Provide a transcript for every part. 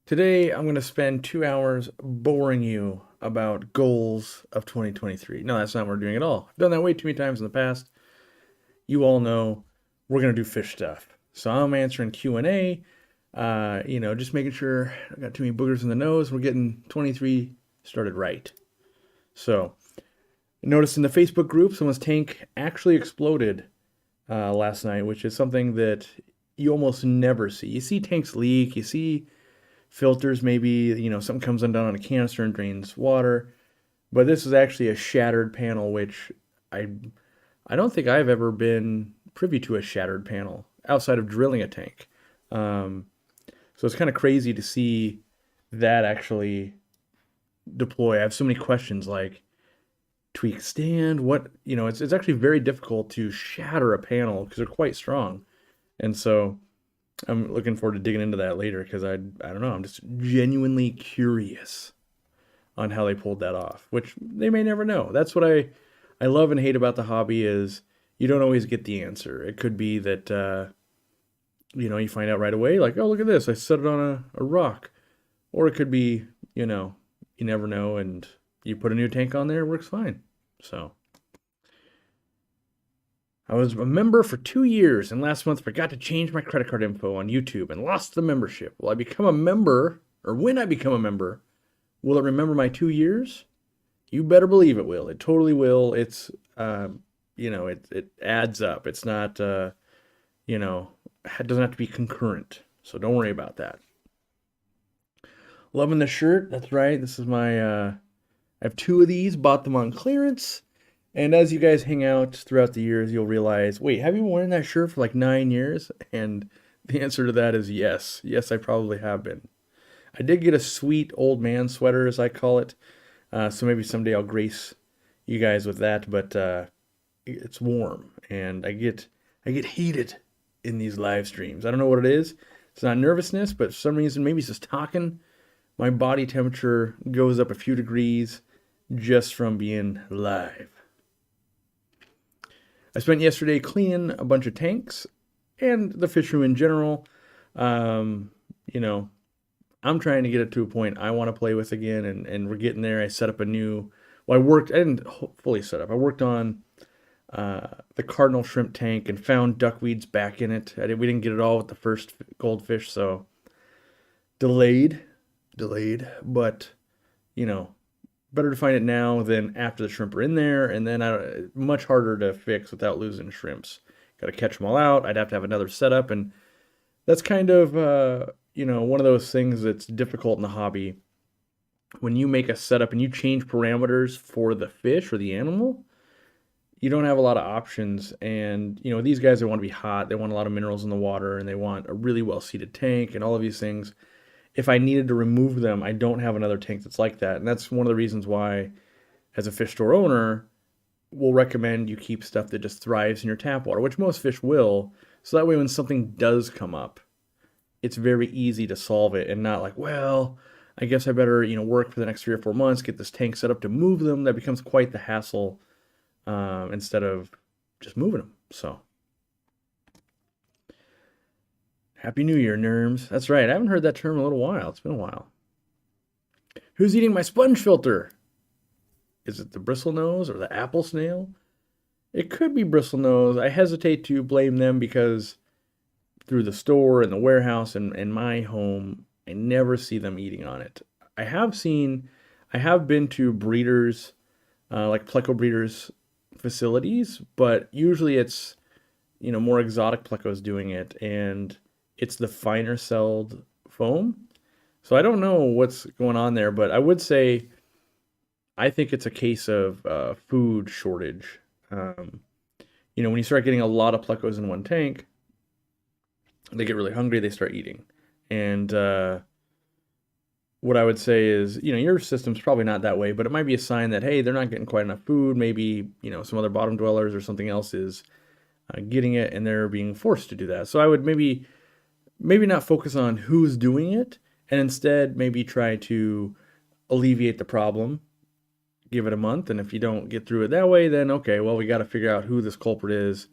Today, I'm going to spend 2 hours boring you about goals of 2023. No, that's not what we're doing at all. I've done that way too many times in the past. You all know we're going to do fish stuff. So I'm answering Q&A, just making sure I got too many boogers in the nose. We're getting 23 started right. So, noticed in the Facebook group, someone's tank actually exploded last night, which is something that you almost never see. You see tanks leak, you see filters, maybe, something comes undone on a canister and drains water. But this is actually a shattered panel, which I I don't think I've ever been privy to a shattered panel outside of drilling a tank. Um, so it's kind of crazy to see that actually deploy. I have so many questions like tweak stand, it's actually very difficult to shatter a panel because they're quite strong. And so I'm looking forward to digging into that later because I don't know, I'm just genuinely curious on how they pulled that off, which they may never know. That's what I love and hate about the hobby is you don't always get the answer. It could be that you find out right away, like, oh, look at this, I set it on a rock. Or it could be, you never know and you put a new tank on there, it works fine. So I was a member for 2 years and last month forgot to change my credit card info on YouTube and lost the membership. Will I become a member, or when I become a member, will it remember my 2 years? You better believe it will. It totally will. It's, it adds up. It's not, it doesn't have to be concurrent. So don't worry about that. Loving the shirt. That's right. This is I have two of these, bought them on clearance. And as you guys hang out throughout the years, you'll realize, wait, have you been wearing that shirt for like 9 years? And the answer to that is yes. Yes, I probably have been. I did get a sweet old man sweater, as I call it. So maybe someday I'll grace you guys with that. But it's warm, and I get heated in these live streams. I don't know what it is. It's not nervousness, but for some reason, maybe it's just talking. My body temperature goes up a few degrees just from being live. I spent yesterday cleaning a bunch of tanks and the fish room in general. Um, I'm trying to get it to a point I want to play with again, and we're getting there. I set up I didn't fully set up. I worked on the cardinal shrimp tank and found duckweeds back in it. We didn't get it all with the first goldfish, so delayed, but, better to find it now than after the shrimp are in there, and then much harder to fix without losing shrimps. Got to catch them all out. I'd have to have another setup, and that's kind of, one of those things that's difficult in the hobby. When you make a setup and you change parameters for the fish or the animal, you don't have a lot of options. And, these guys, they want to be hot. They want a lot of minerals in the water, and they want a really well-seated tank and all of these things. If I needed to remove them, I don't have another tank that's like that. And that's one of the reasons why, as a fish store owner, we'll recommend you keep stuff that just thrives in your tap water, which most fish will. So that way when something does come up, it's very easy to solve it and not like, well, I guess I better, work for the next 3 or 4 months, get this tank set up to move them. That becomes quite the hassle instead of just moving them. So, Happy New Year, Nerms. That's right. I haven't heard that term in a little while. It's been a while. Who's eating my sponge filter? Is it the bristlenose or the apple snail? It could be bristlenose. I hesitate to blame them because through the store and the warehouse and my home, I never see them eating on it. I have been to breeders, like pleco breeders facilities, but usually it's, more exotic plecos doing it, and it's the finer celled foam. So I don't know what's going on there, but I would say I think it's a case of food shortage. When you start getting a lot of plecos in one tank, they get really hungry, they start eating. And what I would say is, your system's probably not that way, but it might be a sign that, hey, they're not getting quite enough food. Maybe, some other bottom dwellers or something else is getting it and they're being forced to do that. So I would maybe not focus on who's doing it, and instead maybe try to alleviate the problem, give it a month, and if you don't get through it that way, then okay, well, we got to figure out who this culprit is.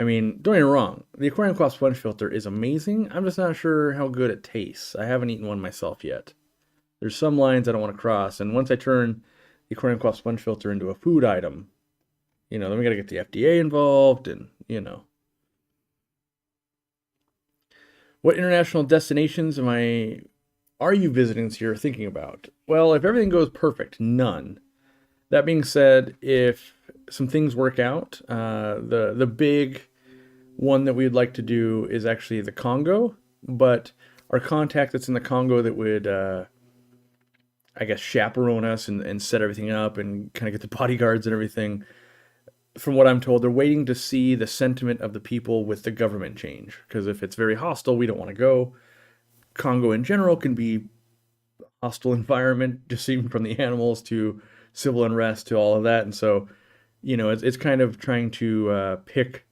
I mean, don't get me wrong, the Aquariumcoop sponge filter is amazing. I'm just not sure how good it tastes. I haven't eaten one myself yet. There's some lines I don't want to cross, and once I turn the Aquariumcoop sponge filter into a food item, then we got to get the FDA involved, and What international destinations are you visiting this year or thinking about? Well, if everything goes perfect, none. That being said, if some things work out, the big one that we would like to do is actually the Congo, but our contact that's in the Congo that would, I guess, chaperone us and set everything up and kind of get the bodyguards and everything, from what I'm told, they're waiting to see the sentiment of the people with the government change. Because if it's very hostile, we don't want to go. Congo in general can be a hostile environment, just even from the animals to civil unrest to all of that. And so, it's kind of trying to pick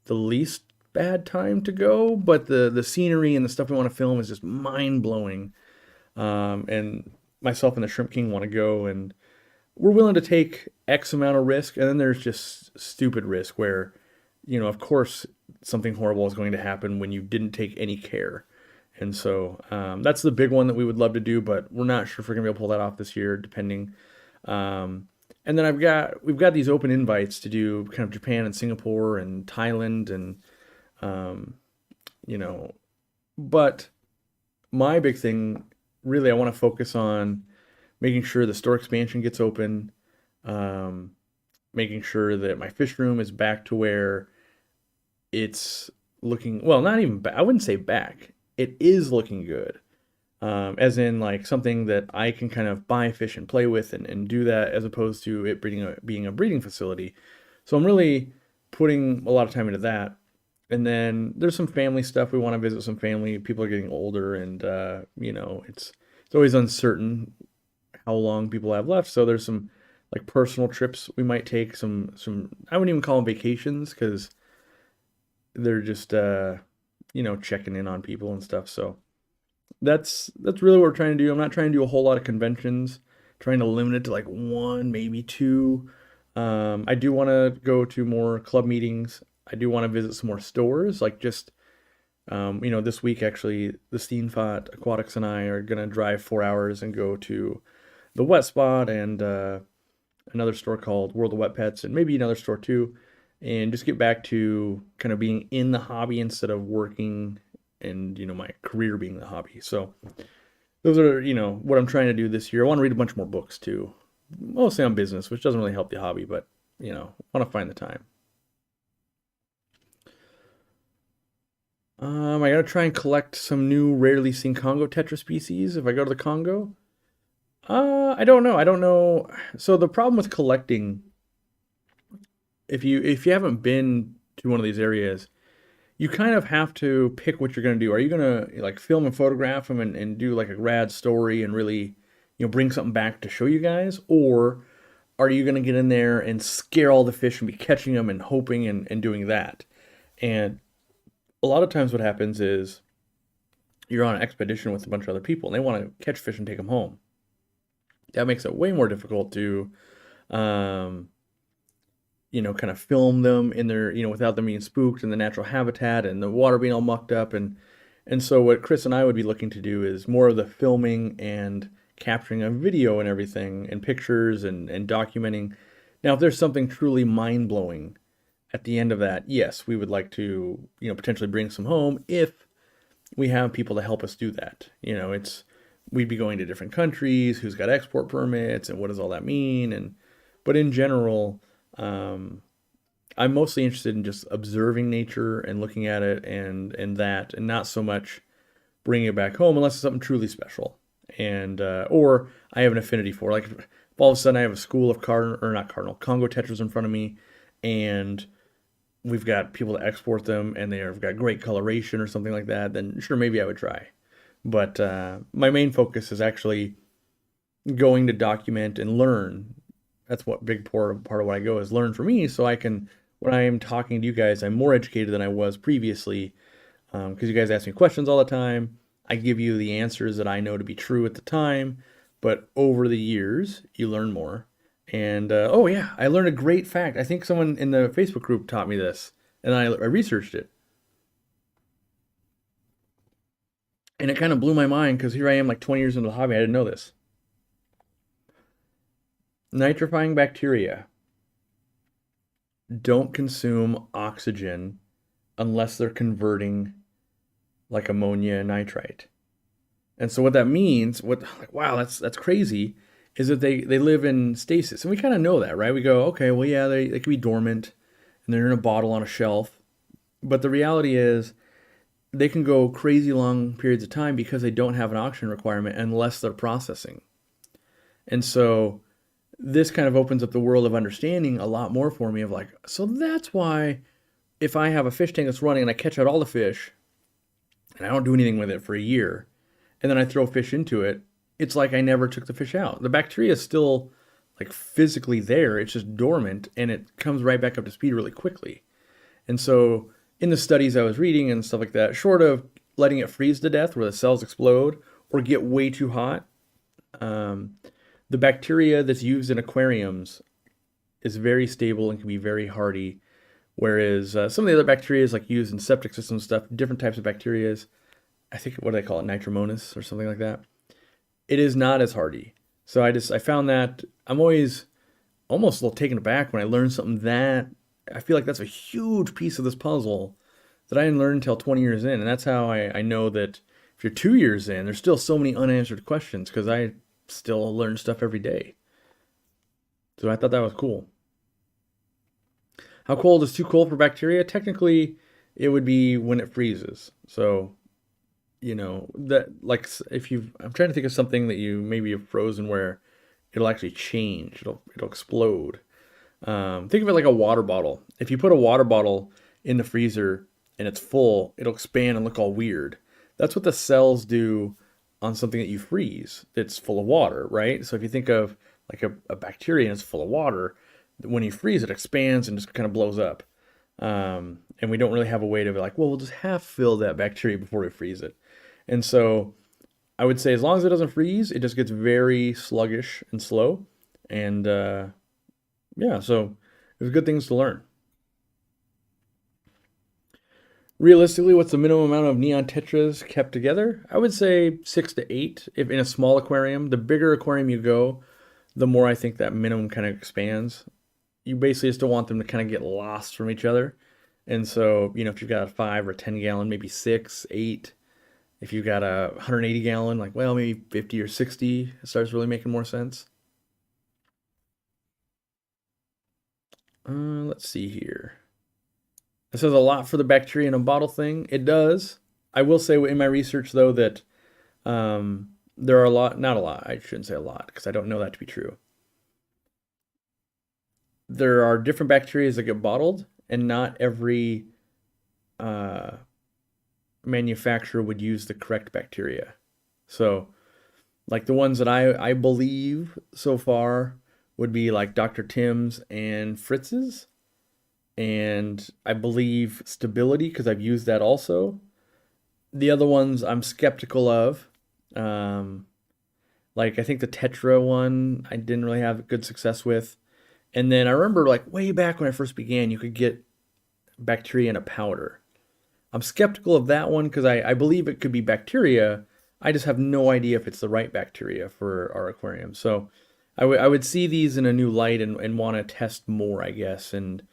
the least bad time to go, but the scenery and the stuff we want to film is just mind blowing. And myself and the Shrimp King want to go, and we're willing to take X amount of risk, and then there's just stupid risk where, of course, something horrible is going to happen when you didn't take any care. And so that's the big one that we would love to do, but we're not sure if we're going to be able to pull that off this year, depending. And then we've got these open invites to do kind of Japan and Singapore and Thailand and, but my big thing, really, I want to focus on making sure the store expansion gets open, making sure that my fish room is back to where it's looking, well, not even back, I wouldn't say back. It is looking good. As in like something that I can kind of buy fish and play with and do that, as opposed to it being a breeding facility. So I'm really putting a lot of time into that. And then there's some family stuff. We want to visit some family. People are getting older, and it's always uncertain how long people have left. So there's some like personal trips we might take. Some I wouldn't even call them vacations, because they're just checking in on people and stuff. So that's really what we're trying to do. I'm not trying to do a whole lot of conventions. Trying to limit it to like one, maybe two. I do want to go to more club meetings. I do want to visit some more stores, like just this week actually, the Steenfot Aquatics and I are gonna drive 4 hours and go to the Wet Spot and another store called World of Wet Pets, and maybe another store too, and just get back to kind of being in the hobby instead of working and my career being the hobby. So those are what I'm trying to do this year. I want to read a bunch more books too, mostly on business, which doesn't really help the hobby, but want to find the time. I gotta try and collect some new rarely seen Congo tetra species if I go to the Congo. I don't know. I don't know. So the problem with collecting, if you haven't been to one of these areas, you kind of have to pick what you're gonna do. Are you gonna like film and photograph them and do like a rad story and really bring something back to show you guys, or are you gonna get in there and scare all the fish and be catching them and hoping and doing that? And a lot of times what happens is you're on an expedition with a bunch of other people and they want to catch fish and take them home. That makes it way more difficult to, kind of film them in their, without them being spooked in the natural habitat and the water being all mucked up. And so what Chris and I would be looking to do is more of the filming and capturing of video and everything and pictures and documenting. Now, if there's something truly mind-blowing at the end of that, yes, we would like to, potentially bring some home if we have people to help us do that. We'd be going to different countries, who's got export permits, and what does all that mean? But in general, I'm mostly interested in just observing nature and looking at it and not so much bringing it back home unless it's something truly special. And or I have an affinity for, like, if all of a sudden I have a school of Congo tetras in front of me, and we've got people to export them and they've got great coloration or something like that, then sure, maybe I would try. But my main focus is actually going to document and learn. That's what big part of what I go is learn for me, so I can, when I am talking to you guys, I'm more educated than I was previously, because you guys ask me questions all the time. I give you the answers that I know to be true at the time, but over the years, you learn more. And oh yeah, I learned a great fact. I think someone in the Facebook group taught me this. And I researched it. And it kind of blew my mind because here I am like 20 years into the hobby. I didn't know this. Nitrifying bacteria don't consume oxygen unless they're converting like ammonia and nitrite. And so what that means, like, wow, that's crazy, is that they live in stasis. And we kind of know that, right? We go, okay, well, yeah, they can be dormant and they're in a bottle on a shelf. But the reality is they can go crazy long periods of time because they don't have an oxygen requirement unless they're processing. And so this kind of opens up the world of understanding a lot more for me of like, so that's why if I have a fish tank that's running and I catch out all the fish and I don't do anything with it for a year, and then I throw fish into it, it's like I never took the fish out. The bacteria is still like physically there. It's just dormant and it comes right back up to speed really quickly. And so in the studies I was reading and stuff like that, short of letting it freeze to death where the cells explode or get way too hot, the bacteria that's used in aquariums is very stable and can be very hardy. Whereas some of the other bacteria like used in septic system stuff, different types of bacteria, I think, what do they call it, nitromonas or something like that, it is not as hardy. So I found that I'm always almost a little taken aback when I learn something that I feel like that's a huge piece of this puzzle that I didn't learn until 20 years in. And that's how I know that if you're 2 years in, there's still so many unanswered questions because I still learn stuff every day. So I thought that was cool. How cold is too cold for bacteria? Technically, it would be when it freezes. So, that like if I'm trying to think of something that you maybe have frozen where it'll actually change. It'll explode. Think of it like a water bottle. If you put a water bottle in the freezer and it's full, it'll expand and look all weird. That's what the cells do on something that you freeze that's full of water, right? So if you think of like a bacteria and it's full of water, when you freeze it expands and just kind of blows up. And we don't really have a way to be like, well, we'll just half fill that bacteria before we freeze it. And so I would say as long as it doesn't freeze, it just gets very sluggish and slow. And yeah, so there's good things to learn. Realistically, what's the minimum amount of neon tetras kept together? I would say 6 to 8 if in a small aquarium. The bigger aquarium you go, the more I think that minimum kind of expands. You basically just don't want them to kind of get lost from each other. And so, if you've got a 5 or 10 gallon, maybe 6, 8. If you've got a 180 gallon, like, well, maybe 50 or 60, it starts really making more sense. Let's see here. It says a lot for the bacteria in a bottle thing. It does. I will say in my research, though, that there are not a lot, I shouldn't say a lot, because I don't know that to be true. There are different bacteria that get bottled, and not every manufacturer would use the correct bacteria. So, like the ones that I believe so far would be like Dr. Tim's and Fritz's. And I believe Stability because I've used that also. The other ones I'm skeptical of. Like I think the Tetra one I didn't really have good success with. And then I remember like way back when I first began, you could get bacteria in a powder. I'm skeptical of that one because I believe it could be bacteria. I just have no idea if it's the right bacteria for our aquarium. So I would see these in a new light and want to test more, I guess. And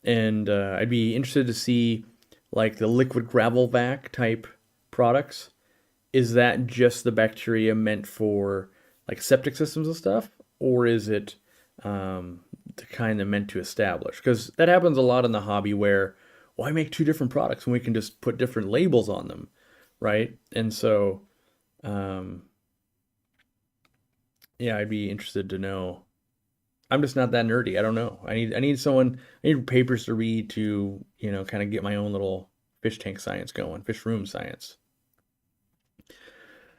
I'd be interested to see like the liquid gravel vac type products. Is that just the bacteria meant for like septic systems and stuff? Or is it the kind that meant to establish? Because that happens a lot in the hobby where, why make 2 different products when we can just put different labels on them, right? And so, yeah, I'd be interested to know. I'm just not that nerdy. I don't know. I need papers to read to, kind of get my own little fish tank science going, fish room science.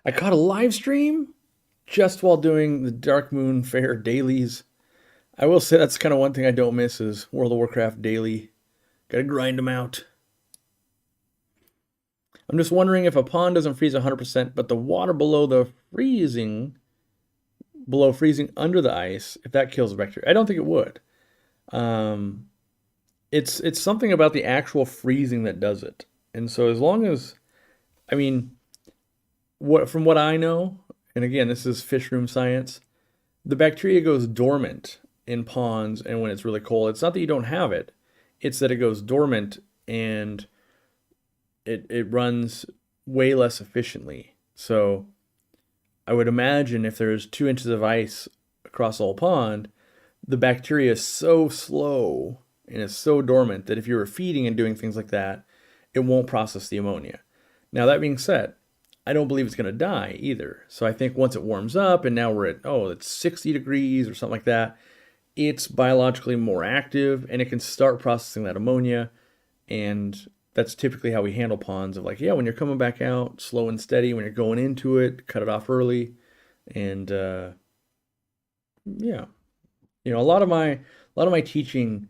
I caught a live stream just while doing the Dark Moon Fair dailies. I will say that's kind of one thing I don't miss is World of Warcraft daily. Gotta grind them out. I'm just wondering if a pond doesn't freeze 100%, but the water below freezing under the ice, if that kills the bacteria. I don't think it would. it's something about the actual freezing that does it. And so as long as, I mean, what from what I know, and again, this is fish room science, the bacteria goes dormant in ponds and when it's really cold. It's not that you don't have it, it's that it goes dormant and it runs way less efficiently. So I would imagine if there's 2 inches of ice across the whole pond, the bacteria is so slow and it's so dormant that if you were feeding and doing things like that, it won't process the ammonia. Now, that being said, I don't believe it's going to die either. So I think once it warms up and now we're at, it's 60 degrees or something like that, it's biologically more active and it can start processing that ammonia. And that's typically how we handle ponds of like, yeah, when you're coming back out, slow and steady. When you're going into it, cut it off early. And yeah, a lot of my teaching,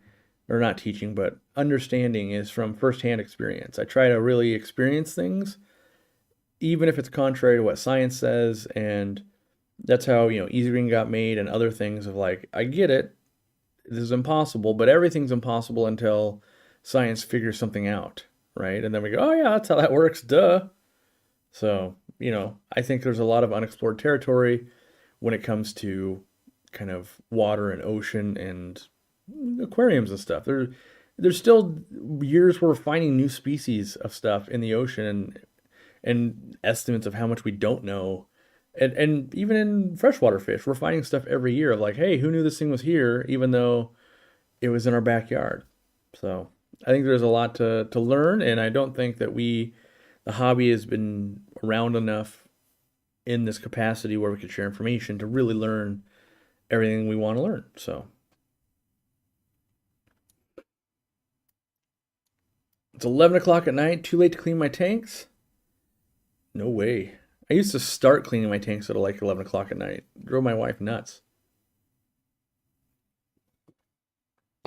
or not teaching, but understanding is from firsthand experience. I try to really experience things, even if it's contrary to what science says. And that's how, Easy Green got made and other things of like, I get it, this is impossible, but everything's impossible until science figures something out, right? And then we go, oh yeah, that's how that works, duh. So, I think there's a lot of unexplored territory when it comes to kind of water and ocean and aquariums and stuff. There's still years where we're finding new species of stuff in the ocean and estimates of how much we don't know. And even in freshwater fish, we're finding stuff every year of like, hey, who knew this thing was here, even though it was in our backyard. So I think there's a lot to learn, and I don't think that the hobby has been around enough in this capacity where we could share information to really learn everything we want to learn. So it's 11 o'clock at night, too late to clean my tanks? No way. I used to start cleaning my tanks at like 11 o'clock at night. It drove my wife nuts.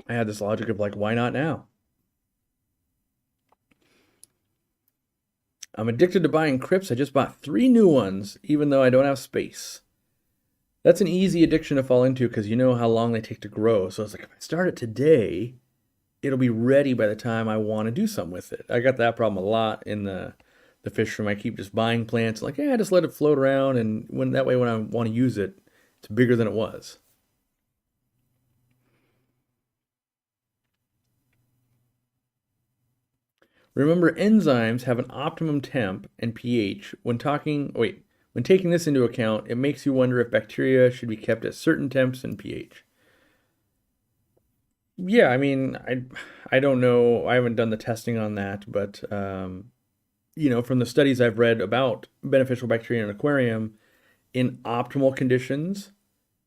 I had this logic of like, why not now? I'm addicted to buying crypts. I just bought 3 new ones, even though I don't have space. That's an easy addiction to fall into because you know how long they take to grow. So it's like, if I start it today, it'll be ready by the time I want to do something with it. I got that problem a lot in the fish room. I keep just buying plants, like, yeah, just let it float around, and when I want to use it, it's bigger than it was. Remember, enzymes have an optimum temp and pH. When taking this into account, it makes you wonder if bacteria should be kept at certain temps and pH. Yeah, I mean, I don't know. I haven't done the testing on that, but from the studies I've read about beneficial bacteria in an aquarium, in optimal conditions,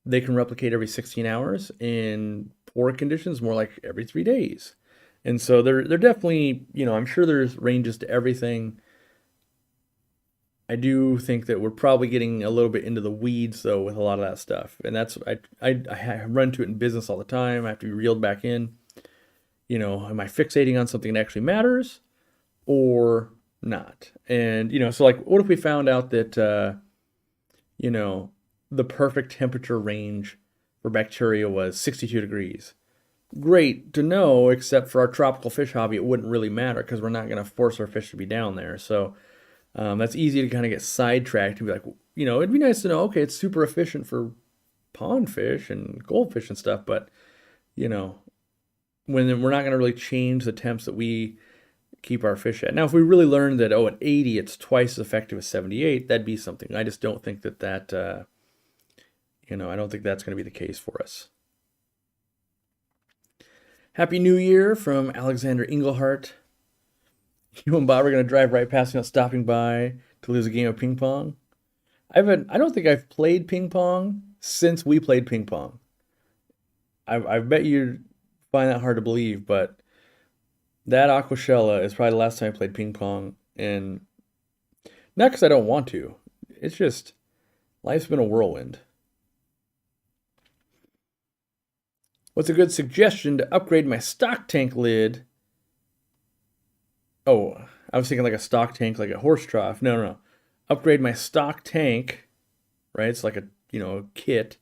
they can replicate every 16 hours. In poor conditions, more like every 3 days. And so they're definitely, I'm sure there's ranges to everything. I do think that we're probably getting a little bit into the weeds though with a lot of that stuff. And that's I run to it in business all the time. I have to be reeled back in. Am I fixating on something that actually matters or not? And so like, what if we found out that the perfect temperature range for bacteria was 62 degrees? Great to know, except for our tropical fish hobby, it wouldn't really matter because we're not going to force our fish to be down there. So that's easy to kind of get sidetracked and be like, it'd be nice to know, okay, it's super efficient for pond fish and goldfish and stuff, but, when we're not going to really change the temps that we keep our fish at. Now, if we really learned that, at 80, it's twice as effective as 78, that'd be something. I just don't think that I don't think that's going to be the case for us. Happy New Year from Alexander Engelhart. You and Bob are going to drive right past me, not stopping by to lose a game of ping pong. I don't think I've played ping pong since we played ping pong. I bet you find that hard to believe, but that Aquashella is probably the last time I played ping pong. And not because I don't want to. It's just, life's been a whirlwind. What's a good suggestion to upgrade my stock tank lid? Oh, I was thinking like a stock tank, like a horse trough. No. Upgrade my stock tank, right? It's like a kit.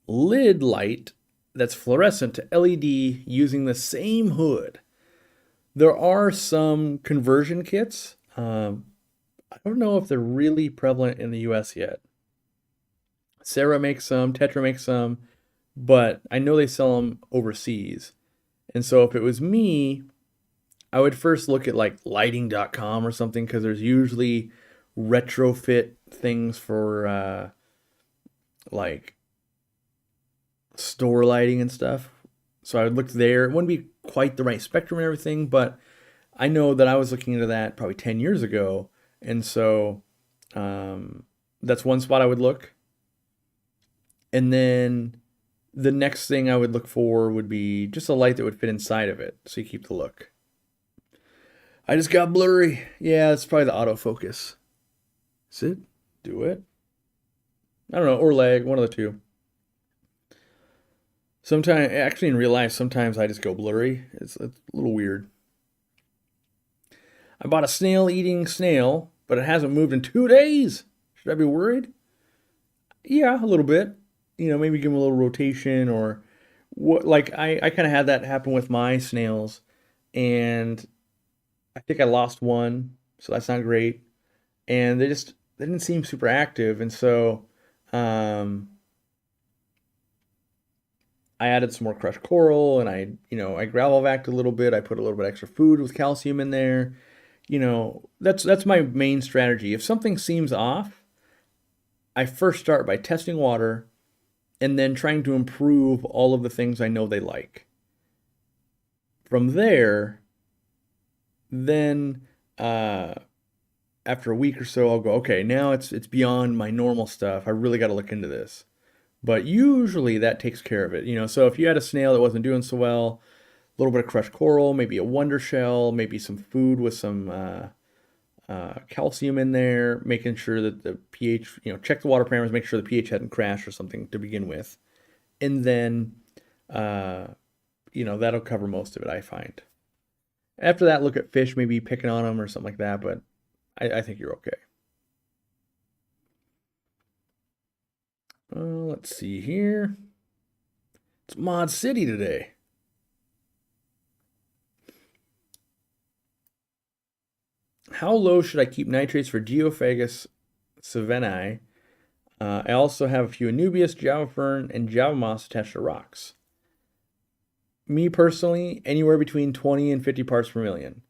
Lid light that's fluorescent to LED using the same hood. There are some conversion kits. I don't know if they're really prevalent in the US yet. Sarah makes some, Tetra makes some, but I know they sell them overseas. And so if it was me, I would first look at like lighting.com or something because there's usually retrofit things for like store lighting and stuff. So I would look there. It wouldn't be quite the right spectrum and everything, but I know that I was looking into that probably 10 years ago. And so that's one spot I would look. And then the next thing I would look for would be just a light that would fit inside of it. So you keep the look. I just got blurry. Yeah, it's probably the autofocus. Is it? Do it? I don't know. Or lag, one of the two. Sometimes, actually in real life, sometimes I just go blurry. It's a little weird. I bought a snail eating snail, but it hasn't moved in 2 days. Should I be worried? Yeah, a little bit. Maybe give them a little rotation or what. Like I kind of had that happen with my snails, and I think I lost one, so that's not great. And they didn't seem super active, and so um, I added some more crushed coral, and I gravel vacked a little bit. I put a little bit extra food with calcium in there. That's my main strategy. If something seems off, I first start by testing water and then trying to improve all of the things I know they like. From there, then after a week or so, I'll go, okay, now it's beyond my normal stuff. I really got to look into this. But usually that takes care of it. So if you had a snail that wasn't doing so well, a little bit of crushed coral, maybe a wonder shell, maybe some food with some calcium in there, making sure that the pH, check the water parameters, make sure the pH hadn't crashed or something to begin with. And then, that'll cover most of it, I find. After that, look at fish, maybe picking on them or something like that, but I think you're okay. Let's see here. It's Mod City today. How low should I keep nitrates for Geophagus savannae? I also have a few Anubias, Java fern, and Java moss attached to rocks. Me personally, anywhere between 20 and 50 parts per million.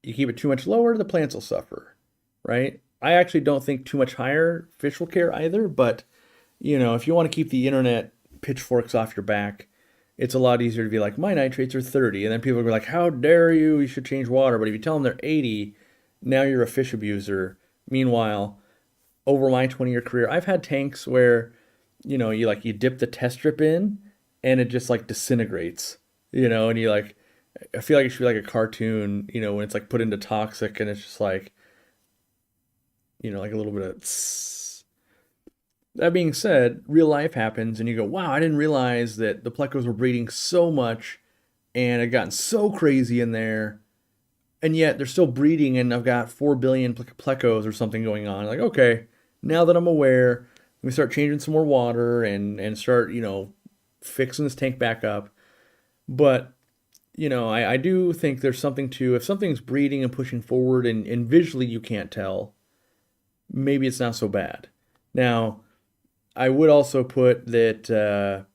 You keep it too much lower, the plants will suffer, right? I actually don't think too much higher fish will care either, but if you want to keep the internet pitchforks off your back, it's a lot easier to be like, my nitrates are 30, and then people are like, how dare you, you should change water. But if you tell them they're 80, now you're a fish abuser. Meanwhile, over my 20-year career, I've had tanks where, you dip the test strip in and it just like disintegrates, and you like, I feel like it should be like a cartoon, when it's like put into toxic and it's just like, like a little bit of tss. That being said, real life happens and you go, wow, I didn't realize that the plecos were breeding so much and it gotten so crazy in there. And yet they're still breeding and I've got 4 billion plecos or something going on. Like, okay, now that I'm aware, let me start changing some more water and start, fixing this tank back up. But, I do think there's something to, if something's breeding and pushing forward and visually you can't tell, maybe it's not so bad. Now, I would also put that,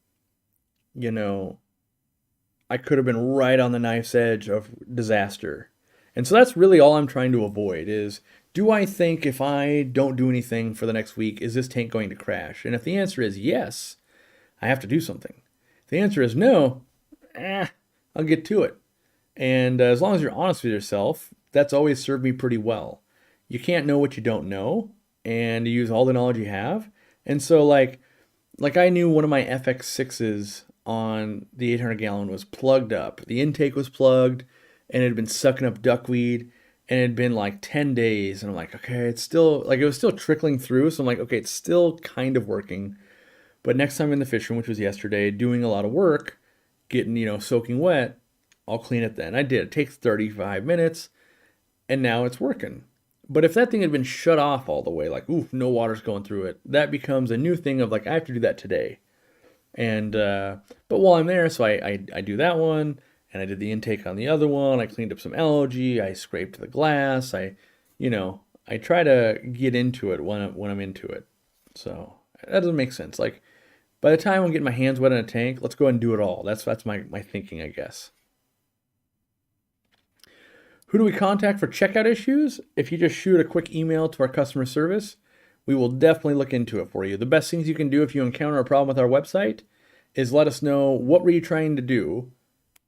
I could have been right on the knife's edge of disaster. And so that's really all I'm trying to avoid is, do I think if I don't do anything for the next week, is this tank going to crash? And if the answer is yes, I have to do something. If the answer is no, I'll get to it. And as long as you're honest with yourself, that's always served me pretty well. You can't know what you don't know, and you use all the knowledge you have. And so like I knew one of my FX6s on the 800 gallon was plugged up. The intake was plugged and it had been sucking up duckweed and it had been like 10 days. And I'm like, okay, it's still like, it was still trickling through. So I'm like, okay, it's still kind of working. But next time in the fish room, which was yesterday, doing a lot of work, getting, soaking wet, I'll clean it then. I did. It takes 35 minutes and now it's working. But if that thing had been shut off all the way, like, oof, no water's going through it, that becomes a new thing of like, I have to do that today. And but while I'm there, so I do that one, and I did the intake on the other one. I cleaned up some algae. I scraped the glass. I try to get into it when I'm into it. So that doesn't make sense. Like by the time I'm getting my hands wet in a tank, let's go ahead and do it all. That's my thinking, I guess. Who do we contact for checkout issues? If you just shoot a quick email to our customer service, we will definitely look into it for you. The best things you can do if you encounter a problem with our website is let us know what were you trying to do,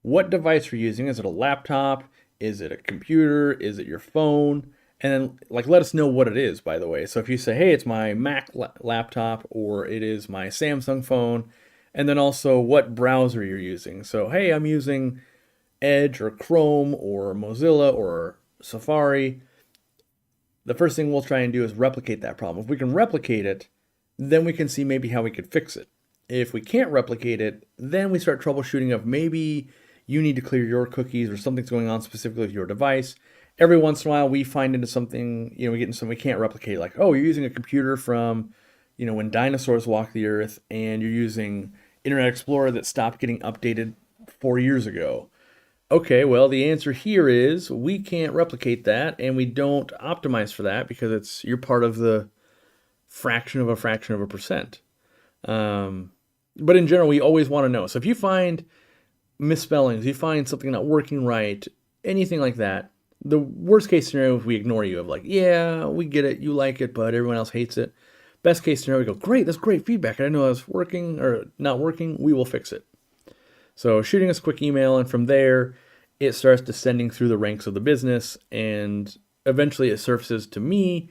what device you're using. Is it a laptop? Is it a computer? Is it your phone? And then let us know what it is, by the way. So if you say, hey, it's my Mac laptop or it is my Samsung phone, and then also what browser you're using. So, hey, I'm using Edge or Chrome or Mozilla or Safari. The first thing we'll try and do is replicate that problem. If we can replicate it, then we can see maybe how we could fix it. If we can't replicate it, then we start troubleshooting of maybe you need to clear your cookies or something's going on specifically with your device. Every once in a while we find into something, we get into something we can't replicate, like, oh, you're using a computer from, when dinosaurs walked the earth, and you're using Internet Explorer that stopped getting updated 4 years ago. Okay, well, the answer here is we can't replicate that, and we don't optimize for that because you're part of the fraction of a percent. But in general, we always want to know. So if you find misspellings, you find something not working right, anything like that, the worst case scenario is we ignore you of yeah, we get it, you like it, but everyone else hates it. Best case scenario, we go, great, that's great feedback. I didn't know that was working or not working. We will fix it. So shooting us a quick email, and from there, it starts descending through the ranks of the business, and eventually it surfaces to me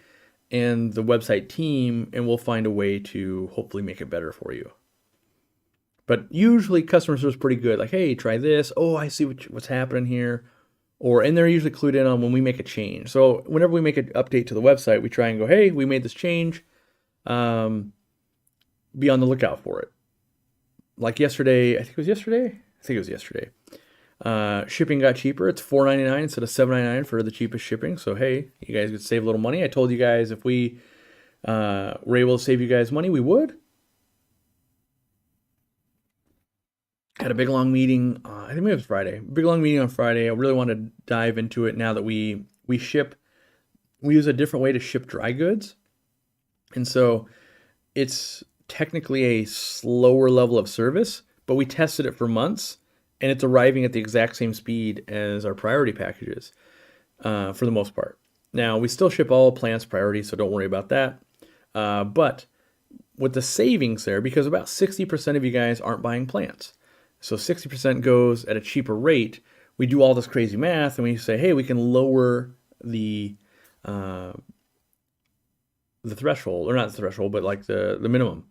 and the website team, and we'll find a way to hopefully make it better for you. But usually customer service is pretty good. Like, hey, try this. Oh, I see what's happening here. And they're usually clued in on when we make a change. So whenever we make an update to the website, we try and go, hey, we made this change. Be on the lookout for it. Like yesterday, I think it was yesterday. Shipping got cheaper. It's $4.99 instead of $7.99 for the cheapest shipping. So hey, you guys could save a little money. I told you guys if we were able to save you guys money, we would. Had a big long meeting. I think it was Friday. Big long meeting on Friday. I really want to dive into it now that we use a different way to ship dry goods, and so it's technically a slower level of service, but we tested it for months, and it's arriving at the exact same speed as our priority packages for the most part. Now, we still ship all plants priority, so don't worry about that. But with the savings there, because about 60% of you guys aren't buying plants, so 60% goes at a cheaper rate, we do all this crazy math, and we say, hey, we can lower the threshold, or not the threshold, but the minimum.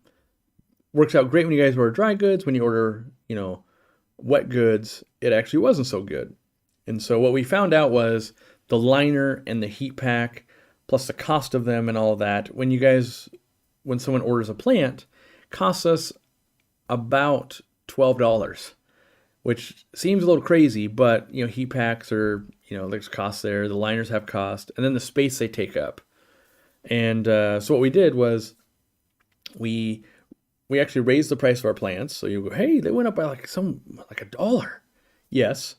Works out great when you guys order dry goods. When you order, wet goods, it actually wasn't so good. And so what we found out was the liner and the heat pack, plus the cost of them and all of that, when someone orders a plant, costs us about $12, which seems a little crazy, but heat packs are, there's cost there, the liners have cost, and then the space they take up. And so what we did was we actually raised the price of our plants. So you go, hey, they went up by like $1. Yes.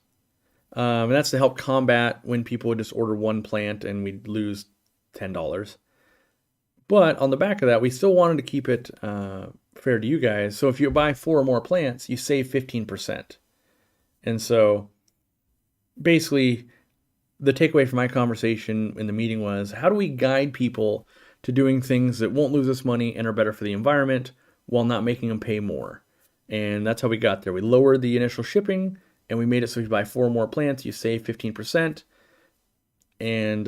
And that's to help combat when people would just order one plant and we'd lose $10. But on the back of that, we still wanted to keep it fair to you guys. So if you buy 4 or more plants, you save 15%. And so basically, the takeaway from my conversation in the meeting was, how do we guide people to doing things that won't lose us money and are better for the environment while not making them pay more? And that's how we got there. We lowered the initial shipping, and we made it so if you buy 4 or more plants, you save 15%. And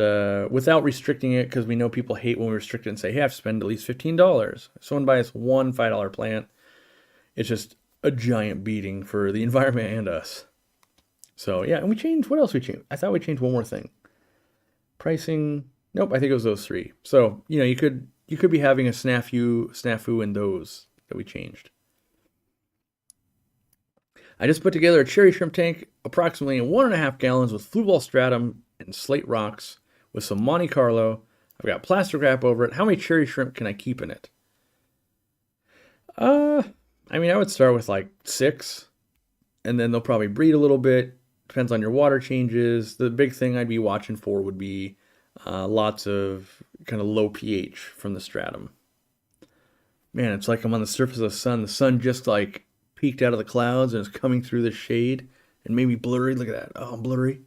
without restricting it, because we know people hate when we restrict it and say, hey, I have to spend at least $15. If someone buys one $5 plant, it's just a giant beating for the environment and us. So yeah, and we changed, what else we changed? I thought we changed one more thing. Pricing, nope, I think it was those 3. So, you could be having a snafu in those that we changed. I just put together a cherry shrimp tank, approximately 1.5 gallons with flue ball stratum and slate rocks with some Monte Carlo. I've got plastic wrap over it. How many cherry shrimp can I keep in it? I mean, I would start with like 6, and then they'll probably breed a little bit. Depends on your water changes. The big thing I'd be watching for would be lots of kind of low pH from the stratum. Man, it's like I'm on the surface of the sun. The sun just like peeked out of the clouds and is coming through the shade and made me blurry. Look at that. Oh, I'm blurry.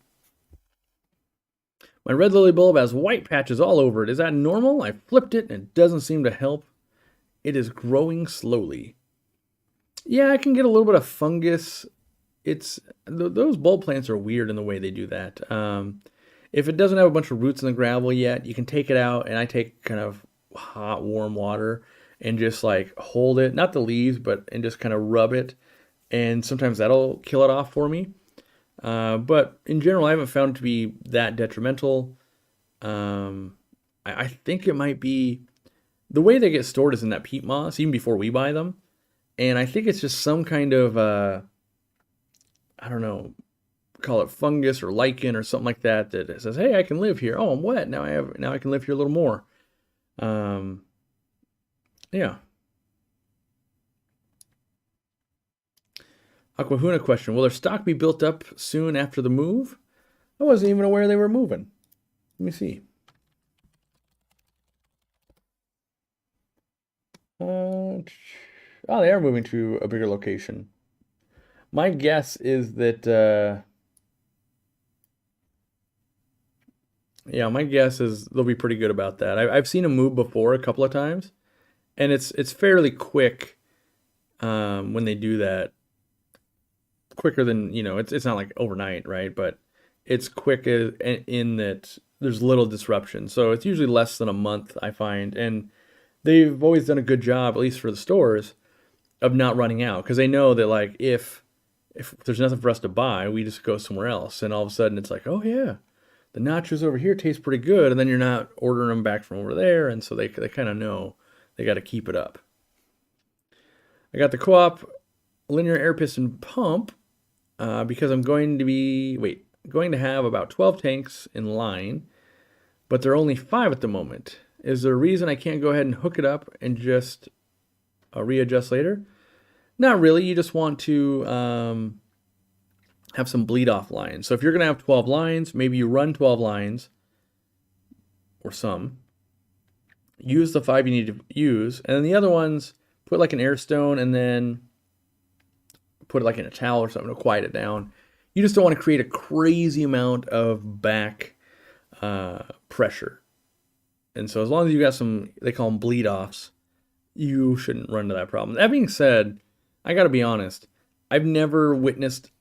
My red lily bulb has white patches all over it. Is that normal? I flipped it and it doesn't seem to help. It is growing slowly. Yeah, I can get a little bit of fungus. Those bulb plants are weird in the way they do that. If it doesn't have a bunch of roots in the gravel yet, you can take it out, and I take kind of hot, warm water and just like hold it, not the leaves, and just kind of rub it, and sometimes that'll kill it off for me. But in general, I haven't found it to be that detrimental. I think it might be the way they get stored is in that peat moss, even before we buy them. And I think it's just some kind of, I don't know, call it fungus or lichen or something like that that says, hey, I can live here. Oh, I'm wet. Now I can live here a little more. Yeah. Aquahuna question. Will their stock be built up soon after the move? I wasn't even aware they were moving. Let me see. Oh, they are moving to a bigger location. My guess is that, yeah, my guess is they'll be pretty good about that. I've seen them move before a couple of times, and it's fairly quick when they do that. Quicker than, it's not like overnight, right? But it's quick in that there's little disruption. So it's usually less than a month, I find. And they've always done a good job, at least for the stores, of not running out. Because they know that, like, if there's nothing for us to buy, we just go somewhere else. And all of a sudden it's like, oh, yeah, the nachos over here taste pretty good. And then you're not ordering them back from over there. And so they kind of know they got to keep it up. I got the co-op linear air piston pump. Because I'm going to have about 12 tanks in line, but there are only 5 at the moment. Is there a reason I can't go ahead and hook it up and just readjust later? Not really. You just want to have some bleed off lines. So if you're going to have 12 lines, maybe you run 12 lines or some. Use the 5 you need to use, and then the other ones put like an air stone and then put it like in a towel or something to quiet it down. You just don't want to create a crazy amount of back pressure. And so as long as you got some, they call them bleed offs, you shouldn't run into that problem. That being said, I got to be honest, I've never witnessed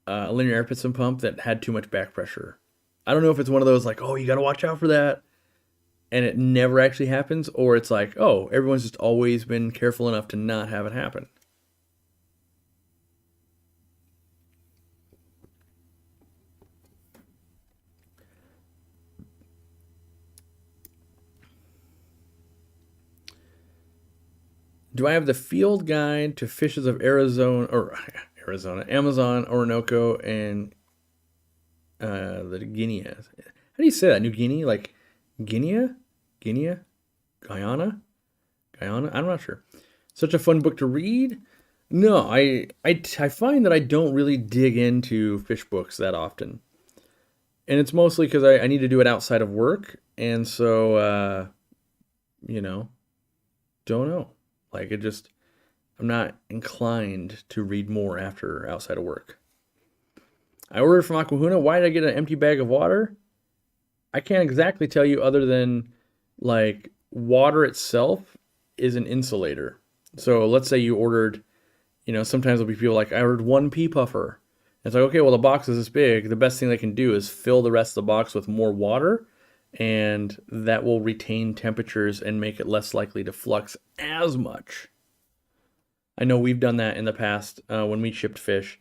a linear air piston pump that had too much back pressure. I don't know if it's one of those like, oh, you got to watch out for that, and it never actually happens, or it's like, oh, everyone's just always been careful enough to not have it happen. Do I have the field guide to fishes of Amazon, Orinoco, and the Guinea? How do you say that? New Guinea? Like Guinea? Guyana? I'm not sure. Such a fun book to read. No, I find that I don't really dig into fish books that often. And it's mostly because I need to do it outside of work. And so, don't know. Like, I'm not inclined to read more after outside of work. I ordered from Aquahuna. Why did I get an empty bag of water? I can't exactly tell you other than, like, water itself is an insulator. So let's say you ordered, sometimes there'll be people like, I ordered 1 pea puffer. And it's like, okay, well, the box is this big. The best thing they can do is fill the rest of the box with more water, and that will retain temperatures and make it less likely to flux as much. I know we've done that in the past when we shipped fish.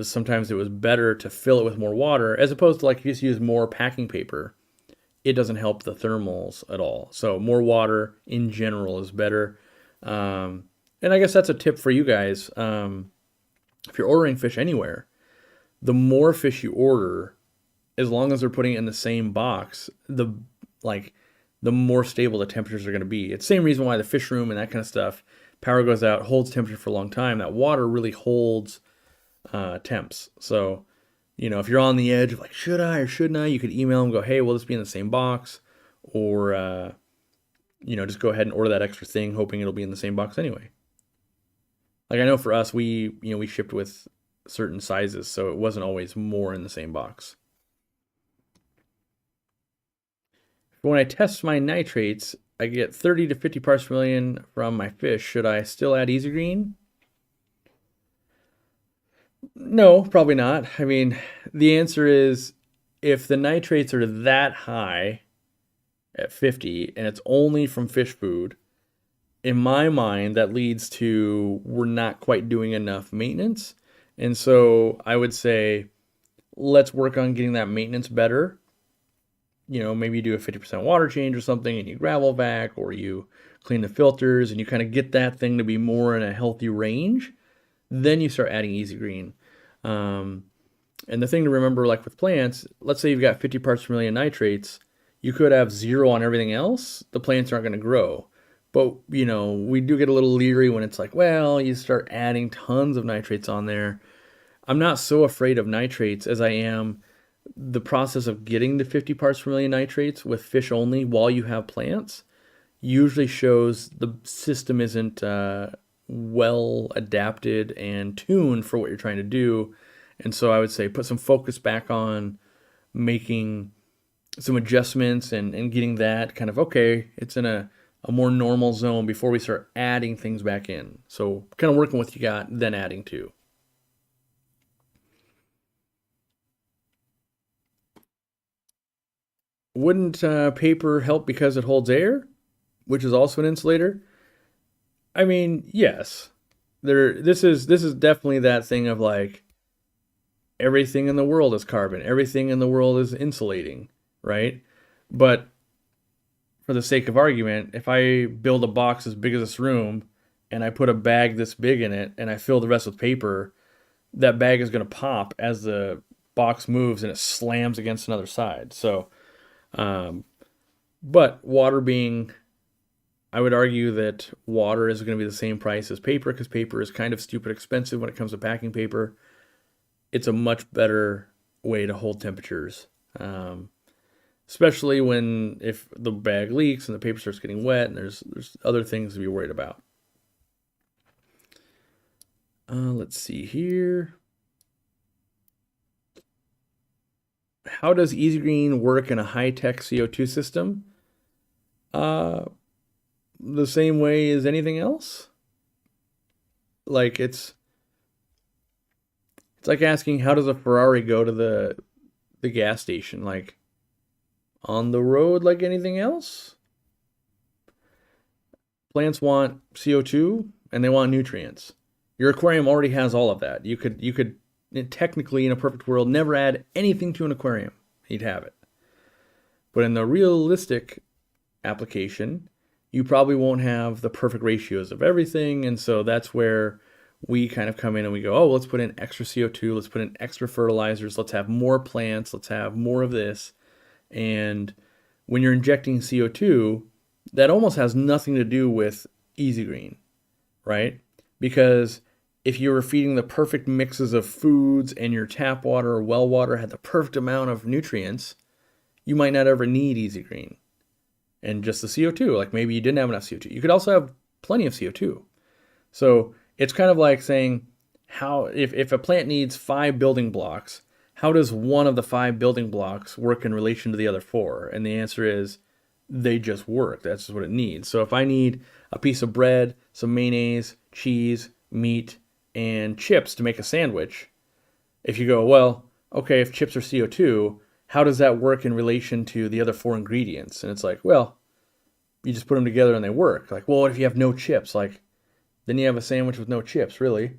Sometimes it was better to fill it with more water as opposed to like if you just use more packing paper. It doesn't help the thermals at all. So more water in general is better. And I guess that's a tip for you guys. If you're ordering fish anywhere, the more fish you order, as long as they're putting it in the same box, the more stable the temperatures are going to be. It's the same reason why the fish room and that kind of stuff, power goes out, holds temperature for a long time, that water really holds temps. So, if you're on the edge of like, should I or shouldn't I, you could email them, go, hey, will this be in the same box? Or, just go ahead and order that extra thing, hoping it'll be in the same box anyway. Like I know for us, we shipped with certain sizes, so it wasn't always more in the same box. When I test my nitrates, I get 30 to 50 parts per million from my fish. Should I still add Easy Green? No, probably not. I mean, the answer is if the nitrates are that high at 50 and it's only from fish food, in my mind, that leads to we're not quite doing enough maintenance. And so I would say, let's work on getting that maintenance better. Maybe you do a 50% water change or something and you gravel vac or you clean the filters and you kind of get that thing to be more in a healthy range. Then you start adding Easy Green. And the thing to remember, like with plants, let's say you've got 50 parts per million nitrates. You could have 0 on everything else. The plants aren't going to grow. But, we do get a little leery when it's like, well, you start adding tons of nitrates on there. I'm not so afraid of nitrates as I am the process of getting to 50 parts per million nitrates with fish only while you have plants usually shows the system isn't well adapted and tuned for what you're trying to do. And so I would say put some focus back on making some adjustments and getting that kind of, okay, it's in a more normal zone before we start adding things back in. So kind of working with what you got, then adding to. Wouldn't paper help because it holds air, which is also an insulator? I mean, yes. This is definitely that thing of like everything in the world is carbon, everything in the world is insulating, right? But for the sake of argument, if I build a box as big as this room and I put a bag this big in it and I fill the rest with paper, that bag is going to pop as the box moves and it slams against another side. So, but water being, I would argue that water is going to be the same price as paper because paper is kind of stupid expensive when it comes to packing paper. It's a much better way to hold temperatures. Especially if the bag leaks and the paper starts getting wet and there's other things to be worried about. Let's see here. How does Easy Green work in a high-tech CO2 system? The same way as anything else. Like it's like asking how does a Ferrari go to the gas station? Like on the road like anything else. Plants want CO2 and they want nutrients. Your aquarium already has all of that. You could technically, in a perfect world, never add anything to an aquarium. You'd have it. But in the realistic application, you probably won't have the perfect ratios of everything. And so that's where we kind of come in and we go, oh, let's put in extra CO2. Let's put in extra fertilizers. Let's have more plants. Let's have more of this. And when you're injecting CO2, that almost has nothing to do with Easy Green, right? Because if you were feeding the perfect mixes of foods and your tap water or well water had the perfect amount of nutrients, you might not ever need Easy Green. And just the CO2, like maybe you didn't have enough CO2. You could also have plenty of CO2. So it's kind of like saying how if a plant needs 5 building blocks, how does one of the 5 building blocks work in relation to the other 4? And the answer is they just work. That's just what it needs. So if I need a piece of bread, some mayonnaise, cheese, meat, and chips to make a sandwich, if you go, well, okay, if chips are CO2, how does that work in relation to the other 4 ingredients? And it's like, well, you just put them together and they work. Like, well, what if you have no chips? Like, then you have a sandwich with no chips, really.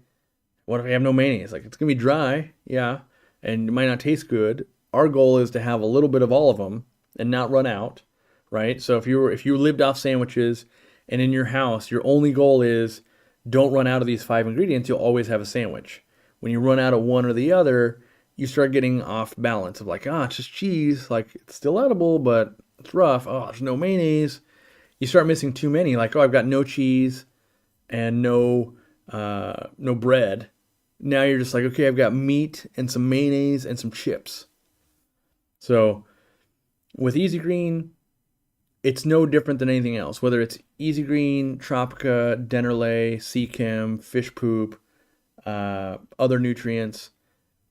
What if you have no mayonnaise? Like, it's going to be dry, yeah, and it might not taste good. Our goal is to have a little bit of all of them and not run out, right? So if you lived off sandwiches and in your house, your only goal is don't run out of these 5 ingredients, you'll always have a sandwich. When you run out of one or the other, you start getting off balance of like, it's just cheese. Like, it's still edible, but it's rough. Oh, there's no mayonnaise. You start missing too many. Like, I've got no cheese and no bread. Now you're just like, okay, I've got meat and some mayonnaise and some chips. So with Easy Green, it's no different than anything else. Whether it's Easy Green, Tropica, Dennerlay, Seachem, fish poop, other nutrients,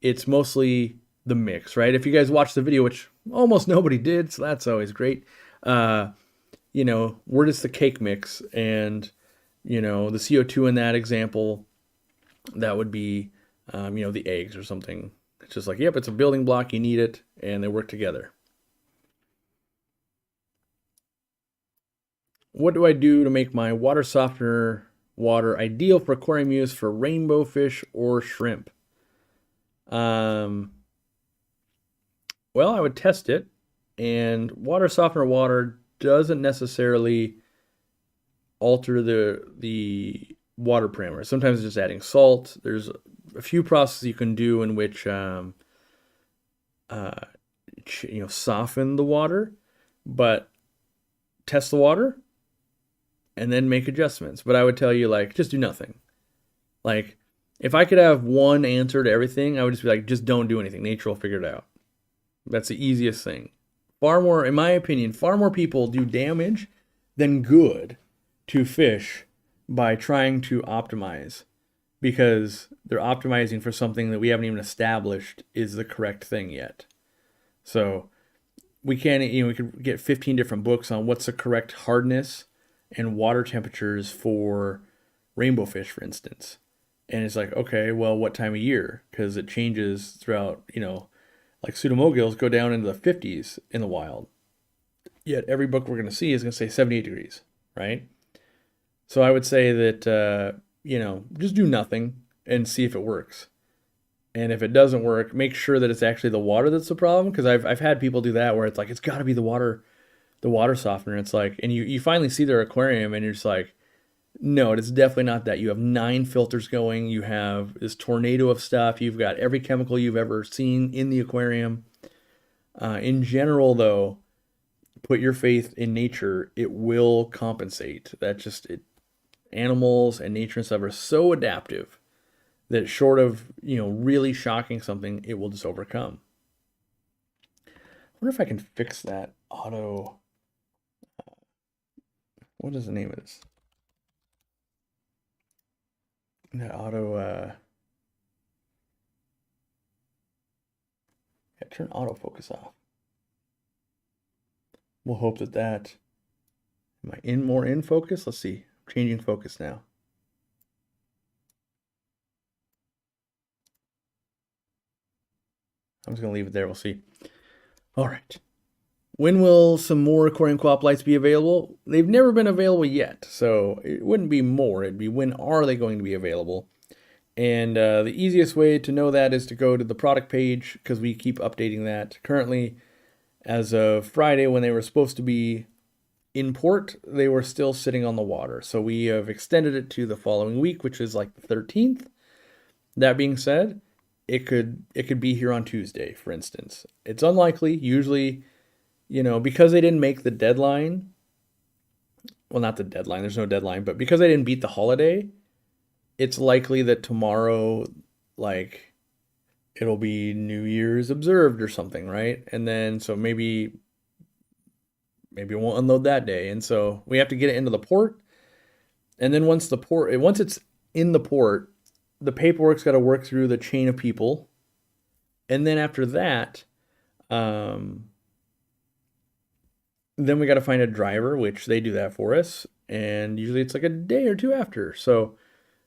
it's mostly the mix, right? If you guys watched the video, which almost nobody did, so that's always great. We're just the cake mix, and the CO2 in that example, that would be, the eggs or something. It's just like, yep, it's a building block, you need it, and they work together. What do I do to make my water softener water ideal for aquarium use for rainbow fish or shrimp? Well, I would test it, and water softener water doesn't necessarily alter the water parameters. Sometimes it's just adding salt. There's a few processes you can do in which soften the water, but test the water and then make adjustments. But I would tell you, like, just do nothing. Like, if I could have one answer to everything, I would just be like, just don't do anything. Nature will figure it out. That's the easiest thing. Far more, in my opinion, far more people do damage than good to fish by trying to optimize, because they're optimizing for something that we haven't even established is the correct thing yet. So we could get 15 different books on what's the correct hardness and water temperatures for rainbow fish, for instance. And it's like, okay, well, what time of year? Because it changes throughout, like pseudomogills go down into the 50s in the wild. Yet every book we're going to see is going to say 78 degrees, right? So I would say that, just do nothing and see if it works. And if it doesn't work, make sure that it's actually the water that's the problem. Because I've had people do that where it's like, it's got to be the water softener. It's like, and you finally see their aquarium and you're just like, no, it's definitely not that. You have 9 filters going. You have this tornado of stuff. You've got every chemical you've ever seen in the aquarium. In general, though, put your faith in nature. It will compensate. Animals and nature and stuff are so adaptive that short of, really shocking something, it will just overcome. I wonder if I can fix that auto. What is the name of this? That auto. Turn autofocus off. We'll hope that. Am I more in focus? Let's see. I'm changing focus now. I'm just going to leave it there. We'll see. All right. When will some more Aquariumcoop lights be available? They've never been available yet, so it wouldn't be more. It'd be when are they going to be available? And the easiest way to know that is to go to the product page, because we keep updating that. Currently, as of Friday, when they were supposed to be in port, they were still sitting on the water. So we have extended it to the following week, which is like the 13th. That being said, it could be here on Tuesday, for instance. It's unlikely. Usually, because they didn't make the deadline. Well, not the deadline. There's no deadline, but because they didn't beat the holiday, it's likely that tomorrow, like, it'll be New Year's observed or something, right? And then so maybe it won't unload that day, and so we have to get it into the port. And then once it's in the port, the paperwork's got to work through the chain of people, and then after that, then we got to find a driver, which they do that for us, and usually it's like a day or two after. So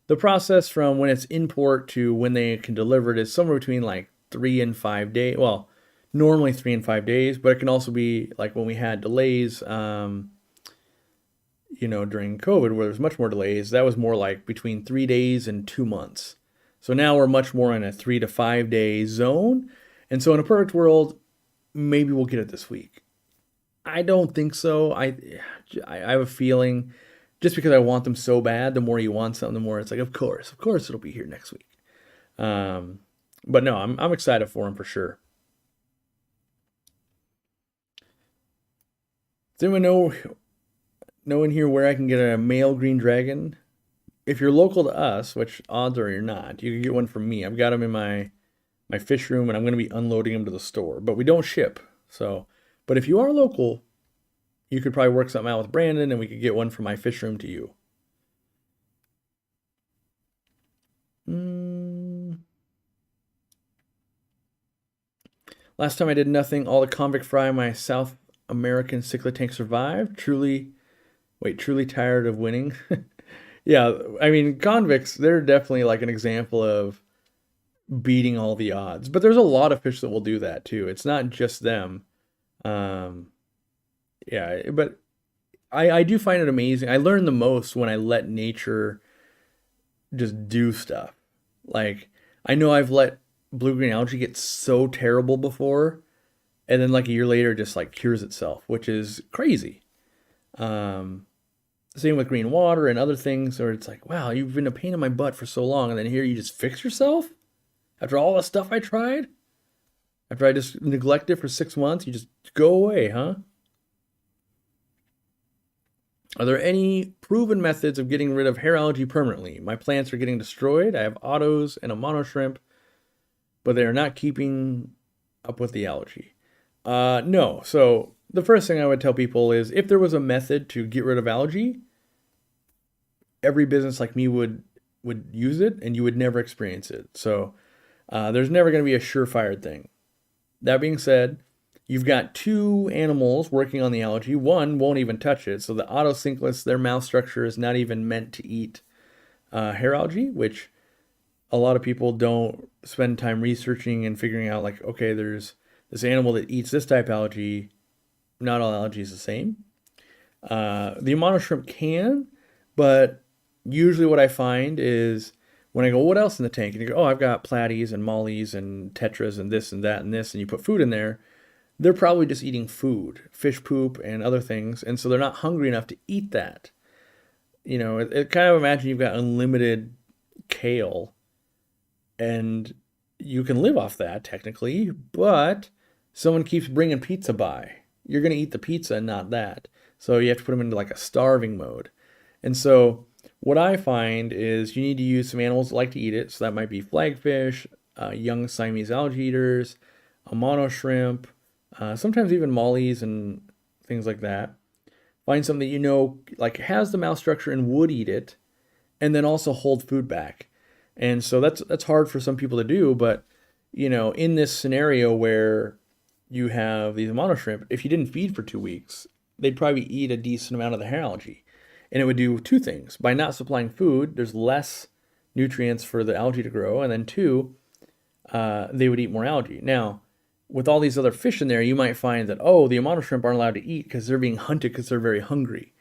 the process from when it's in port to when they can deliver it is somewhere between like 3 and 5 days. Well, normally 3 and 5 days, but it can also be like when we had delays, during COVID, where there's much more delays. That was more like between 3 days and 2 months. So now we're much more in a 3 to 5 day zone. And so in a perfect world, maybe we'll get it this week. I don't think so. I have a feeling, just because I want them so bad, the more you want something, the more it's like, of course it'll be here next week. But no, I'm excited for them for sure. Does anyone know in here where I can get a male green dragon? if you're local to us, which odds are you're not, you can get one from me. I've got them in my fish room, and I'm going to be unloading them to the store. But we don't ship. So, but if you are local, you could probably work something out with Brandon, and we could get one from my fish room to you. Last time I did nothing. All the convict fry in my South American cichlid tank survived. Truly tired of winning. Yeah, I mean, convicts, they're definitely like an example of beating all the odds. But there's a lot of fish that will do that too. It's not just them. Yeah, but I do find it amazing. I learn the most when I let nature just do stuff. Like, I know I've let blue-green algae get so terrible before, and then like a year later just like cures itself, which is crazy. Same with green water and other things, where it's like, wow, you've been a pain in my butt for so long, and then here you just fix yourself? After all the stuff I tried? After I just neglect it for 6 months, you just go away, huh? Are there any proven methods of getting rid of hair algae permanently? My plants are getting destroyed. I have autos and a monoshrimp, but they are not keeping up with the algae. No. So the first thing I would tell people is if there was a method to get rid of algae, every business like me would use it, and you would never experience it. So there's never going to be a surefire thing. That being said, you've got 2 animals working on the algae. One won't even touch it. So the autosynclists, their mouth structure is not even meant to eat hair algae, which a lot of people don't spend time researching and figuring out, like, okay, there's this animal that eats this type of algae. Not all algae is the same. The monoshrimp can, but usually what I find is when I go, what else in the tank? And you go, oh, I've got platies and mollies and tetras and this and that and this, and you put food in there, they're probably just eating food, fish poop and other things, and so they're not hungry enough to eat that. You know, it kind of imagine you've got unlimited kale, and you can live off that technically, but someone keeps bringing pizza by. You're going to eat the pizza and not that. So you have to put them into like a starving mode. And so what I find is you need to use some animals that like to eat it. So that might be flagfish, young Siamese algae eaters, a monoshrimp, sometimes even mollies and things like that. Find something that you know like has the mouth structure and would eat it, and then also hold food back. And so that's hard for some people to do, but you know, in this scenario where you have these monoshrimp, if you didn't feed for 2 weeks, they'd probably eat a decent amount of the hair algae. And it would do 2 things. By not supplying food, there's less nutrients for the algae to grow, and then 2, they would eat more algae. Now, with all these other fish in there, you might find that, oh, the monoshrimp aren't allowed to eat because they're being hunted because they're very hungry,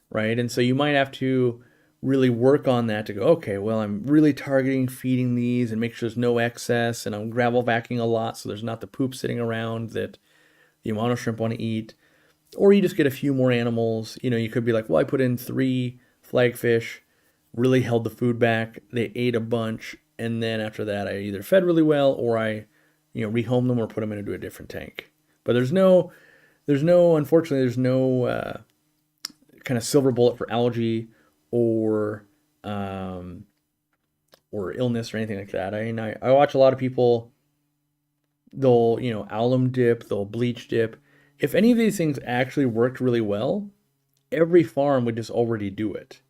right? And so you might have to really work on that to go, okay, well, I'm really targeting feeding these and make sure there's no excess, and I'm gravel vacuuming a lot so there's not the poop sitting around that the monoshrimp want to eat. Or you just get a few more animals. You know, you could be like, well, I put in 3 flagfish, really held the food back, they ate a bunch, and then after that I either fed really well or I, you know, rehomed them or put them into a different tank. But unfortunately, there's no kind of silver bullet for algae or illness or anything like that. I mean, I watch a lot of people, they'll, you know, alum dip, they'll bleach dip. If any of these things actually worked really well, every farm would just already do it.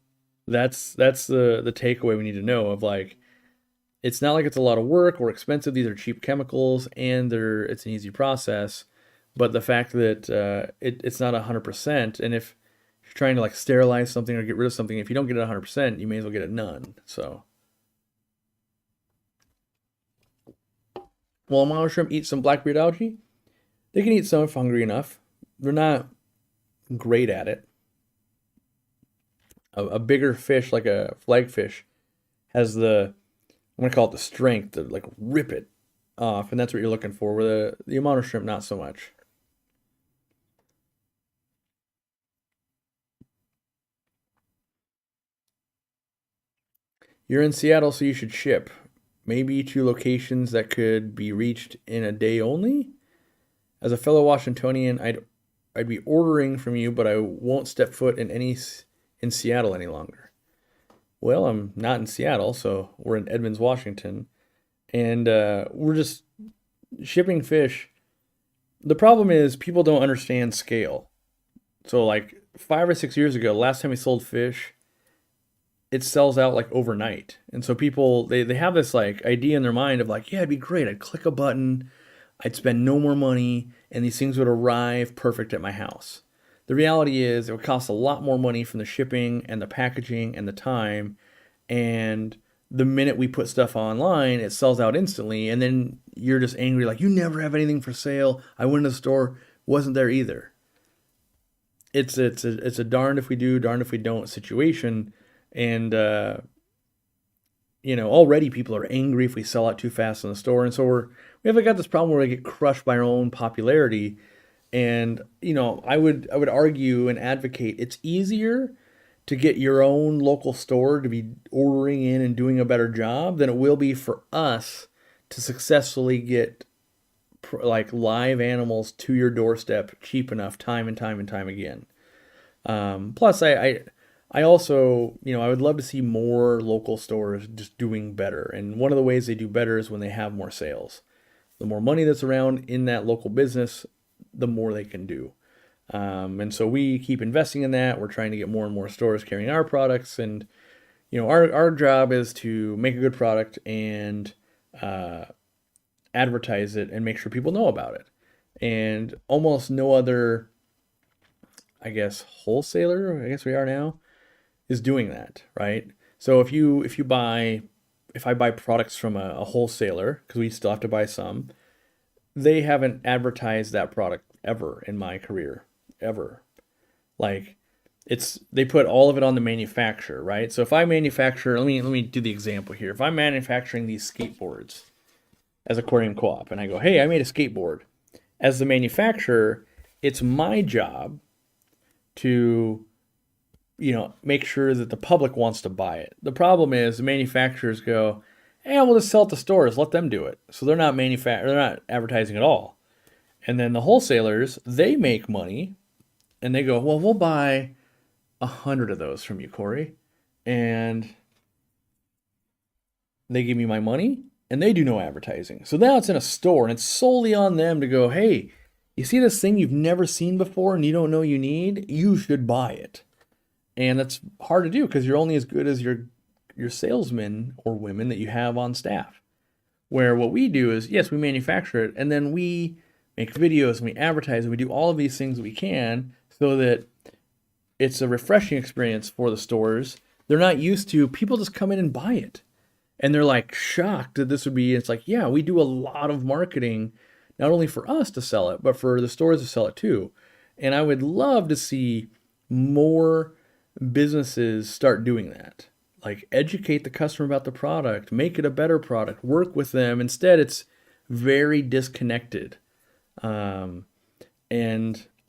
That's the takeaway we need to know of, like, it's not like it's a lot of work or expensive. These are cheap chemicals and it's an easy process. But the fact that it's not 100%, and if you're trying to like sterilize something or get rid of something, if you don't get it 100%, you may as well get it none. So, will a monoshrimp eat some blackbeard algae? They can eat some if hungry enough. They're not great at it. A bigger fish like a flagfish has I'm gonna call it the strength to like rip it off, and that's what you're looking for. Where the monoshrimp, not so much. You're in Seattle, so you should ship. Maybe to locations that could be reached in a day only. As a fellow Washingtonian, I'd be ordering from you, but I won't step foot in Seattle any longer. Well, I'm not in Seattle, so we're in Edmonds, Washington, and we're just shipping fish. The problem is people don't understand scale. So like 5 or 6 years ago, last time we sold fish, it sells out like overnight. And so people they have this like idea in their mind of like, yeah, it'd be great. I'd click a button, I'd spend no more money, and these things would arrive perfect at my house. The reality is it would cost a lot more money from the shipping and the packaging and the time. And the minute we put stuff online, it sells out instantly. And then you're just angry, like, you never have anything for sale. I went to the store, wasn't there either. It's a darned if we do, darned if we don't situation. And already people are angry if we sell out too fast in the store, and so we have got this problem where we get crushed by our own popularity. And I would argue and advocate it's easier to get your own local store to be ordering in and doing a better job than it will be for us to successfully get like live animals to your doorstep cheap enough time and time and time again. Plus, I also, I would love to see more local stores just doing better. And one of the ways they do better is when they have more sales. The more money that's around in that local business, the more they can do. And so we keep investing in that. We're trying to get more and more stores carrying our products. And, our job is to make a good product and advertise it and make sure people know about it. And almost no other, I guess, wholesaler, I guess we are now, is doing that, right? So if I buy products from a wholesaler, because we still have to buy some, they haven't advertised that product ever in my career, ever. Like they put all of it on the manufacturer, right? So if I manufacture, let me do the example here. If I'm manufacturing these skateboards as Aquarium Co-op, and I go, hey, I made a skateboard. As the manufacturer, it's my job to make sure that the public wants to buy it. The problem is the manufacturers go, hey, we'll just sell it to stores, let them do it. So they're not advertising at all. And then the wholesalers, they make money and they go, well, we'll buy 100 of those from you, Corey. And they give me my money and they do no advertising. So now it's in a store and it's solely on them to go, hey, you see this thing you've never seen before and you don't know you need? You should buy it. And that's hard to do because you're only as good as your salesmen or women that you have on staff. Where what we do is, yes, we manufacture it, and then we make videos and we advertise and we do all of these things that we can so that it's a refreshing experience for the stores. They're not used to people just come in and buy it. And they're like shocked that this would be, it's like, yeah, we do a lot of marketing, not only for us to sell it, but for the stores to sell it too. And I would love to see more businesses start doing that. Like educate the customer about the product, make it a better product, work with them. Instead, it's very disconnected. And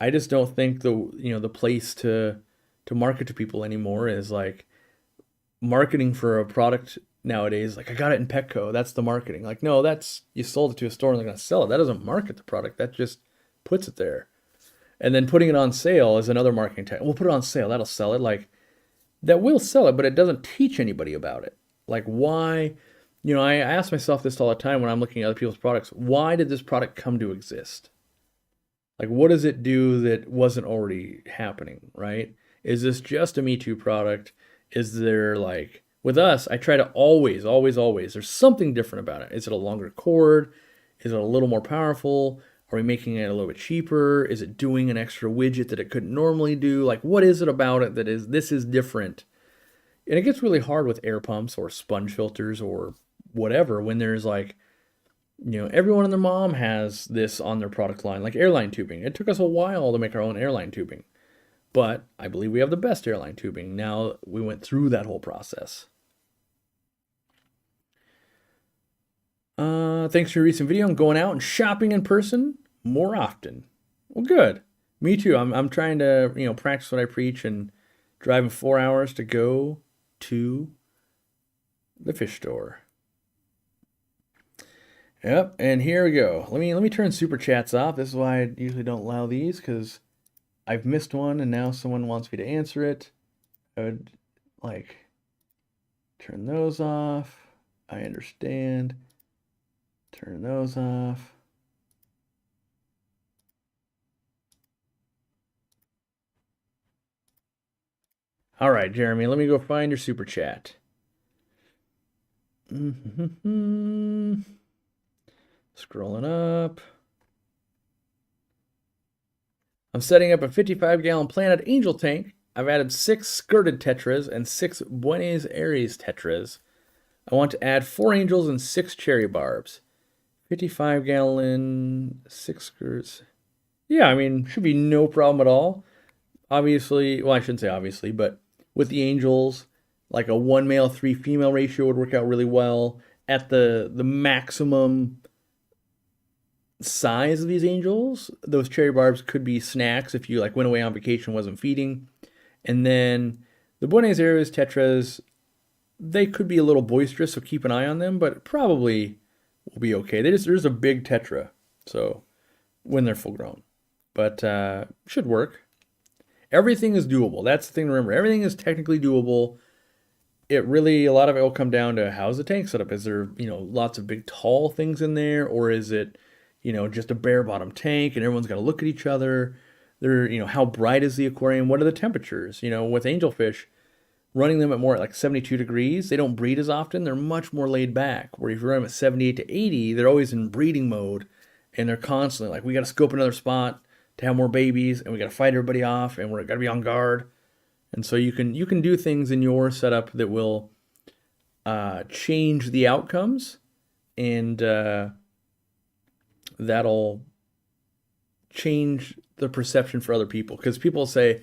I just don't think the place to market to people anymore is like marketing for a product nowadays. Like I got it in Petco, that's the marketing. Like no, that's you sold it to a store and they're gonna sell it. That doesn't market the product. That just puts it there. And then putting it on sale is another marketing tactic. We'll put it on sale. That'll sell it. Like that will sell it, but it doesn't teach anybody about it. Like why? I ask myself this all the time when I'm looking at other people's products. Why did this product come to exist? Like what does it do that wasn't already happening, right? Is this just a Me Too product? Is there like, with us, I try to always, always, always, there's something different about it. Is it a longer cord? Is it a little more powerful? Are we making it a little bit cheaper? Is it doing an extra widget that it couldn't normally do? Like, what is it about it that this is different? And it gets really hard with air pumps or sponge filters or whatever when there's like, everyone and their mom has this on their product line, like airline tubing. It took us a while to make our own airline tubing, but I believe we have the best airline tubing. Now we went through that whole process. Thanks for your recent video on going out and shopping in person more often. Well, good. Me too. I'm trying to, practice what I preach and driving 4 hours to go to the fish store. Yep, and here we go. Let me turn super chats off. This is why I usually don't allow these because I've missed one and now someone wants me to answer it. I would like Turn those off. I understand. Turn those off. All right, Jeremy, let me go find your super chat. Scrolling up. I'm setting up a 55-gallon Planet Angel tank. I've added 6 skirted tetras and 6 Buenos Aires tetras. I want to add 4 angels and 6 cherry barbs. 55-gallon, 6 skirts. Yeah, I mean, should be no problem at all. Obviously, well, I shouldn't say obviously, but with the angels, like a 1 male, 3 female ratio would work out really well. At the maximum size of these angels, those cherry barbs could be snacks if you like went away on vacation, wasn't feeding. And then the Buenos Aires tetras, they could be a little boisterous, so keep an eye on them, but probably will be okay. There's a big tetra, so when they're full grown, but should work. Everything is doable. That's the thing to remember. Everything is technically doable. It really, a lot of it will come down to how's the tank set up. Is there, lots of big tall things in there, or is it, just a bare bottom tank and everyone's got to look at each other? How bright is the aquarium? What are the temperatures? With angelfish, running them at more at like 72 degrees, they don't breed as often. They're much more laid back. Where if you run them at 78 to 80, they're always in breeding mode, and they're constantly like, we got to scope another spot to have more babies, and we got to fight everybody off, and we're got to be on guard. And so you can do things in your setup that will change the outcomes, and that'll change the perception for other people. Because people say,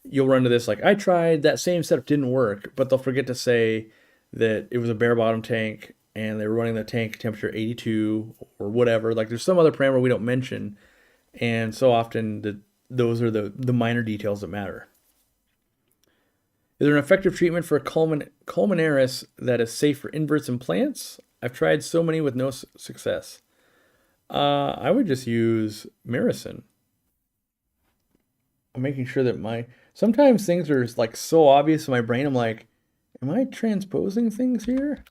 you'll run into this, like, I tried, that same setup didn't work, but they'll forget to say that it was a bare bottom tank and they were running the tank temperature 82 or whatever. Like, there's some other parameter we don't mention, and so often those are the minor details that matter. Is there an effective treatment for Colmenaris that is safe for inverts and plants? I've tried so many with no success. I would just use Miracin. I'm making sure that sometimes things are like so obvious in my brain. I'm like, am I transposing things here?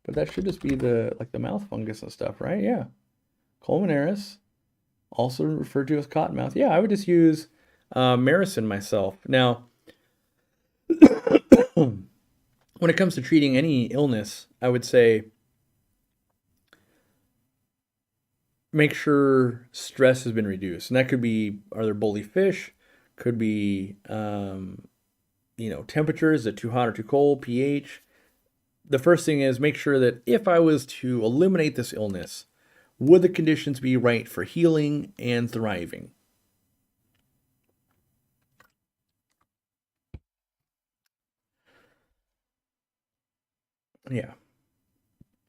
But that should just be the mouth fungus and stuff, right? Yeah. Colmenaris, also referred to as cottonmouth. Yeah, I would just use Miracin myself. Now, when it comes to treating any illness, I would say make sure stress has been reduced. And that could be, are there bully fish? Could be, temperatures, is it too hot or too cold, pH. The first thing is make sure that if I was to eliminate this illness, would the conditions be right for healing and thriving? Yeah.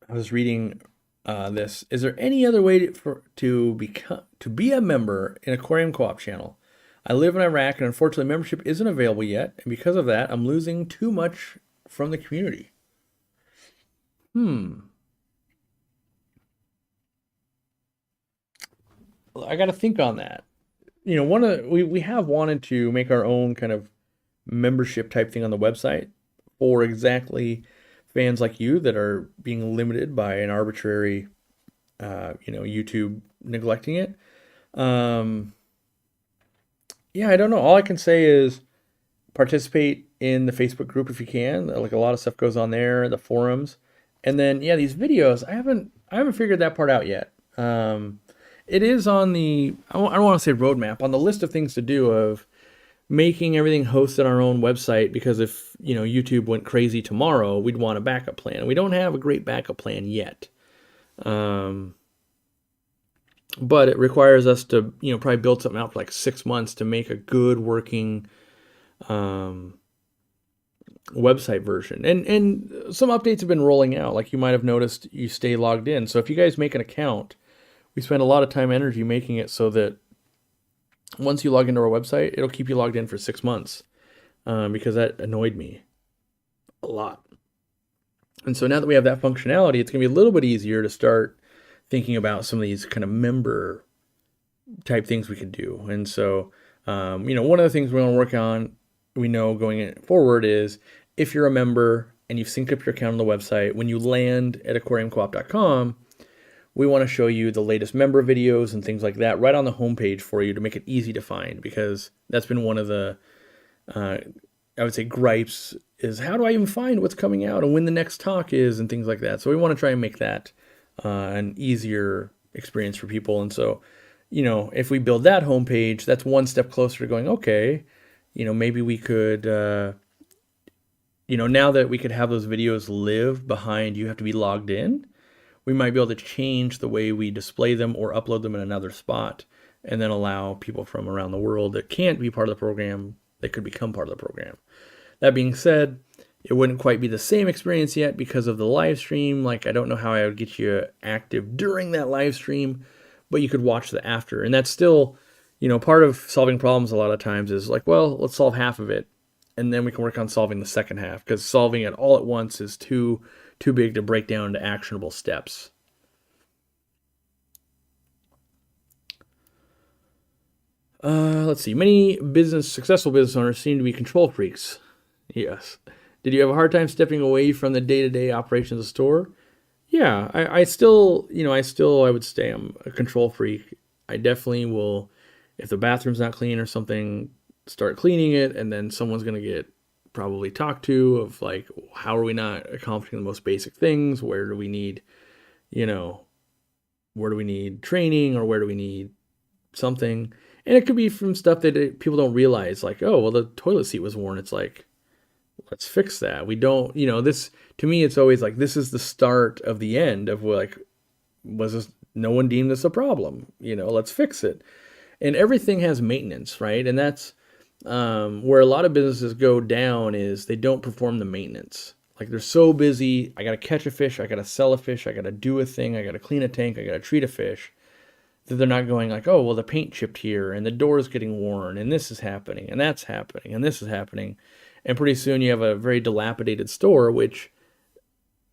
I was reading this. Is there any other way to be a member in Aquarium Co-op channel? I live in Iraq, and unfortunately membership isn't available yet, and because of that, I'm losing too much from the community. I got to think on that. We have wanted to make our own kind of membership type thing on the website for exactly fans like you that are being limited by an arbitrary, YouTube neglecting it. Yeah, I don't know. All I can say is participate in the Facebook group if you can. Like, a lot of stuff goes on there, the forums, and then these videos. I haven't figured that part out yet. It is on the, I don't want to say roadmap, on the list of things to do of making everything hosted on our own website, because if YouTube went crazy tomorrow, we'd want a backup plan. We don't have a great backup plan yet, but it requires us to probably build something out for like 6 months to make a good working website version. And some updates have been rolling out. Like, you might have noticed, you stay logged in. So if you guys make an account, we spend a lot of time and energy making it so that once you log into our website, it'll keep you logged in for 6 months, because that annoyed me a lot. And so now that we have that functionality, it's going to be a little bit easier to start thinking about some of these kind of member type things we could do. And so, one of the things we want to work on, we know going forward, is if you're a member and you've synced up your account on the website, when you land at aquariumcoop.com, we want to show you the latest member videos and things like that right on the homepage for you to make it easy to find, because that's been one of the, I would say, gripes is how do I even find what's coming out and when the next talk is and things like that. So we want to try and make that an easier experience for people. And so, if we build that homepage, that's one step closer to going, okay, maybe we could, now that we could have those videos live behind you have to be logged in, we might be able to change the way we display them or upload them in another spot, and then allow people from around the world that can't be part of the program, they could become part of the program. That being said, it wouldn't quite be the same experience yet because of the live stream. Like, I don't know how I would get you active during that live stream, but you could watch the after. And that's still, part of solving problems a lot of times is like, well, let's solve half of it, and then we can work on solving the second half, because solving it all at once is too big to break down into actionable steps. Let's see. Many successful business owners seem to be control freaks. Yes. Did you have a hard time stepping away from the day-to-day operations of the store? Yeah, I still, I would say I'm a control freak. I definitely will, if the bathroom's not clean or something, start cleaning it, and then someone's going to get probably talked to of like, how are we not accomplishing the most basic things? Where do we need, where do we need training, or where do we need something? And it could be from stuff that people don't realize, like, oh, well, the toilet seat was worn. It's like, let's fix that. We don't, this, to me, it's always like, this is the start of the end of like, no one deemed this a problem, let's fix it. And everything has maintenance, right? And that's where a lot of businesses go down, is they don't perform the maintenance. Like, they're so busy, I got to catch a fish, I got to sell a fish, I got to do a thing, I got to clean a tank, I got to treat a fish, that they're not going like, oh, well, the paint chipped here, and the door's getting worn, and this is happening, and that's happening, and this is happening. And pretty soon you have a very dilapidated store, which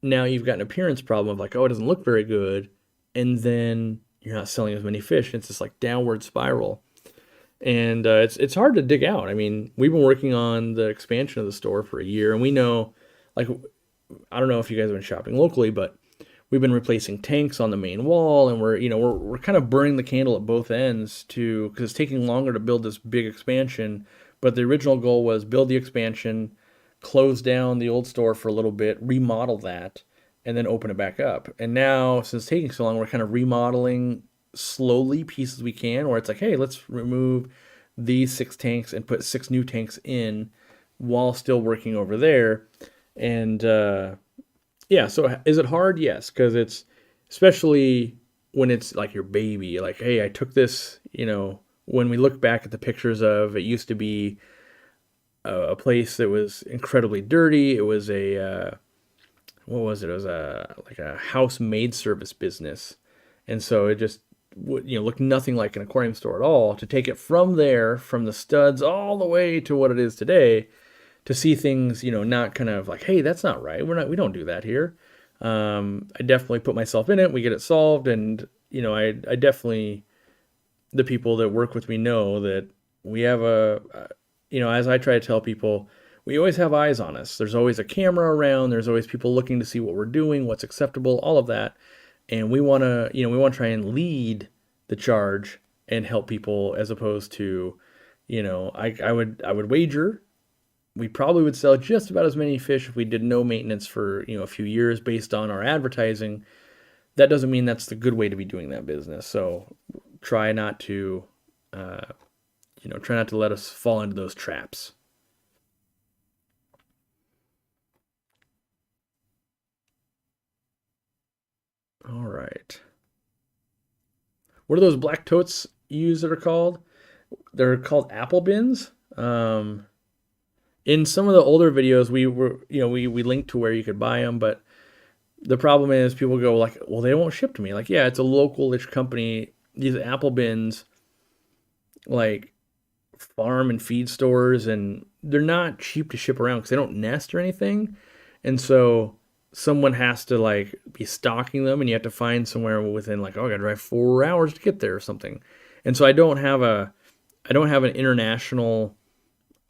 now you've got an appearance problem of like, oh, it doesn't look very good, and then you're not selling as many fish. It's this like downward spiral. And it's hard to dig out. I mean, we've been working on the expansion of the store for a year, and we know, like, I don't know if you guys have been shopping locally, but we've been replacing tanks on the main wall, and we're kind of burning the candle at both ends because it's taking longer to build this big expansion. But the original goal was build the expansion, close down the old store for a little bit, remodel that, and then open it back up. And now, since it's taking so long, we're kind of remodeling slowly pieces we can, where it's like, hey, let's remove these 6 tanks and put 6 new tanks in while still working over there. And yeah, so is it hard? Yes, because it's, especially when it's like your baby, like, hey, I took this, when we look back at the pictures of, it used to be a place that was incredibly dirty. It was what was it? It was like a house maid service business. And so it just looked nothing like an aquarium store at all. To take it from there, from the studs all the way to what it is today, to see things, not kind of like, hey, that's not right. We don't do that here. I definitely put myself in it. We get it solved. And, I definitely, the people that work with me know that we have as I try to tell people, we always have eyes on us. There's always a camera around. There's always people looking to see what we're doing, what's acceptable, all of that. And we want to try and lead the charge and help people, as opposed to, I would wager we probably would sell just about as many fish if we did no maintenance for, a few years based on our advertising. That doesn't mean that's the good way to be doing that business. So try not to let us fall into those traps. All right. What are those black totes you use that are called? They're called apple bins. In some of the older videos, we linked to where you could buy them, but the problem is people go like, well, they won't ship to me. Like, yeah, it's a local-ish company. These apple bins, like, farm and feed stores, and they're not cheap to ship around because they don't nest or anything. And so someone has to like be stocking them, and you have to find somewhere within like, oh, I gotta drive 4 hours to get there or something. And so I don't have an international,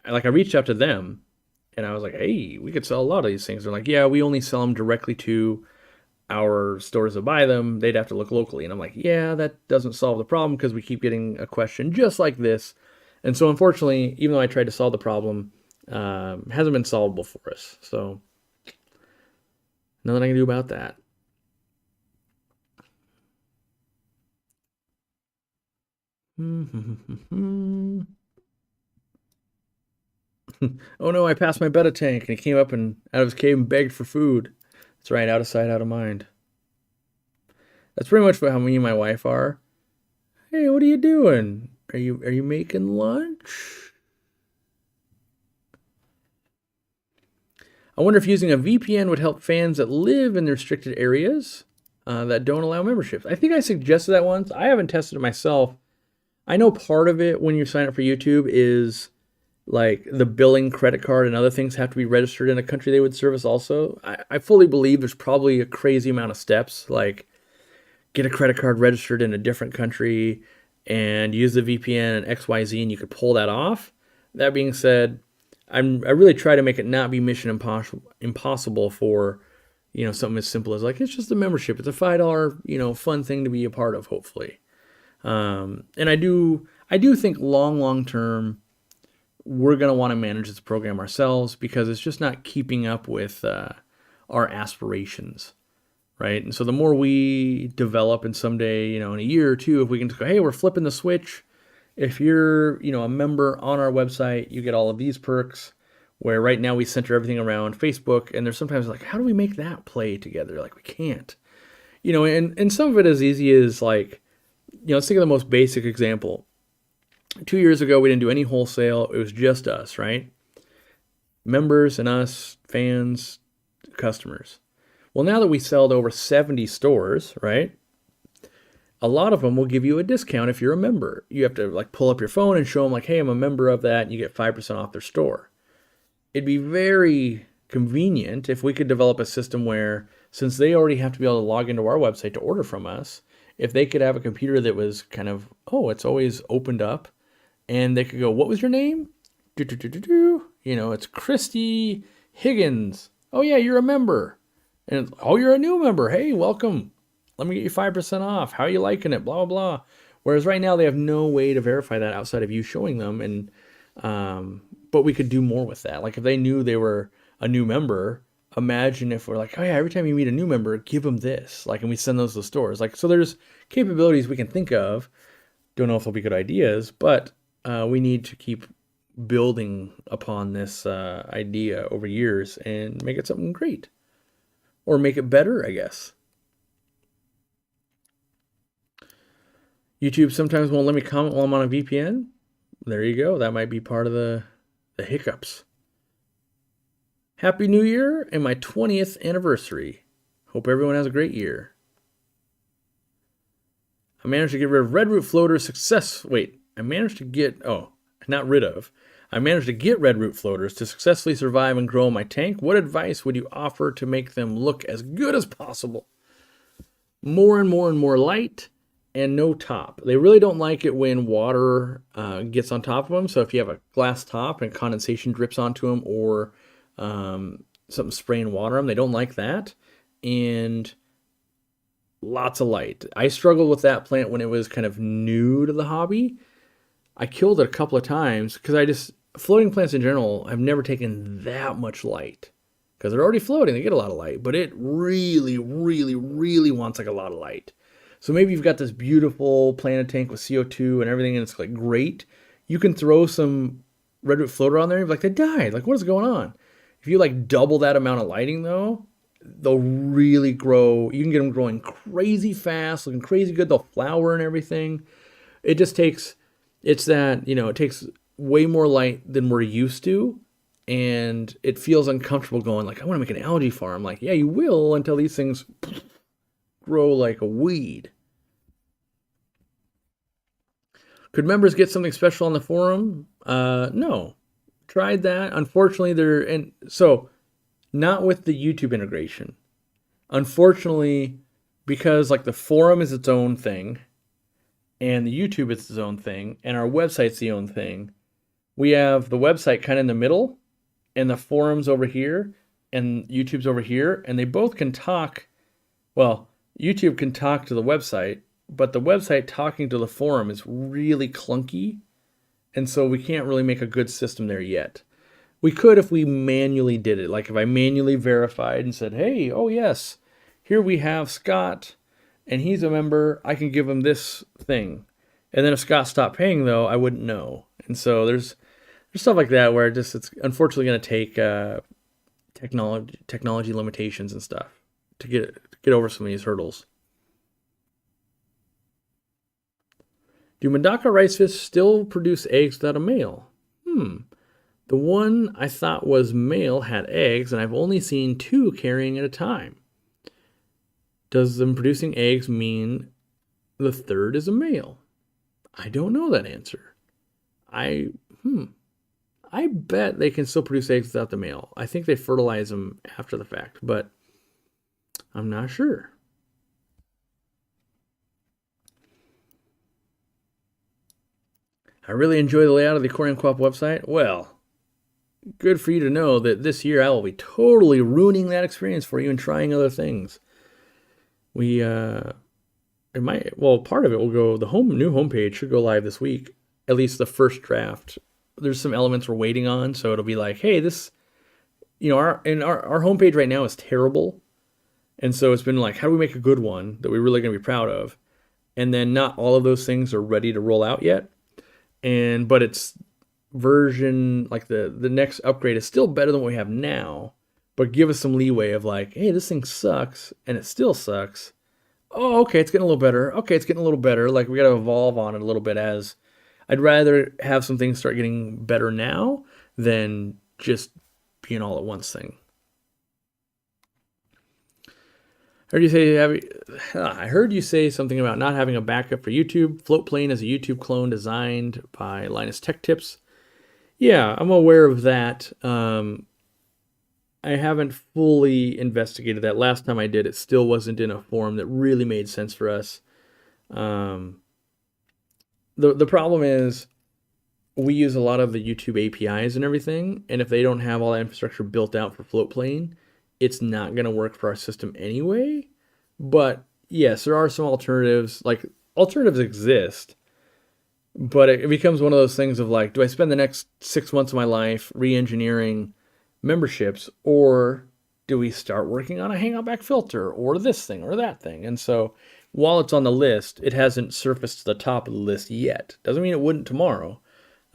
like, I reached out to them And I was like, hey, we could sell a lot of these things. They're like, yeah, we only sell them directly to our stores that buy them. They'd have to look locally. And I'm like, yeah, that doesn't solve the problem because we keep getting a question just like this. And so unfortunately, even though I tried to solve the problem, hasn't been solvable for us. So nothing I can do about that. Oh no, I passed my betta tank and he came up and out of his cave and begged for food. That's right, out of sight, out of mind. That's pretty much how me and my wife are. Hey, what are you doing? Are you making lunch? I wonder if using a VPN would help fans that live in the restricted areas that don't allow memberships. I think I suggested that once. I haven't tested it myself. I know part of it when you sign up for YouTube is like the billing, credit card, and other things have to be registered in a country they would service also. I fully believe there's probably a crazy amount of steps, like get a credit card registered in a different country and use the VPN and XYZ, and you could pull that off. That being said, I really try to make it not be mission impossible for, something as simple as like, it's just a membership. It's a $5, fun thing to be a part of, hopefully. And I do think long term, we're going to want to manage this program ourselves because it's just not keeping up with our aspirations, right? And so the more we develop, and someday, in a year or two, if we can just go, hey, we're flipping the switch. If you're, a member on our website, you get all of these perks, where right now we center everything around Facebook, and there's sometimes like, how do we make that play together? Like, we can't. And some of it as easy as like, let's think of the most basic example. 2 years ago, we didn't do any wholesale. It was just us, right? Members and us, fans, customers. Well, now that we sell to over 70 stores, right? A lot of them will give you a discount if you're a member. You have to like pull up your phone and show them like, hey, I'm a member of that, and you get 5% off their store. It'd be very convenient if we could develop a system where, since they already have to be able to log into our website to order from us, if they could have a computer that was kind of, it's always opened up, and they could go, what was your name? It's Christy Higgins. Oh yeah, you're a member. And you're a new member. Hey, welcome. Let me get you 5% off. How are you liking it? Blah, blah, blah. Whereas right now they have no way to verify that outside of you showing them. And but we could do more with that. Like if they knew they were a new member, imagine if we're like, oh yeah, every time you meet a new member, give them this. Like, and we send those to the stores. Like, so there's capabilities we can think of. Don't know if they'll be good ideas, but we need to keep building upon this idea over years and make it something great. Or make it better, I guess. YouTube sometimes won't let me comment while I'm on a VPN. There you go. That might be part of the hiccups. Happy New Year and my 20th anniversary. Hope everyone has a great year. I managed to get rid of red root floaters I managed to get red root floaters to successfully survive and grow in my tank. What advice would you offer to make them look as good as possible? More and more light and no top. They really don't like it when water gets on top of them. So if you have a glass top and condensation drips onto them, or something spraying water on them, they don't like that. And lots of light. I struggled with that plant when it was kind of new to the hobby. I killed it a couple of times because floating plants in general have never taken that much light because they're already floating. They get a lot of light, but it really wants like a lot of light. So maybe you've got this beautiful planted tank with CO2 and everything, and it's like great. You can throw some redwood floater on there and be like, they died. Like, what is going on? If you like double that amount of lighting though, they'll really grow. You can get them growing crazy fast, looking crazy good. They'll flower and everything. It just takes, it takes way more light than we're used to. And it feels uncomfortable going like, I want to make an algae farm. Like, yeah, you will until these things grow like a weed. Could members get something special on the forum? No. Tried that. Unfortunately, not with the YouTube integration. Unfortunately, because like the forum is its own thing, and the YouTube is its own thing, and our website's the own thing, we have the website kind of in the middle, and the forum's over here, and YouTube's over here, and they both can talk. Well, YouTube can talk to the website, but the website talking to the forum is really clunky, and so we can't really make a good system there yet. We could if we manually did it. Like if I manually verified and said, hey, oh yes, here we have Scott, and he's a member, I can give him this thing. And then if Scott stopped paying, though, I wouldn't know. And so there's stuff like that where it's unfortunately going to take technology limitations and stuff to get over some of these hurdles. Do Medaka rice fish still produce eggs without a male? The one I thought was male had eggs, and I've only seen 2 carrying at a time. Does them producing eggs mean the third is a male? I don't know that answer. I bet they can still produce eggs without the male. I think they fertilize them after the fact, but I'm not sure. I really enjoy the layout of the Aquariumcoop website. Well, good for you to know that this year I will be totally ruining that experience for you and trying other things. Part of it will go, the new homepage should go live this week, at least the first draft. There's some elements we're waiting on, so it'll be like, hey, this, our homepage right now is terrible. And so it's been like, how do we make a good one that we're really going to be proud of? And then not all of those things are ready to roll out yet. But it's version, like the next upgrade is still better than what we have now, but give us some leeway of like, hey, this thing sucks, and it still sucks. Oh, okay, it's getting a little better. Okay, it's getting a little better. Like, we got to evolve on it a little bit. As I'd rather have some things start getting better now than just being all at once thing. I heard you say something about not having a backup for YouTube. Floatplane is a YouTube clone designed by Linus Tech Tips. Yeah, I'm aware of that. I haven't fully investigated that. Last time I did, it still wasn't in a form that really made sense for us. The problem is we use a lot of the YouTube APIs and everything, and if they don't have all that infrastructure built out for Floatplane, it's not going to work for our system anyway. But yes, there are some alternatives. Like, alternatives exist, but it becomes one of those things of like, do I spend the next 6 months of my life re-engineering memberships, or do we start working on a hangout back filter or this thing or that thing? And so while it's on the list, it hasn't surfaced to the top of the list yet. Doesn't mean it wouldn't tomorrow.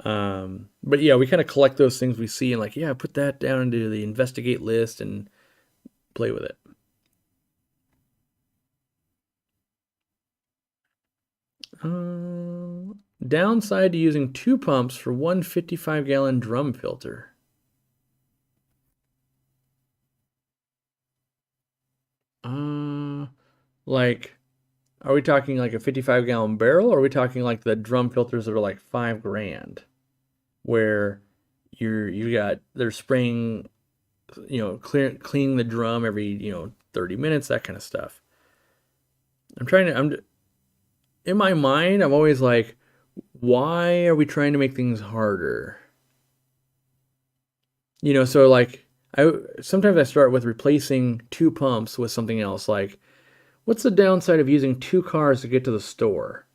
But yeah, we kind of collect those things we see and like, yeah, put that down into the investigate list and play with it. Downside to using 2 pumps for one 55-gallon drum filter. Like, are we talking like a 55-gallon barrel, or are we talking like the drum filters that are like $5,000, where they're spraying, cleaning the drum every 30 minutes, that kind of stuff. In my mind, I'm always like, why are we trying to make things harder? So like, sometimes I start with replacing 2 pumps with something else. Like, what's the downside of using 2 cars to get to the store?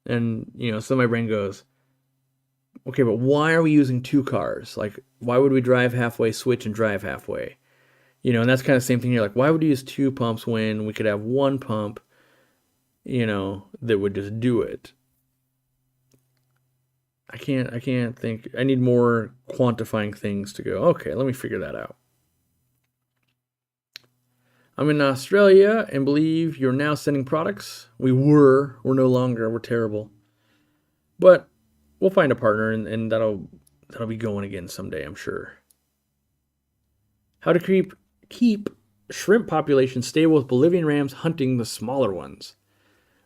And, so my brain goes, okay, but why are we using 2 cars? Like, why would we drive halfway, switch, and drive halfway? And that's kind of the same thing here. Like, why would we use 2 pumps when we could have 1 pump, that would just do it? I can't think. I need more quantifying things to go, okay, let me figure that out. I'm in Australia and believe you're now sending products. We're no longer. We're terrible. But we'll find a partner, and that'll be going again someday, I'm sure. How to keep shrimp populations stable with Bolivian rams hunting the smaller ones.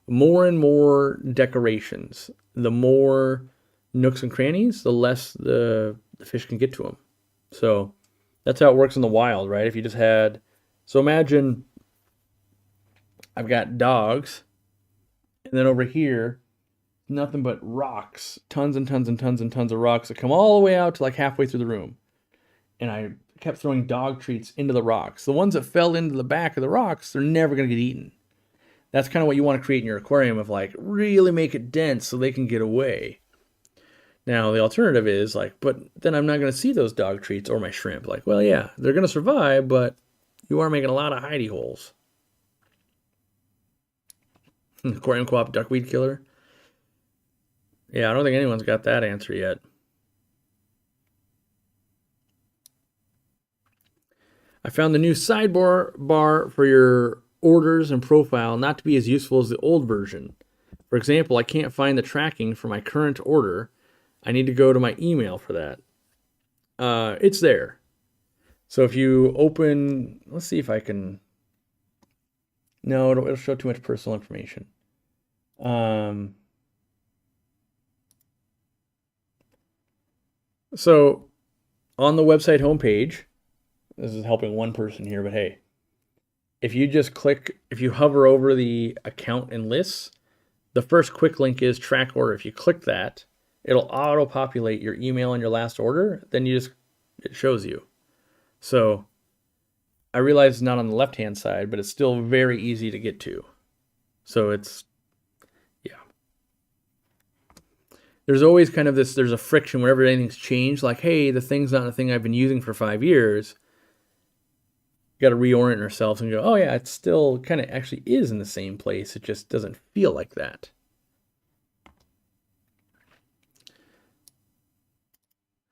More and more decorations. The more nooks and crannies, the less the fish can get to them. So that's how it works in the wild, right? If you just had... So imagine I've got dogs, and then over here, nothing but rocks, tons and tons and tons and tons of rocks that come all the way out to like halfway through the room. and I kept throwing dog treats into the rocks. The ones that fell into the back of the rocks, they're never going to get eaten. That's kind of what you want to create in your aquarium, of like really make it dense so they can get away. Now, the alternative is like, but then I'm not going to see those dog treats or my shrimp. Like, well, yeah, they're going to survive, but you are making a lot of hidey holes. Aquarium Co-op duckweed killer. Yeah, I don't think anyone's got that answer yet. I found the new sidebar bar for your orders and profile not to be as useful as the old version. For example, I can't find the tracking for my current order. I need to go to my email for that. It's there. So if you open, let's see if I can. No, it'll show too much personal information. So on the website homepage, this is helping one person here, but hey, if you just click, if you hover over the account and lists, the first quick link is track order. If you click that, it'll auto-populate your email and your last order. Then it shows you. So I realize it's not on the left-hand side, but it's still very easy to get to. So it's, yeah. There's always kind of this, there's a friction whenever anything's changed. Like, hey, the thing's not a thing I've been using for 5 years. You got to reorient ourselves and go, oh yeah, it still kind of actually is in the same place. It just doesn't feel like that.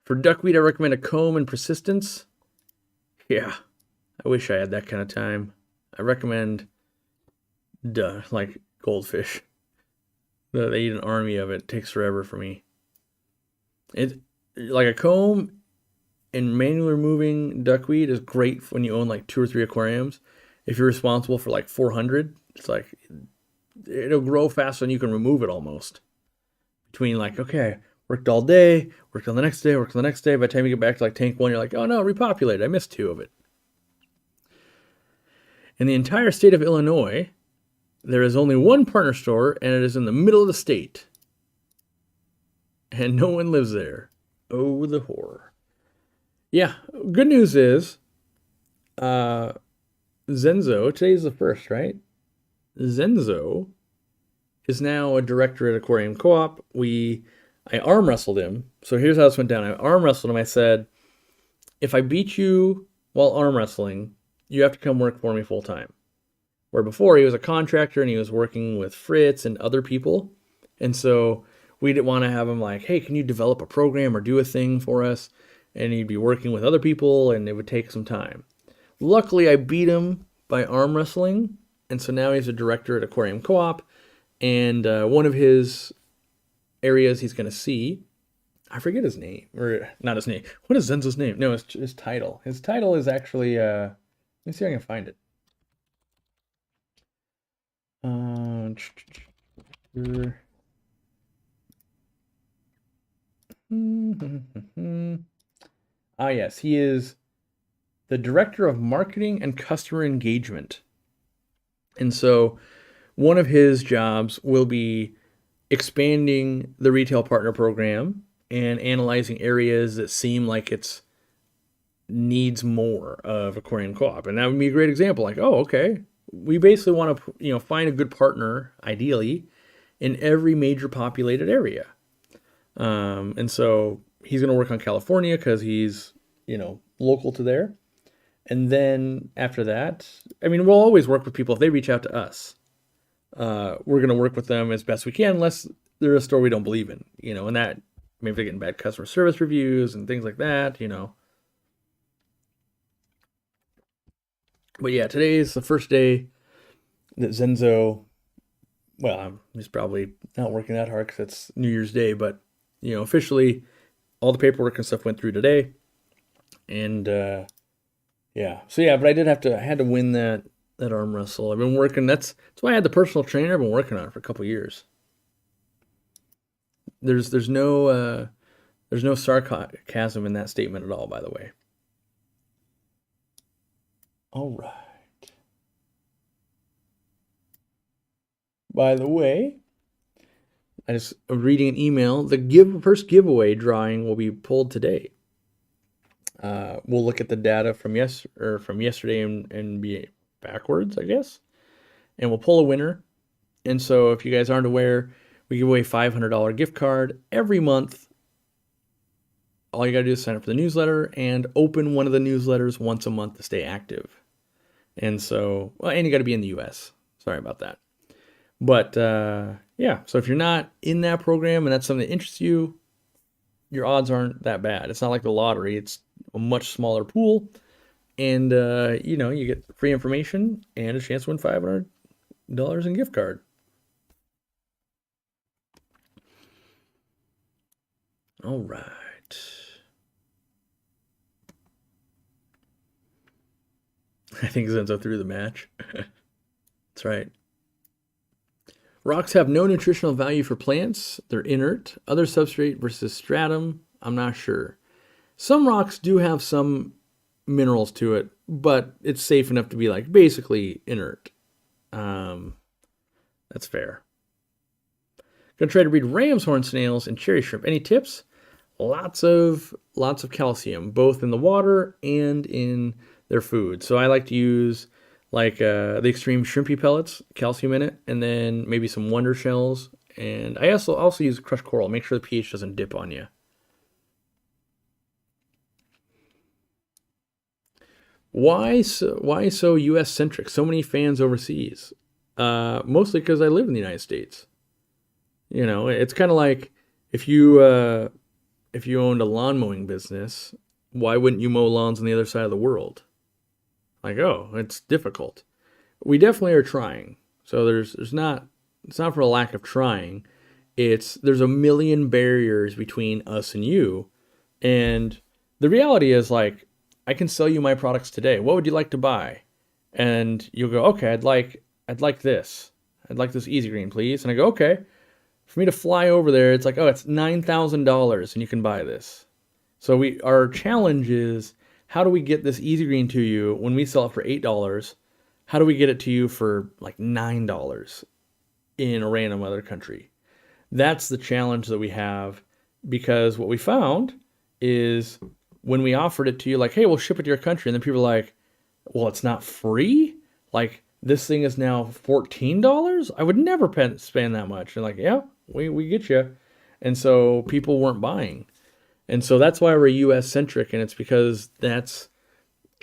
For duckweed, I recommend a comb and persistence. Yeah, I wish I had that kind of time. I recommend, like goldfish. They eat an army of it. It takes forever for me. It's like a comb and manually removing duckweed is great when you own like 2 or 3 aquariums. If you're responsible for like 400, it's like it'll grow faster than you can remove it almost. Between like, okay, worked all day, worked on the next day, worked on the next day. By the time you get back to like tank 1, you're like, oh no, repopulated. I missed 2 of it. In the entire state of Illinois, there is only 1 partner store, and it is in the middle of the state. And no one lives there. Oh, the horror. Yeah, good news is, Zenzo, today's the 1st, right? Zenzo is now a director at Aquarium Co-op. I arm wrestled him. So here's how this went down. I arm wrestled him. I said, if I beat you while arm wrestling, you have to come work for me full time. Where before he was a contractor and he was working with Fritz and other people. And so we didn't want to have him like, hey, can you develop a program or do a thing for us? And he'd be working with other people and it would take some time. Luckily, I beat him by arm wrestling. And so now he's a director at Aquarium Co-op. And one of his areas he's going to see, I forget his name, or not his name. What is Zenzo's name? No, it's his title. His title is actually, let me see if I can find it. Yes, he is the Director of Marketing and Customer Engagement. And so one of his jobs will be expanding the retail partner program and analyzing areas that seem like it's needs more of Aquarium Co-op. And that would be a great example. Like, oh, okay, we basically want to, find a good partner, ideally, in every major populated area. And so he's going to work on California because he's, local to there. And then after that, we'll always work with people if they reach out to us. We're going to work with them as best we can, unless they're a store we don't believe in, and that maybe they're getting bad customer service reviews and things like that, But yeah, today is the first day that Zenzo, he's probably not working that hard because it's New Year's Day, but, officially all the paperwork and stuff went through today. And, but I had to win that arm wrestle. I've been working, that's why I had the personal trainer I've been working on for a couple years. There's no sarcasm in that statement at all, by the way. All right. By the way, I just reading an email. The first giveaway drawing will be pulled today. We'll look at the data from yesterday and be backwards, I guess, and we'll pull a winner. And so if you guys aren't aware, we give away a $500 gift card every month. All you got to do is sign up for the newsletter and open one of the newsletters once a month to stay active. And so, well, and you got to be in the US. Sorry about that. But yeah, so if you're not in that program and that's something that interests you, your odds aren't that bad. It's not like the lottery. It's a much smaller pool. And, you get free information and a chance to win $500 in gift card. All right. I think Zenzo threw the match. That's right. Rocks have no nutritional value for plants. They're inert. Other substrate versus stratum, I'm not sure. Some rocks do have some minerals to it, but it's safe enough to be like basically inert. That's fair. Gonna try to breed ram's horn snails and cherry shrimp. Any tips? Lots of calcium, both in the water and in their food. So I like to use like the extreme shrimpy pellets, calcium in it, and then maybe some wonder shells. And I also use crushed coral. Make sure the pH doesn't dip on you. Why so U.S. centric? So many fans overseas. Mostly because I live in the United States. It's kind of like if you owned a lawn mowing business, why wouldn't you mow lawns on the other side of the world? Like, oh, it's difficult. We definitely are trying. So it's not for a lack of trying. There's a million barriers between us and you. And the reality is, like, I can sell you my products today. What would you like to buy? And you'll go, okay, I'd like this. I'd like this Easy Green, please. And I go, okay. For me to fly over there, it's like, oh, it's $9,000 and you can buy this. So our challenge is, how do we get this Easy Green to you when we sell it for $8? How do we get it to you for like $9 in a random other country? That's the challenge that we have, because what we found is when we offered it to you, like, hey, we'll ship it to your country, and then people are like, well, it's not free? Like, this thing is now $14? I would never spend that much. And like, yeah, we get you. And so people weren't buying. And so that's why we're US centric, and it's because that's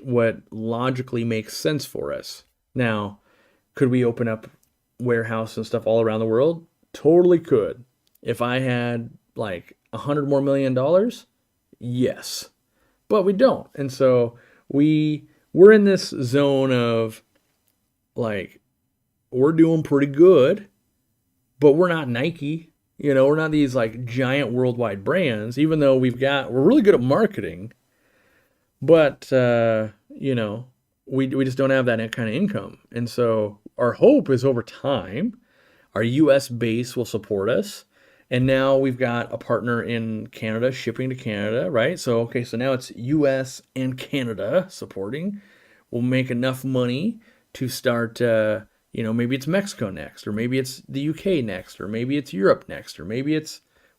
what logically makes sense for us. Now, could we open up warehouse and stuff all around the world? Totally could. If I had like $100 more million, yes. But we don't. And so we're in this zone of like, we're doing pretty good, but we're not Nike. We're not these like giant worldwide brands, even though we're really good at marketing, but, we just don't have that kind of income. And so our hope is over time, our US base will support us. And now we've got a partner in Canada shipping to Canada, right? So now it's US and Canada supporting. We'll make enough money to start, maybe it's Mexico next, or maybe it's the UK next, or maybe it's Europe next, or maybe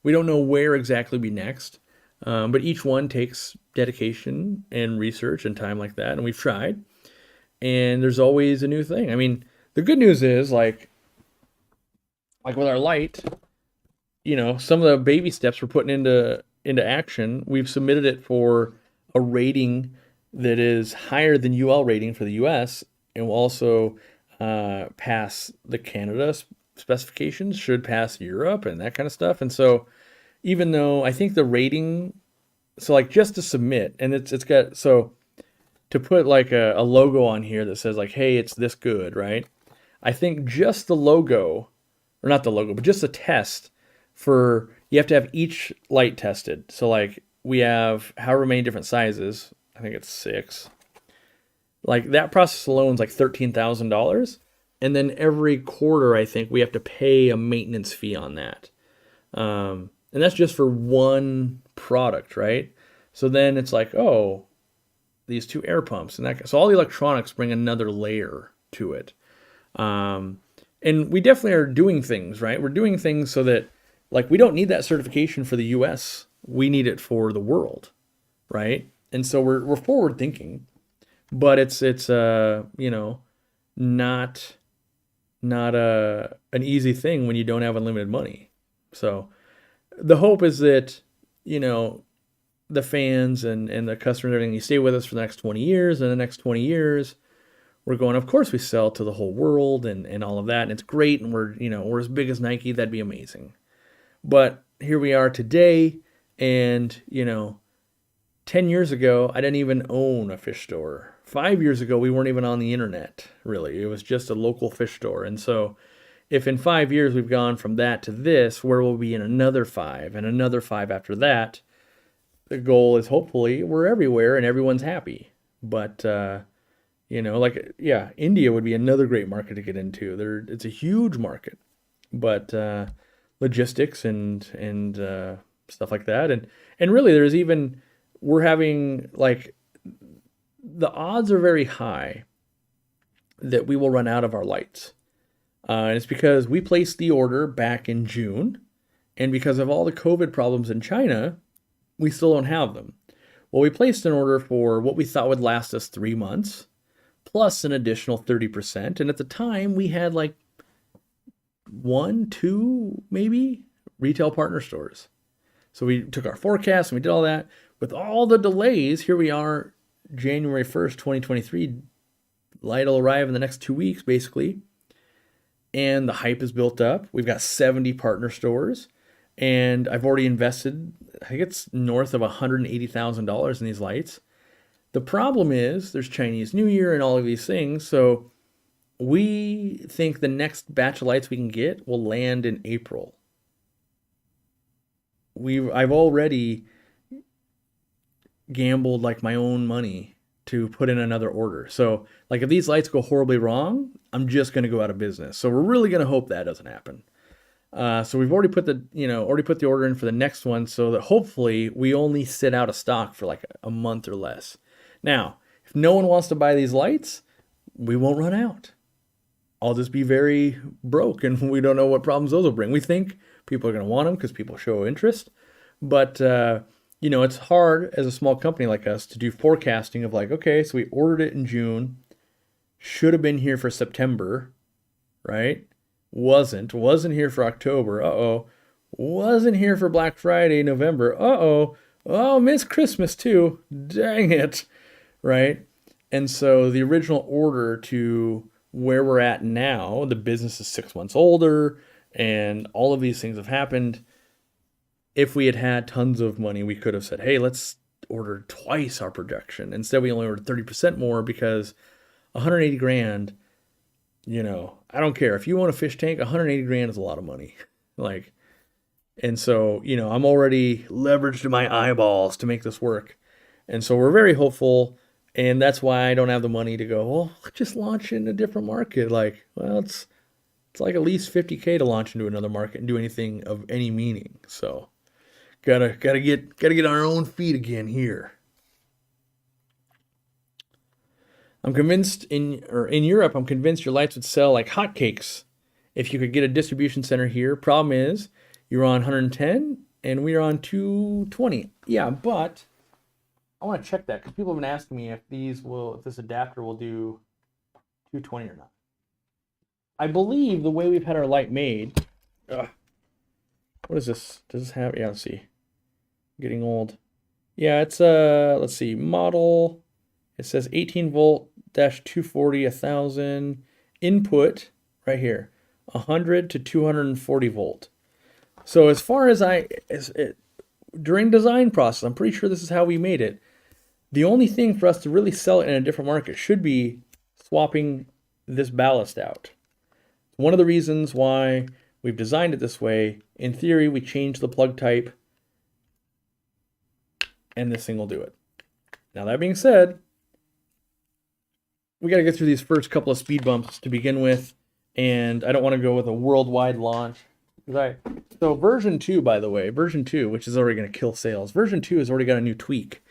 we don't know where exactly be next. But each one takes dedication and research and time like that. And we've tried, and there's always a new thing. I mean, the good news is like with our light, some of the baby steps we're putting into action. We've submitted it for a rating that is higher than UL rating for the US, and will also pass the Canada specifications, should pass Europe and that kind of stuff. And so even though I think the rating, so like just to submit, and it's got, so to put like a logo on here that says like, hey, it's this good, right? I think just the logo, or not the logo, but just the test you have to have each light tested. So like we have however many different sizes, I think it's 6. Like that process alone is like $13,000. And then every quarter, I think we have to pay a maintenance fee on that. And that's just for one product, right? So then it's like, oh, these 2 air pumps and that. So all the electronics bring another layer to it. And we definitely are doing things, right? We're doing things so that like we don't need that certification for the US. We need it for the world, right? And so we're forward thinking, but it's you know, not an easy thing when you don't have unlimited money. So the hope is that, you know, the fans and the customers and everything, you stay with us for the next 20 years, and the next 20 years we're going, of course we sell to the whole world and all of that, and it's great, and we're, you know, we're as big as Nike, that'd be amazing. But here we are today, and, you know, 10 years ago, I didn't even own a fish store. 5 years ago, we weren't even on the internet, really. It was just a local fish store. And so if in 5 years we've gone from that to this, where we'll be in another 5 and another 5 after that, the goal is hopefully we're everywhere and everyone's happy. But, you know, like, yeah, India would be another great market to get into. It's a huge market, but logistics and stuff like that. And really, there's even, we're having, like, the odds are very high that we will run out of our lights. And it's because we placed the order back in June, and because of all the COVID problems in China, we still don't have them. Well, we placed an order for what we thought would last us 3 months, plus an additional 30%. And at the time, we had like 1, 2, maybe retail partner stores. So we took our forecast and we did all that. With all the delays, here we are, January 1st, 2023. Light will arrive in the next 2 weeks, basically. And the hype is built up. We've got 70 partner stores. And I've already invested, I think it's north of $180,000 in these lights. The problem is there's Chinese New Year and all of these things. So we think the next batch of lights we can get will land in April. I've already gambled like my own money to put in another order. So like if these lights go horribly wrong, I'm just going to go out of business. So we're really going to hope that doesn't happen. So we've already put the order in for the next one, so that hopefully we only sit out of stock for like a month or less. Now, if no one wants to buy these lights, we won't run out. I'll just be very broke, and we don't know what problems those will bring. We think people are going to want them because people show interest, but you know, it's hard as a small company like us to do forecasting of like, okay, so we ordered it in June, should have been here for September, right? Wasn't here for October. Wasn't here for Black Friday, November. Oh, missed Christmas too. Dang it. Right? And so the original order to where we're at now, the business is 6 months older, and all of these things have happened. If we had had tons of money, we could have said, hey, let's order twice our production. Instead, we only ordered 30% more because 180 grand, you know, I don't care. If you want a fish tank, 180 grand is a lot of money. Like, and so, you know, I'm already leveraged to my eyeballs to make this work. And so we're very hopeful. And that's why I don't have the money to go, well, just launch in a different market. Like, well, it's like at least 50K to launch into another market and do anything of any meaning. So gotta get on our own feet again here. I'm convinced in Europe, I'm convinced your lights would sell like hotcakes if you could get a distribution center here. Problem is, you're on 110 and we're on 220. Yeah, but I want to check that because people have been asking me if this adapter will do 220 or not. I believe the way we've had our light made. What is this? Does this have? Yeah, let's see. Getting old. Yeah, it's let's see, model. It says 18 volt dash 240 1000 input right here, 100 to 240 volt. So as far as during design process, I'm pretty sure this is how we made it. The only thing for us to really sell it in a different market should be swapping this ballast out. One of the reasons why we've designed it this way, in theory, we change the plug type and this thing will do it. Now that being said, we got to get through these first couple of speed bumps to begin with, and I don't want to go with a worldwide launch. So version 2, by the way, version 2, which is already going to kill sales, version 2 has already got a new tweak.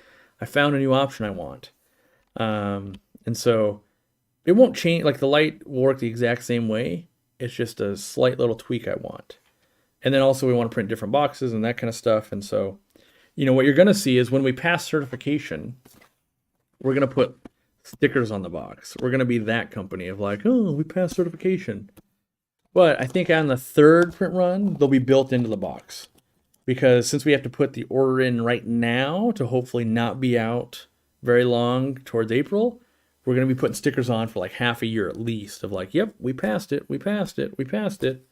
I found a new option I want. And so it won't change, like the light will work the exact same way. It's just a slight little tweak I want. And then also we want to print different boxes and that kind of stuff. And so, what you're going to see is when we pass certification, we're going to put stickers on the box. We're going to be that company of like, oh, we passed certification. But I think on the third print run, they'll be built into the box. Because since we have to put the order in right now to hopefully not be out very long towards April, we're going to be putting stickers on for like half a year at least of like, yep, we passed it, we passed it, we passed it.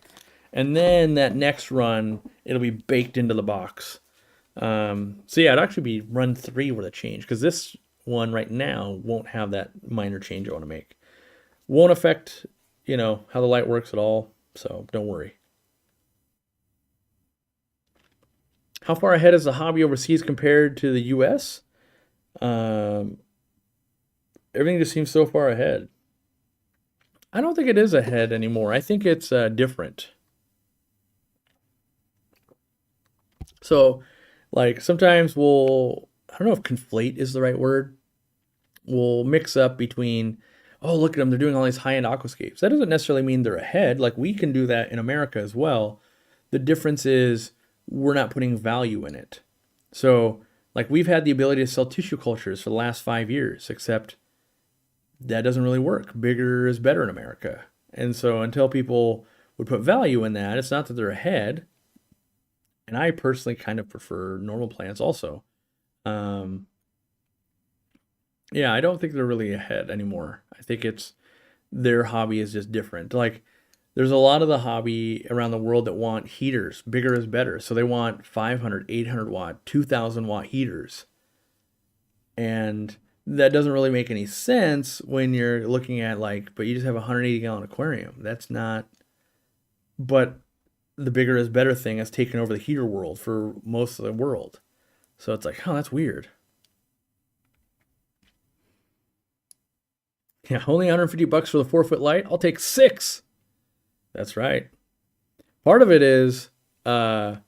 And then that next run, it'll be baked into the box. So yeah, it'd actually be run 3 where the change, because this one right now won't have that minor change I want to make. Won't affect, how the light works at all, so don't worry. How far ahead is the hobby overseas compared to the US? Everything just seems so far ahead. I don't think it is ahead anymore. I think it's different. So, like, sometimes I don't know if conflate is the right word. We'll mix up between, oh, look at them, they're doing all these high-end aquascapes. That doesn't necessarily mean they're ahead. Like, we can do that in America as well. The difference is we're not putting value in it. So, like, we've had the ability to sell tissue cultures for the last 5 years, except that doesn't really work. Bigger is better in America. And so until people would put value in that, it's not that they're ahead. And I personally kind of prefer normal plants also. Yeah, I don't think they're really ahead anymore. I think their hobby is just different. Like, there's a lot of the hobby around the world that want heaters. Bigger is better. So they want 500, 800 watt, 2000 watt heaters. And that doesn't really make any sense when you're looking at like, but you just have a 180 gallon aquarium. That's not, but the bigger is better thing has taken over the heater world for most of the world. So it's like, oh, that's weird. Yeah, only $150 for the 4-foot light. I'll take 6. That's right. Part of it is, I'm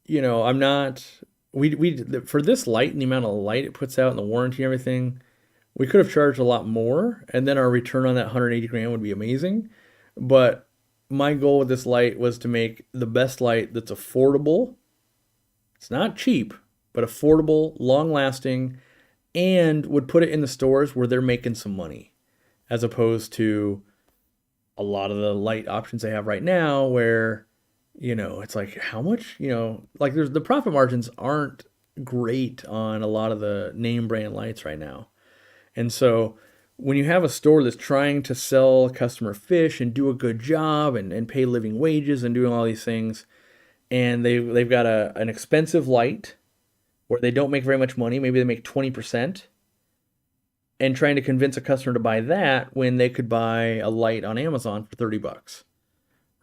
not. We for this light and the amount of light it puts out and the warranty and everything, we could have charged a lot more, and then our return on that 180 grand would be amazing. But my goal with this light was to make the best light that's affordable. It's not cheap, but affordable, long-lasting, and would put it in the stores where they're making some money, as opposed to a lot of the light options they have right now where, it's like, how much, like the profit margins aren't great on a lot of the name brand lights right now. And so when you have a store that's trying to sell customer fish and do a good job and pay living wages and doing all these things, and they've got an expensive light where they don't make very much money, maybe they make 20%, and trying to convince a customer to buy that when they could buy a light on Amazon for $30,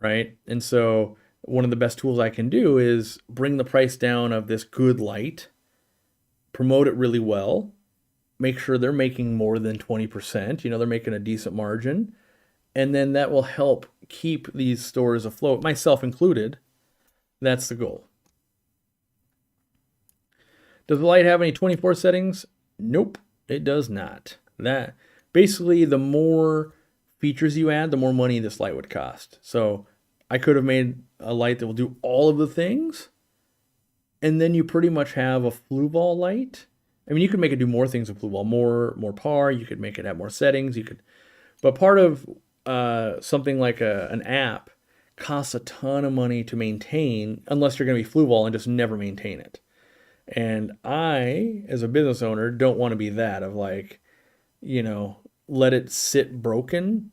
right? And so one of the best tools I can do is bring the price down of this good light, promote it really well, make sure they're making more than 20%, they're making a decent margin, and then that will help keep these stores afloat, myself included. That's the goal. Does the light have any 24 settings? Nope, it does not. That basically, the more features you add, the more money this light would cost. So I could have made a light that will do all of the things, and then you pretty much have a flue ball light. I mean, you could make it do more things with flue ball, more par. You could make it have more settings. But part of something like an app costs a ton of money to maintain, unless you're going to be flue ball and just never maintain it. And I, as a business owner, don't want to be that of like, let it sit broken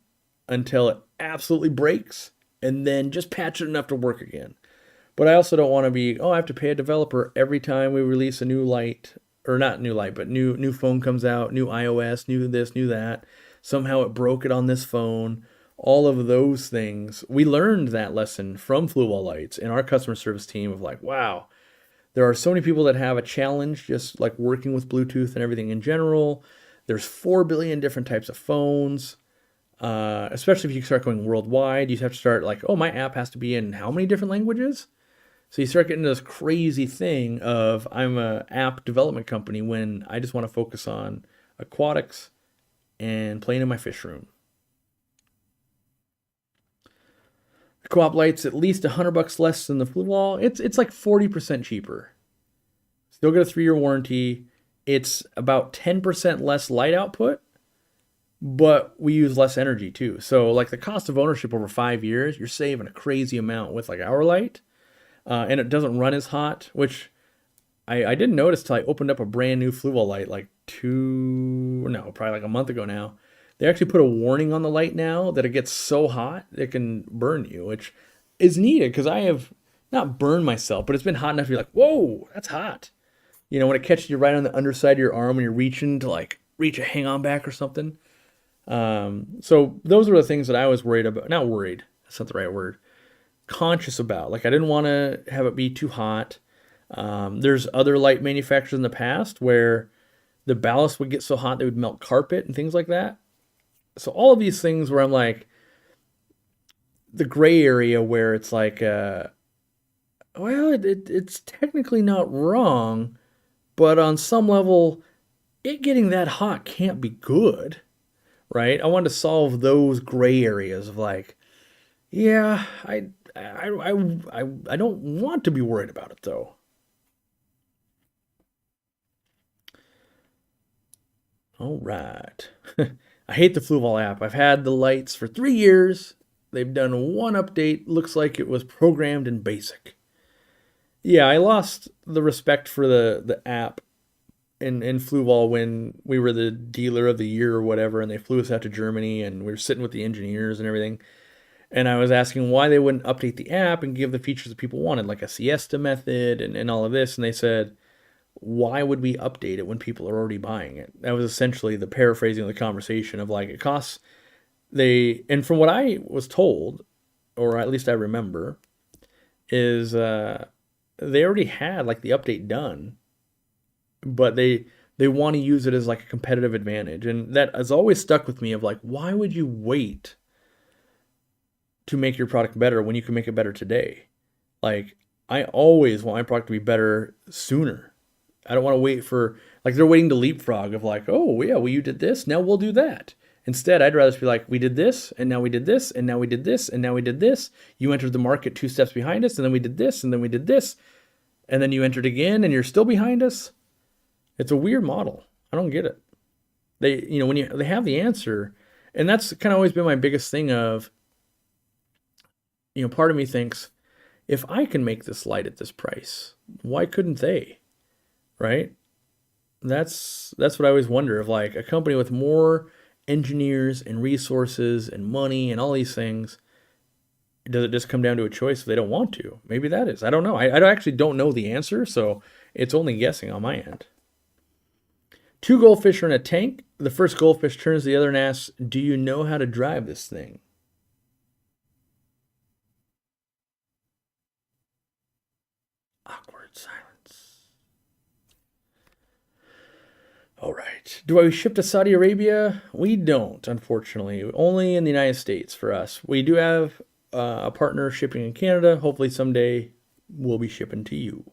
until it absolutely breaks and then just patch it enough to work again. But I also don't want to be, I have to pay a developer every time we release a new light, or not new light, but new phone comes out, new iOS, new this, new that. Somehow it broke it on this phone. All of those things. We learned that lesson from flue ball lights in our customer service team of like, wow, there are so many people that have a challenge just like working with Bluetooth and everything in general. There's 4 billion different types of phones, especially if you start going worldwide. You have to start like, my app has to be in how many different languages? So you start getting this crazy thing of I'm an app development company when I just want to focus on aquatics and playing in my fish room. Co-op light's at least $100 less than the flue ball. It's like 40% cheaper. Still get a 3-year warranty. It's about 10% less light output, but we use less energy too. So like the cost of ownership over 5 years, you're saving a crazy amount with like our light, and it doesn't run as hot, which I didn't notice till I opened up a brand new flue light like probably like a month ago now. They actually put a warning on the light now that it gets so hot it can burn you, which is needed because I have not burned myself, but it's been hot enough to be like, whoa, that's hot. You know, when it catches you right on the underside of your arm when you're reaching to like reach a hang on back or something. So those were the things that I was worried about. Not worried, that's not the right word. Conscious about. Like I didn't want to have it be too hot. There's other light manufacturers in the past where the ballast would get so hot they would melt carpet and things like that. So all of these things where I'm like, the gray area where it's like, it's technically not wrong, but on some level, it getting that hot can't be good, right? I wanted to solve those gray areas of like, yeah, I don't want to be worried about it though. All right. I hate the Fluval app. I've had the lights for 3 years. They've done one update. Looks like it was programmed in BASIC. Yeah, I lost the respect for the app in Fluval when we were the dealer of the year or whatever, and they flew us out to Germany, and we were sitting with the engineers and everything. And I was asking why they wouldn't update the app and give the features that people wanted, like a siesta method and all of this. And they said, why would we update it when people are already buying it? That was essentially the paraphrasing of the conversation of like, it costs, and from what I was told, or at least I remember, is they already had like the update done, but they want to use it as like a competitive advantage. And that has always stuck with me of like, why would you wait to make your product better when you can make it better today? Like, I always want my product to be better sooner. I don't want to wait for, like, they're waiting to leapfrog of like, oh yeah, well you did this, now we'll do that. Instead, I'd rather just be like, we did this, and now we did this, and now we did this, and now we did this. You entered the market 2 steps behind us, and then we did this, and then we did this, and then you entered again, and you're still behind us. It's a weird model. I don't get it. When they have the answer, and that's kind of always been my biggest thing of, part of me thinks, if I can make this light at this price, why couldn't they? Right? That's what I always wonder of, like, a company with more engineers and resources and money and all these things, does it just come down to a choice if they don't want to? Maybe that is. I don't know. I actually don't know the answer, so it's only guessing on my end. 2 goldfish are in a tank. The first goldfish turns to the other and asks, do you know how to drive this thing? Awkward silence. All right. Do we ship to Saudi Arabia? We don't, unfortunately. Only in the United States for us. We do have a partner shipping in Canada. Hopefully someday we'll be shipping to you.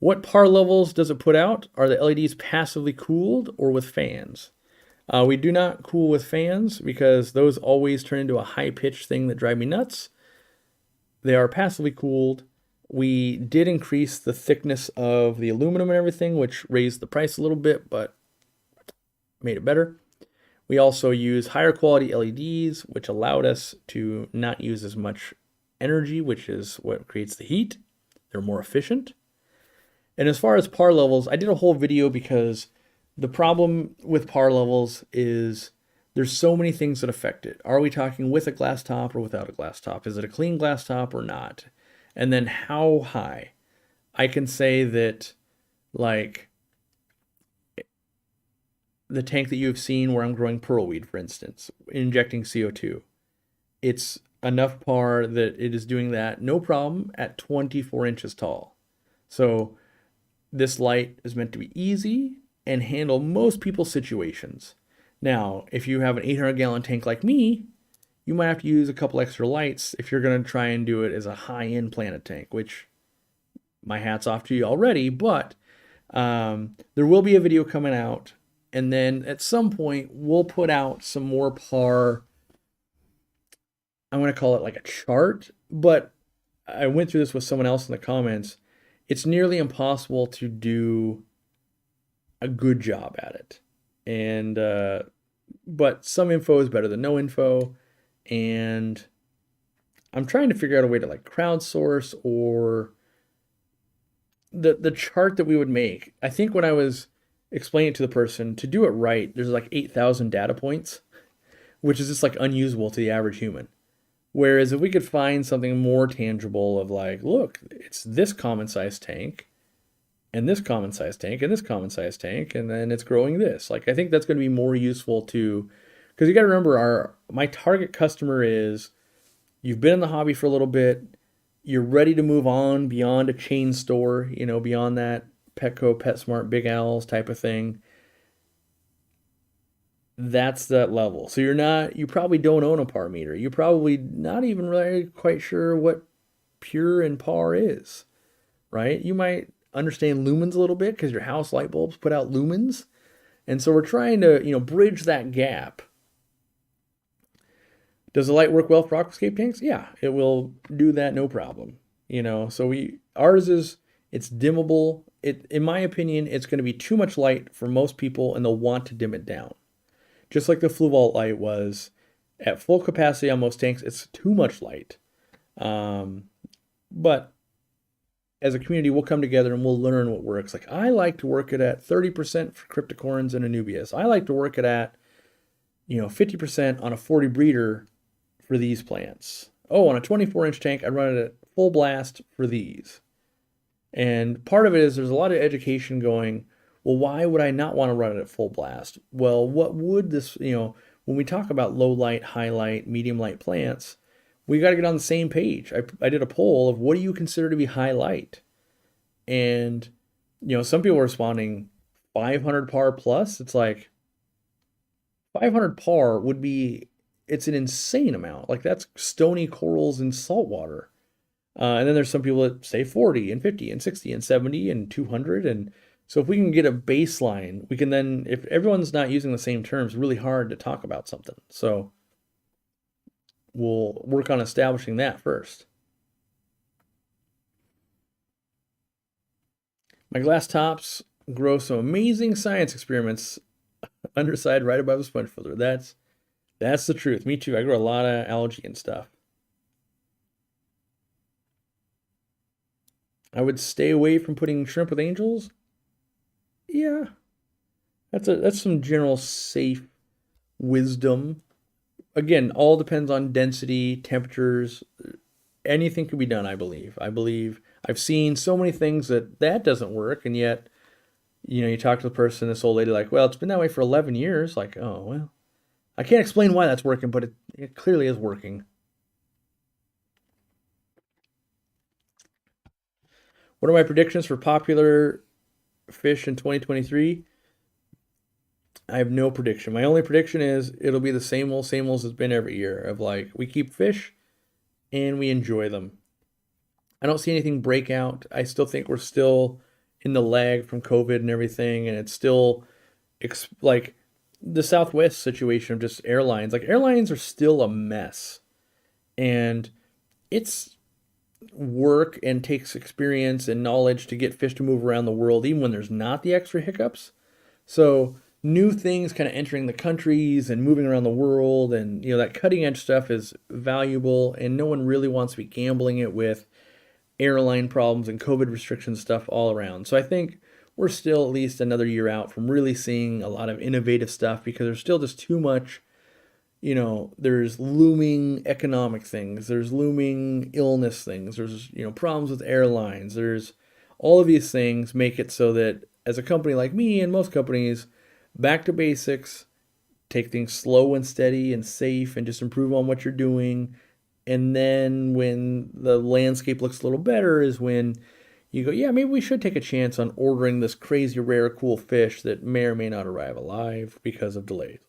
What par levels does it put out? Are the LEDs passively cooled or with fans? We do not cool with fans because those always turn into a high-pitched thing that drive me nuts. They are passively cooled. We did increase the thickness of the aluminum and everything, which raised the price a little bit, but made it better. We also use higher quality LEDs, which allowed us to not use as much energy, which is what creates the heat. They're more efficient. And as far as par levels, I did a whole video because the problem with par levels is there's so many things that affect it. Are we talking with a glass top or without a glass top? Is it a clean glass top or not? And then how high? I can say that, like, the tank that you've seen where I'm growing pearlweed, for instance, injecting CO2, it's enough par that it is doing that no problem at 24 inches tall. So this light is meant to be easy and handle most people's situations. Now, if you have an 800-gallon tank like me, you might have to use a couple extra lights if you're going to try and do it as a high-end Planet tank, which my hat's off to you already, but there will be a video coming out, and then at some point we'll put out some more par, I'm going to call it like a chart, but I went through this with someone else in the comments. it's nearly impossible to do a good job at it. And but some info is better than no info, and I'm trying to figure out a way to like crowdsource or the chart that we would make. I think when I was explaining it to the person, to do it right, there's like 8,000 data points, which is just like unusable to the average human. Whereas if we could find something more tangible of like, look, it's this common size tank and this common size tank and this common size tank, and then it's growing this. Like I think that's going to be more useful to, because you got to remember my target customer is you've been in the hobby for a little bit, you're ready to move on beyond a chain store, beyond that Petco, PetSmart, Big Owls type of thing. That's that level. So you probably don't own a par meter. You're probably not even really quite sure what pure and par is, right? You might understand lumens a little bit because your house light bulbs put out lumens. And so we're trying to, bridge that gap. Does the light work well for aquascape tanks? Yeah, it will do that no problem. So ours is, it's dimmable. In my opinion, it's going to be too much light for most people and they'll want to dim it down. Just like the Fluvault light was at full capacity on most tanks, it's too much light. But as a community, we'll come together and we'll learn what works. Like I like to work it at 30% for cryptocoryns and anubias. I like to work it at 50% on a 40 breeder for these plants. Oh, on a 24-inch tank, I run it at full blast for these. And part of it is there's a lot of education going, well, why would I not want to run it at full blast? Well, what would this, when we talk about low light, high light, medium light plants, we got to get on the same page. I did a poll of what do you consider to be high light? And, some people are responding 500 par plus. It's like 500 par would be, it's an insane amount. Like that's stony corals in salt water. And then there's some people that say 40 and 50 and 60 and 70 and 200. And so if we can get a baseline, we can then, if everyone's not using the same terms, really hard to talk about something. So we'll work on establishing that first. My glass tops grow some amazing science experiments underside right above the sponge filter. That's the truth. Me too. I grow a lot of algae and stuff. I would stay away from putting shrimp with angels. Yeah. That's some general safe wisdom. Again, all depends on density, temperatures. Anything can be done, I believe. I've seen so many things that doesn't work, and yet, you talk to the person, this old lady, like, well, it's been that way for 11 years. Like, oh, well, I can't explain why that's working, but it clearly is working. What are my predictions for popular fish in 2023? I have no prediction. My only prediction is it'll be the same old as it's been every year of like, we keep fish and we enjoy them. I don't see anything break out. I still think we're still in the lag from COVID and everything, and it's still like the Southwest situation of just airlines. Like airlines are still a mess, and it's work and takes experience and knowledge to get fish to move around the world, even when there's not the extra hiccups. So new things kind of entering the countries and moving around the world, and that cutting edge stuff is valuable, and no one really wants to be gambling it with airline problems and COVID restrictions stuff all around. So I think we're still at least another year out from really seeing a lot of innovative stuff, because there's still just too much, there's looming economic things, there's looming illness things, there's, problems with airlines, there's all of these things make it so that as a company like me and most companies, back to basics, take things slow and steady and safe and just improve on what you're doing. And then when the landscape looks a little better is when you go, yeah, maybe we should take a chance on ordering this crazy rare cool fish that may or may not arrive alive because of delays.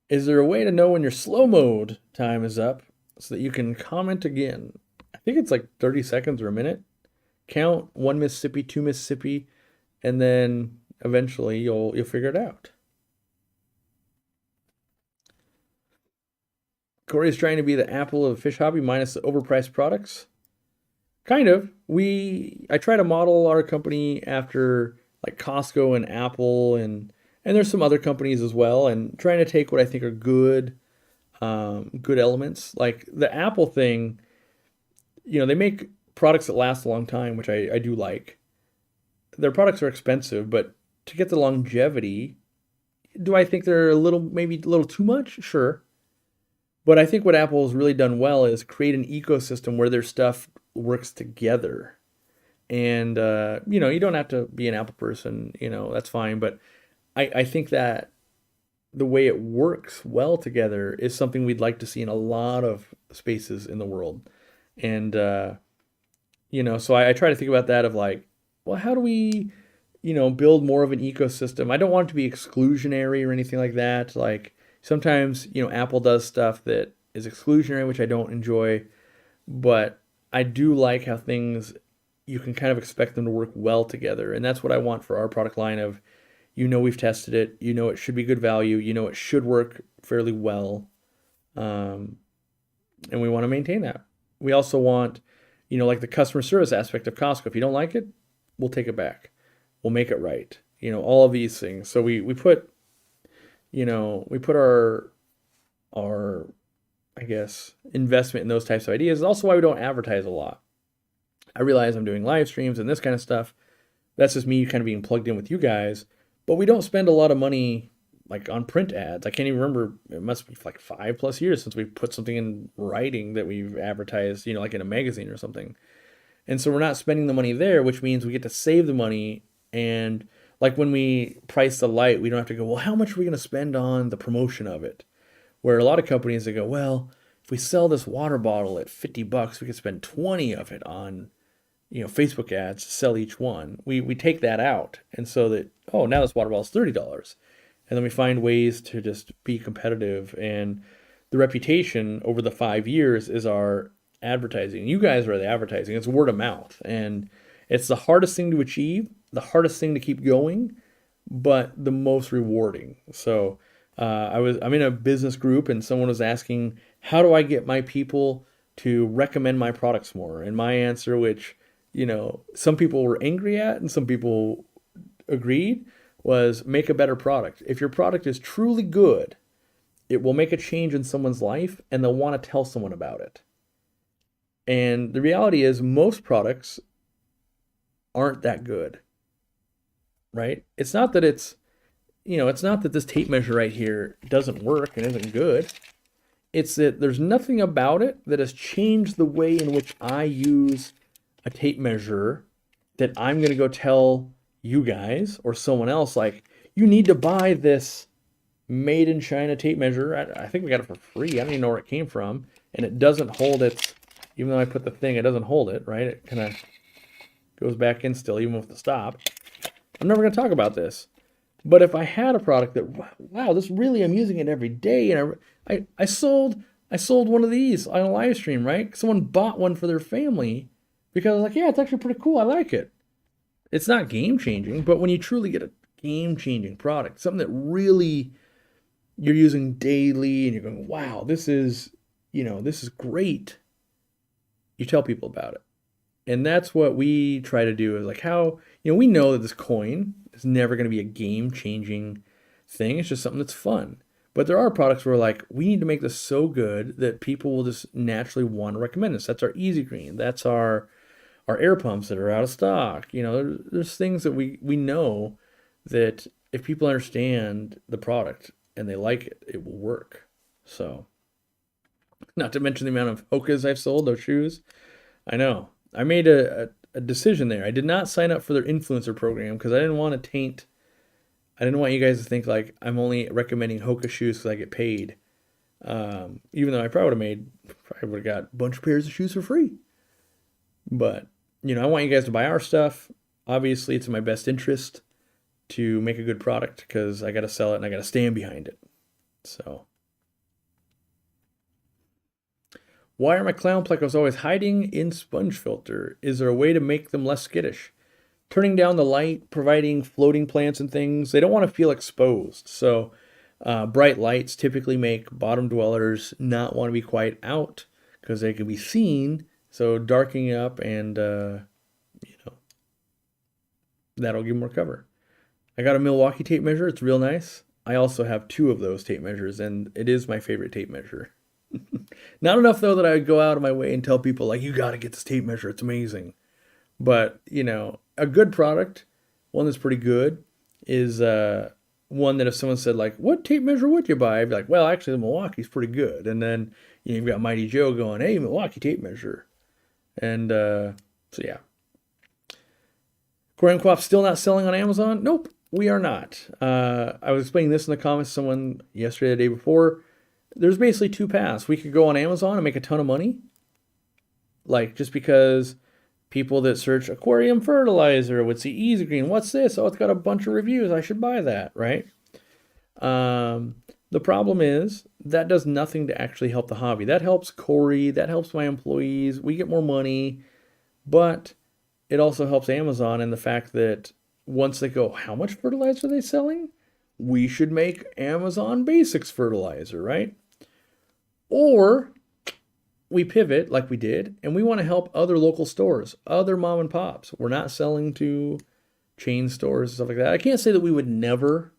Is there a way to know when your slow mode time is up so that you can comment again? I think it's like 30 seconds or a minute. Count 1 Mississippi, 2 Mississippi, and then eventually you'll figure it out. Corey's trying to be the Apple of the fish hobby minus the overpriced products. Kind of. I try to model our company after like Costco and Apple and there's some other companies as well, and trying to take what I think are good elements. Like the Apple thing, they make products that last a long time, which I do like. Their products are expensive, but to get the longevity, do I think they're maybe a little too much? Sure. But I think what Apple has really done well is create an ecosystem where their stuff works together. And, you don't have to be an Apple person, that's fine. But I think that the way it works well together is something we'd like to see in a lot of spaces in the world. And, so I try to think about that of like, well, how do we, build more of an ecosystem? I don't want it to be exclusionary or anything like that. Like sometimes, Apple does stuff that is exclusionary, which I don't enjoy, but I do like how you can kind of expect them to work well together. And that's what I want for our product line of, we've tested it, it should be good value, it should work fairly well. And we want to maintain that. We also want, like the customer service aspect of Costco. If you don't like it, we'll take it back. We'll make it right. All of these things. So we put our I guess investment in those types of ideas. It's also why we don't advertise a lot. I realize I'm doing live streams and this kind of stuff. That's just me kind of being plugged in with you guys. But we don't spend a lot of money like on print ads. I can't even remember. It must be like 5+ years since we put something in writing that we've advertised, like in a magazine or something. And so we're not spending the money there, which means we get to save the money. And like when we price the light, we don't have to go, well, how much are we going to spend on the promotion of it? Where a lot of companies, they go, well, if we sell this water bottle at $50, we could spend 20 of it on, Facebook ads to sell each one. We take that out. And so that, oh, now this water bottle is $30. And then we find ways to just be competitive. And the reputation over the 5 years is our advertising. You guys are the advertising. It's word of mouth. And it's the hardest thing to achieve, the hardest thing to keep going, but the most rewarding. So I'm in a business group and someone was asking, how do I get my people to recommend my products more? And my answer, which, some people were angry at and some people agreed, was make a better product. If your product is truly good, it will make a change in someone's life and they'll want to tell someone about it. And the reality is most products aren't that good, right? It's not that it's not that this tape measure right here doesn't work and isn't good. It's that there's nothing about it that has changed the way in which I use a tape measure that I'm going to go tell you guys or someone else, like, you need to buy this made in China tape measure. I think we got it for free. I don't even know where it came from. And it doesn't hold it, even though I put the thing, it doesn't hold it, right? It kind of goes back in still, even with the stop. I'm never going to talk about this. But if I had a product that, wow, this really, I'm using it every day, and I sold one of these on a live stream, right? Someone bought one for their family because I was like, yeah, it's actually pretty cool. I like it. It's not game changing, but when you truly get a game changing product, something that really you're using daily, and you're going, wow, this is great. You tell people about it. And that's what we try to do, is like how, we know that this coin is never going to be a game-changing thing. It's just something that's fun. But there are products where like, we need to make this so good that people will just naturally want to recommend this. That's our Easy Green. That's our air pumps that are out of stock. There's things that we know that if people understand the product and they like it, it will work. So, not to mention the amount of Hokas I've sold, those shoes. I know. I made a decision there. I did not sign up for their influencer program because I didn't want to taint. I didn't want you guys to think like I'm only recommending Hoka shoes because I get paid. Even though I probably would have got a bunch of pairs of shoes for free. But, I want you guys to buy our stuff. Obviously, it's in my best interest to make a good product because I got to sell it and I got to stand behind it. So. Why are my clown plecos always hiding in sponge filter? Is there a way to make them less skittish? Turning down the light, providing floating plants and things. They don't want to feel exposed. So Bright lights typically make bottom dwellers not want to be quite out because they can be seen. So darkening up and you know, that'll give more cover. I got a Milwaukee tape measure. It's real nice. I also have 2 of those tape measures, and it is my favorite tape measure. Not enough though that I would go out of my way and tell people like, you got to get this tape measure. It's amazing. But a good product, one that's pretty good, is one that if someone said like, what tape measure would you buy? I'd be like, well, actually the Milwaukee's pretty good. And then you've got Mighty Joe going, hey, Milwaukee tape measure. And so yeah. Aquariumcoop still not selling on Amazon? Nope, we are not. I was explaining this in the comments to someone yesterday, the day before. There's basically 2 paths. We could go on Amazon and make a ton of money. Like, just because people that search aquarium fertilizer would see Easy Green. What's this? Oh, it's got a bunch of reviews. I should buy that, right? The problem is that does nothing to actually help the hobby. That helps Corey. That helps my employees. We get more money. But it also helps Amazon in the fact that once they go, how much fertilizer are they selling? We should make Amazon Basics fertilizer, right? Or we pivot like we did, and we want to help other local stores, other mom and pops. We're not selling to chain stores and stuff like that. I can't say that we would never,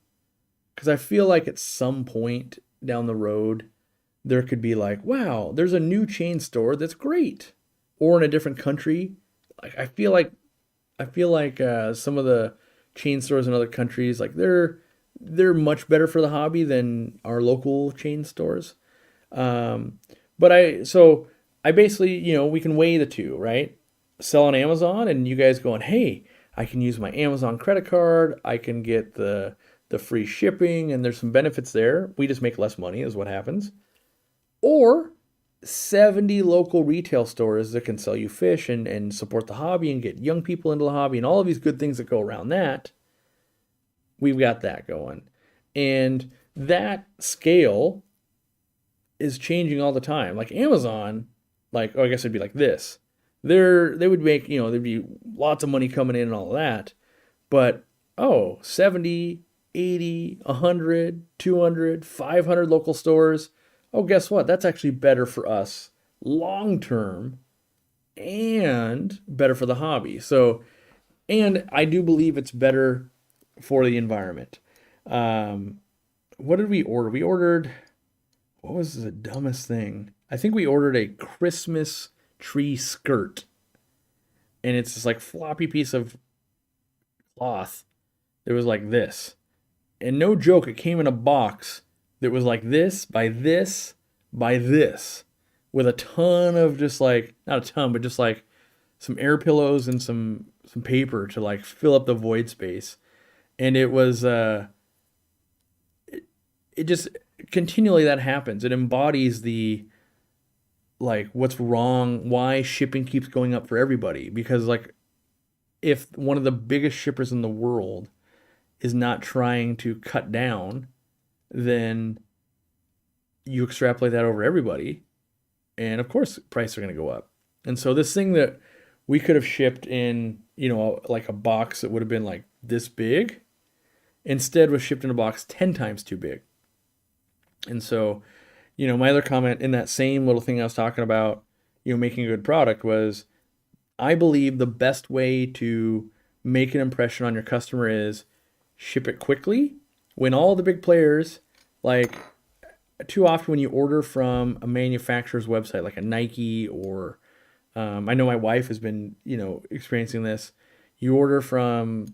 because I feel like at some point down the road, there could be like, wow, there's a new chain store that's great. Or in a different country. Like I feel like some of the chain stores in other countries, like they're much better for the hobby than our local chain stores. But I basically, we can weigh the 2, right? Sell on Amazon and you guys going, hey, I can use my Amazon credit card. I can get the free shipping and there's some benefits there. We just make less money is what happens. Or 70 local retail stores that can sell you fish and support the hobby and get young people into the hobby and all of these good things that go around that. We've got that going. And that scale is changing all the time. Like Amazon, I guess it'd be like this. They would make, there'd be lots of money coming in and all of that. But, 70, 80, 100, 200, 500 local stores. Oh, guess what? That's actually better for us long term and better for the hobby. So, and I do believe it's better for the environment. What did we order? We ordered, what was the dumbest thing? I think we ordered a Christmas tree skirt. And it's this like floppy piece of cloth that was like this. And no joke, it came in a box that was like this, by this, by this. With a ton of just like, not a ton, but just like some air pillows and some paper to like fill up the void space. And it was, it just, continually that happens. It embodies the, like, what's wrong, why shipping keeps going up for everybody. Because, like, if one of the biggest shippers in the world is not trying to cut down, then you extrapolate that over everybody. And, of course, prices are going to go up. And so this thing that we could have shipped in, like a box that would have been, like, this big, instead was shipped in a box 10 times too big. And so, my other comment in that same little thing I was talking about, making a good product was, I believe the best way to make an impression on your customer is ship it quickly. When all the big players, like too often when you order from a manufacturer's website, like a Nike or, I know my wife has been, experiencing this. You order from,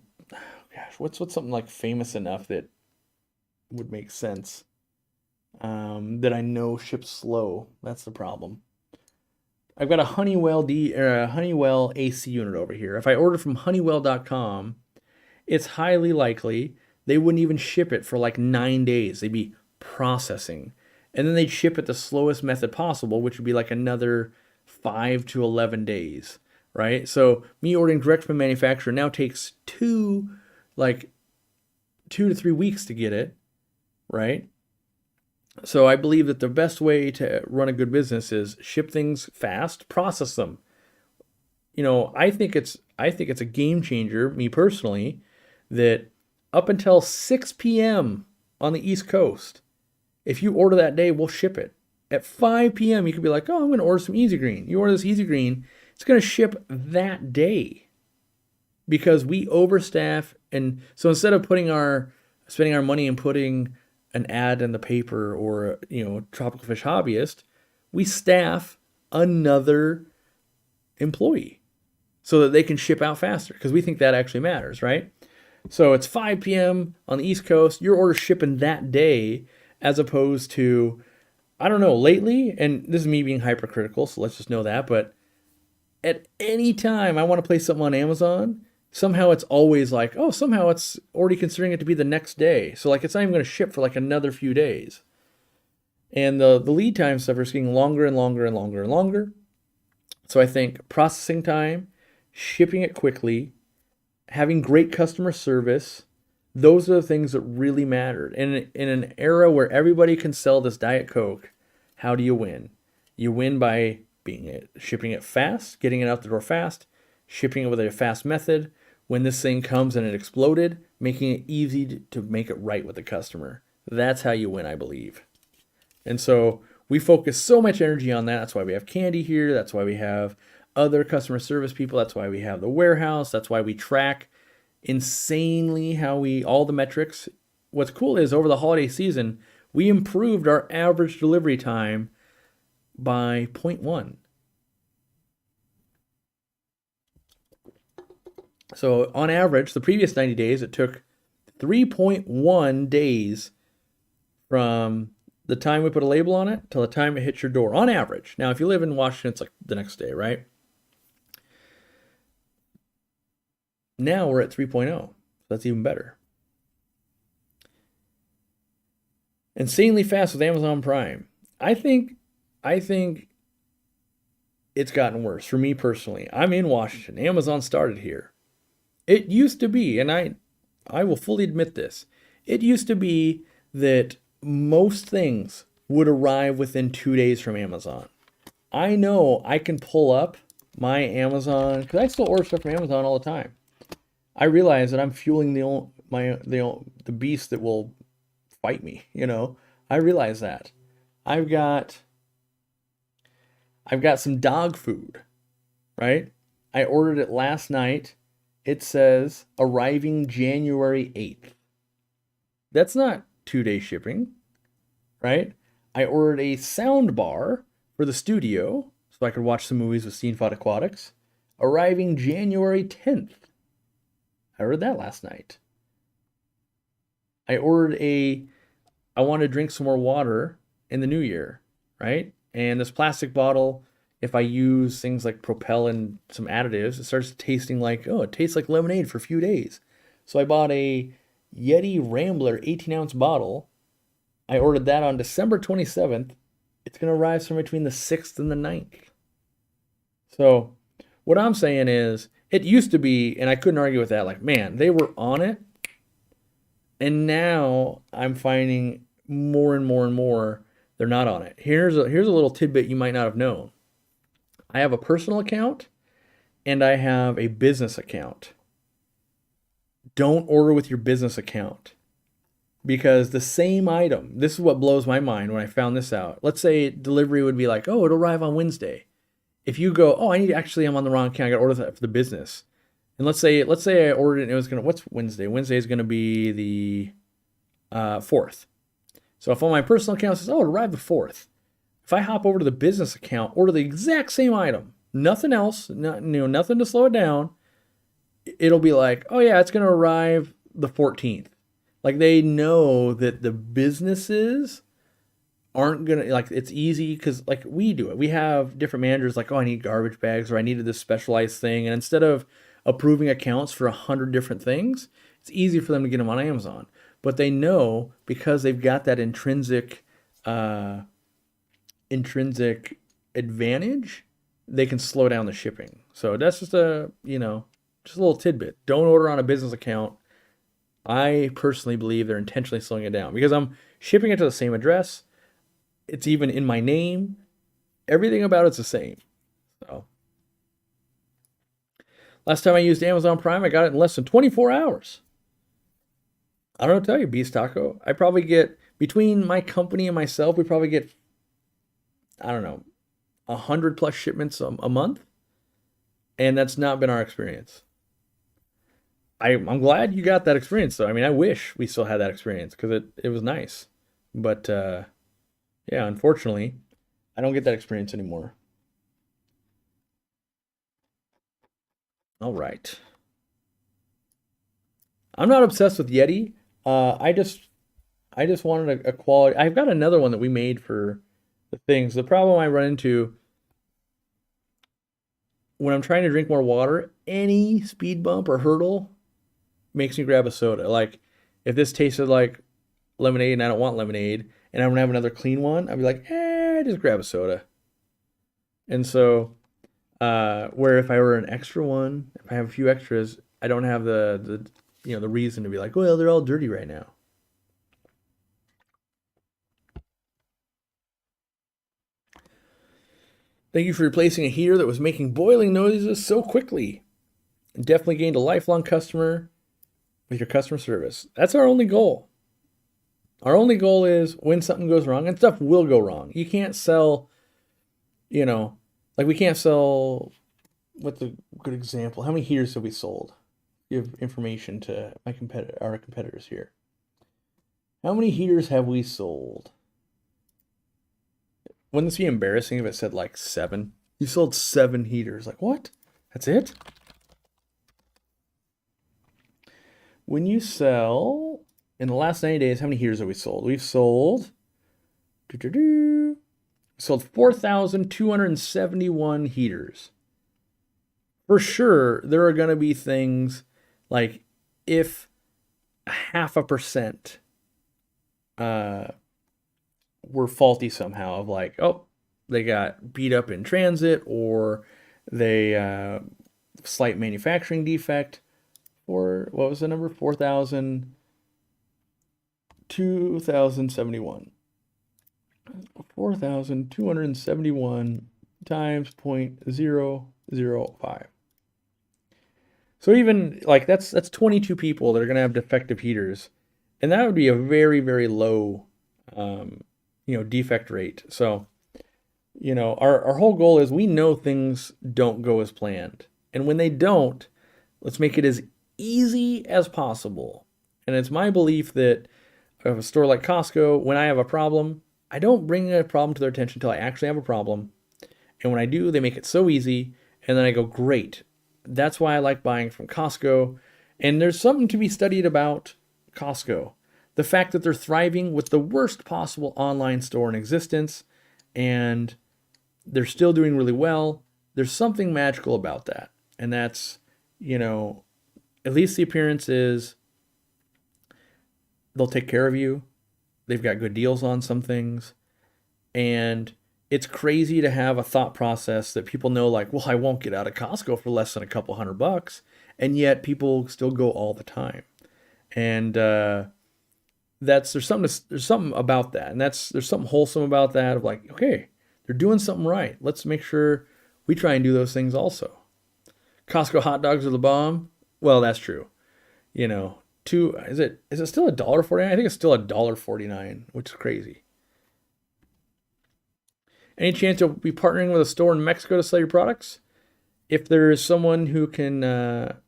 what's something like famous enough that would make sense? That I know ships slow. That's the problem. I've got a Honeywell AC unit over here. If I order from Honeywell.com, it's highly likely they wouldn't even ship it for like 9 days. They'd be processing. And then they'd ship it the slowest method possible, which would be like another 5 to 11 days, right? So me ordering direct from manufacturer now takes 2 to 3 weeks to get it, right? So I believe that the best way to run a good business is ship things fast, process them. I think it's a game changer, me personally, that up until 6 p.m. on the East Coast. If you order that day, we'll ship it. At 5 p.m., you could be like, oh, I'm going to order some Easy Green. You order this Easy Green, it's going to ship that day because we overstaff. And so instead of spending our money and putting an ad in the paper or, Tropical Fish Hobbyist, we staff another employee so that they can ship out faster because we think that actually matters, right? So it's 5 p.m. on the East Coast. Your order's shipping that day as opposed to, I don't know, lately, and this is me being hypercritical, so let's just know that, but at any time I want to place something on Amazon, somehow it's always like, oh, somehow it's already considering it to be the next day. So like it's not even going to ship for like another few days. And the lead time stuff is getting longer and longer and longer and longer. So I think processing time, shipping it quickly, having great customer service, those are the things that really mattered. And in an era where everybody can sell this Diet Coke, how do you win? You win by shipping it fast, getting it out the door fast, shipping it with a fast method. When this thing comes and it exploded, making it easy to make it right with the customer. That's how you win, I believe. And so we focus so much energy on that. That's why we have Candy here. That's why we have other customer service people. That's why we have the warehouse. That's why we track insanely all the metrics. What's cool is over the holiday season, we improved our average delivery time by 0.1. So on average, the previous 90 days, it took 3.1 days from the time we put a label on it till the time it hits your door, on average. Now, if you live in Washington, it's like the next day, right? Now we're at 3.0. That's even better. Insanely fast with Amazon Prime. I think it's gotten worse for me personally. I'm in Washington. Amazon started here. It used to be, and I will fully admit this, it used to be that most things would arrive within 2 days from Amazon. I know I can pull up my Amazon, because I still order stuff from Amazon all the time. I realize that I'm fueling the beast that will fight me, I realize that. I've got some dog food, right? I ordered it last night. It says arriving January 8th. That's not 2-day shipping, right? I ordered a sound bar for the studio so I could watch some movies with Steamfod Aquatics. Arriving January 10th. I ordered that last night. I wanted to drink some more water in the new year, right? And this plastic bottle, if I use things like Propel and some additives, it starts tasting like, it tastes like lemonade for a few days. So I bought a Yeti Rambler 18-ounce bottle. I ordered that on December 27th. It's going to arrive somewhere between the 6th and the 9th. So what I'm saying is, it used to be, and I couldn't argue with that, like, man, they were on it. And now I'm finding more and more and more they're not on it. Here's a little tidbit you might not have known. I have a personal account and I have a business account. Don't order with your business account because the same item, this is what blows my mind when I found this out. Let's say delivery would be like, it'll arrive on Wednesday. If you go, I'm on the wrong account, I got to order that for the business. And let's say I ordered it and it was what's Wednesday? Wednesday is going to be the 4th. So if on my personal account it says, it arrived the 4th. If I hop over to the business account, order the exact same item, nothing else, nothing to slow it down, it'll be like, it's going to arrive the 14th. Like they know that the businesses aren't going to, like, it's easy because like we do it. We have different managers like, I need garbage bags or I needed this specialized thing. And instead of approving accounts for 100 different things, it's easy for them to get them on Amazon. But they know because they've got that intrinsic advantage, they can slow down the shipping. So that's just a little tidbit. Don't order on a business account. I personally believe they're intentionally slowing it down because I'm shipping it to the same address. It's even in my name. Everything about it's the same. So last time I used Amazon Prime, I got it in less than 24 hours. I don't know what to tell you, Beast Taco. I probably get, between my company and myself, we probably get, I don't know, 100+ shipments a month. And that's not been our experience. I'm glad you got that experience, though. I mean, I wish we still had that experience because it was nice. But yeah, unfortunately, I don't get that experience anymore. All right. I'm not obsessed with Yeti. I just wanted a quality. I've got another one that we made for the things. The problem I run into when I'm trying to drink more water, any speed bump or hurdle makes me grab a soda. Like if this tasted like lemonade and I don't want lemonade and I'm gonna have another clean one, I'd be like, just grab a soda. And so, where if I were an extra one, if I have a few extras, I don't have the reason to be like, well, they're all dirty right now. Thank you for replacing a heater that was making boiling noises so quickly. Definitely gained a lifelong customer with your customer service. That's our only goal. Our only goal is when something goes wrong, and stuff will go wrong. You can't sell, like we can't sell, what's a good example? How many heaters have we sold? Give information to our competitors here. How many heaters have we sold? Wouldn't this be embarrassing if it said like 7? You sold 7 heaters. Like what? That's it? When you sell, in the last 90 days, how many heaters have we sold? We've sold, we sold 4,271 heaters. For sure, there are going to be things like if 0.5% were faulty somehow, of like, oh, they got beat up in transit, or they slight manufacturing defect, or what was the number? 4,271 times 0.005. So even like that's 22 people that are going to have defective heaters, and that would be a very, very low defect rate. So our whole goal is, we know things don't go as planned, and when they don't, let's make it as easy as possible. And it's my belief that of a store like Costco, when I have a problem, I don't bring a problem to their attention until I actually have a problem. And when I do, they make it so easy, and then I go, great. That's why I like buying from Costco. And there's something to be studied about Costco. The fact that they're thriving with the worst possible online store in existence, and they're still doing really well. There's something magical about that. And that's, at least the appearance is they'll take care of you. They've got good deals on some things. And it's crazy to have a thought process that people know, like, well, I won't get out of Costco for less than a couple $100. And yet people still go all the time. And there's something about that. And there's something wholesome about that, of like, okay, they're doing something right. Let's make sure we try and do those things also. Costco hot dogs are the bomb. Well, that's true. Is it still $1.49? I think it's still $1.49, which is crazy. Any chance you'll be partnering with a store in Mexico to sell your products? If there is someone who can,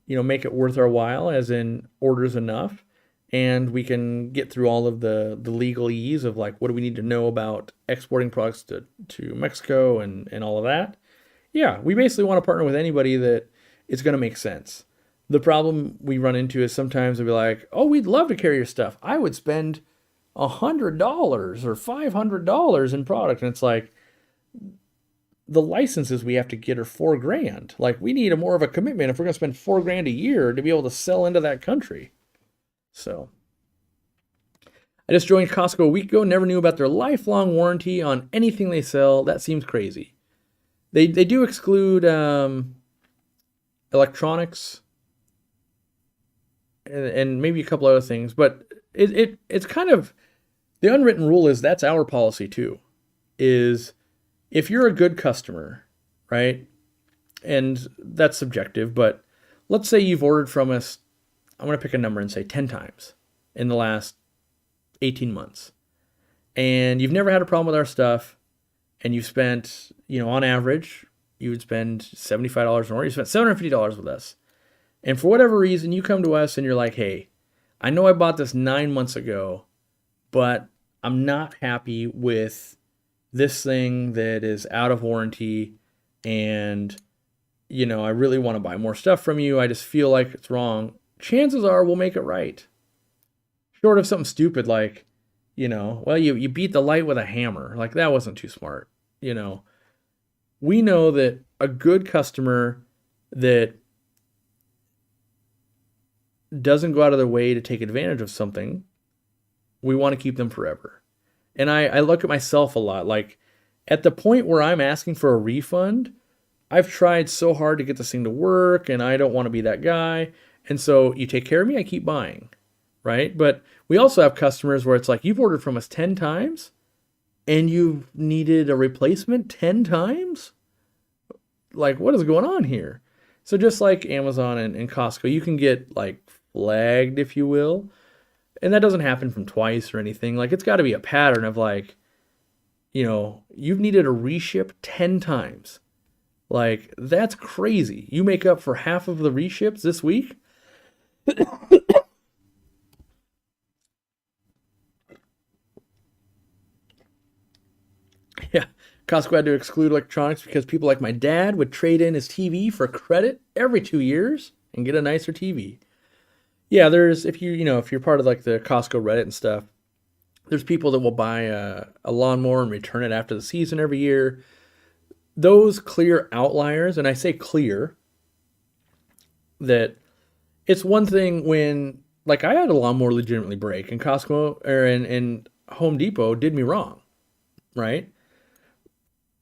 make it worth our while, as in orders enough, and we can get through all of the legalese of like, what do we need to know about exporting products to Mexico and all of that? Yeah, we basically want to partner with anybody that it's going to make sense. The problem we run into is sometimes they'll be like, oh, we'd love to carry your stuff. I would spend $100 or $500 in product. And it's like, the licenses we have to get are $4,000. Like, we need more of a commitment if we're going to spend $4,000 a year to be able to sell into that country. So, I just joined Costco a week ago. Never knew about their lifelong warranty on anything they sell. That seems crazy. They do exclude electronics and maybe a couple other things, but it's kind of, the unwritten rule is that's our policy too. Is if you're a good customer, right? And that's subjective, but let's say you've ordered from us, I'm going to pick a number and say 10 times. in the last 18 months. And you've never had a problem with our stuff, and you've spent, on average, you would spend $75 more. You spent $750 with us. And for whatever reason, you come to us and you're like, hey, I know I bought this 9 months ago, but I'm not happy with this thing that is out of warranty, and, I really want to buy more stuff from you. I just feel like it's wrong. Chances are we'll make it right. Short of something stupid like, well, you beat the light with a hammer. Like, that wasn't too smart. We know that a good customer that doesn't go out of their way to take advantage of something, we want to keep them forever. And I look at myself a lot. Like, at the point where I'm asking for a refund, I've tried so hard to get this thing to work, and I don't want to be that guy. And so you take care of me, I keep buying, right? But we also have customers where it's like, you've ordered from us 10 times, and you've needed a replacement 10 times? Like, what is going on here? So just like Amazon and Costco, you can get, like, flagged, if you will. And that doesn't happen from twice or anything. Like, it's got to be a pattern of, like, you've needed a reship 10 times. Like, that's crazy. You make up for half of the reships this week? Yeah, Costco had to exclude electronics because people like my dad would trade in his TV for credit every 2 years and get a nicer TV. Yeah, there's, if you're part of like the Costco Reddit and stuff, there's people that will buy a lawnmower and return it after the season every year. Those clear outliers, and I say clear, that it's one thing when, like, I had a lawnmower legitimately break, and Costco and Home Depot did me wrong, right?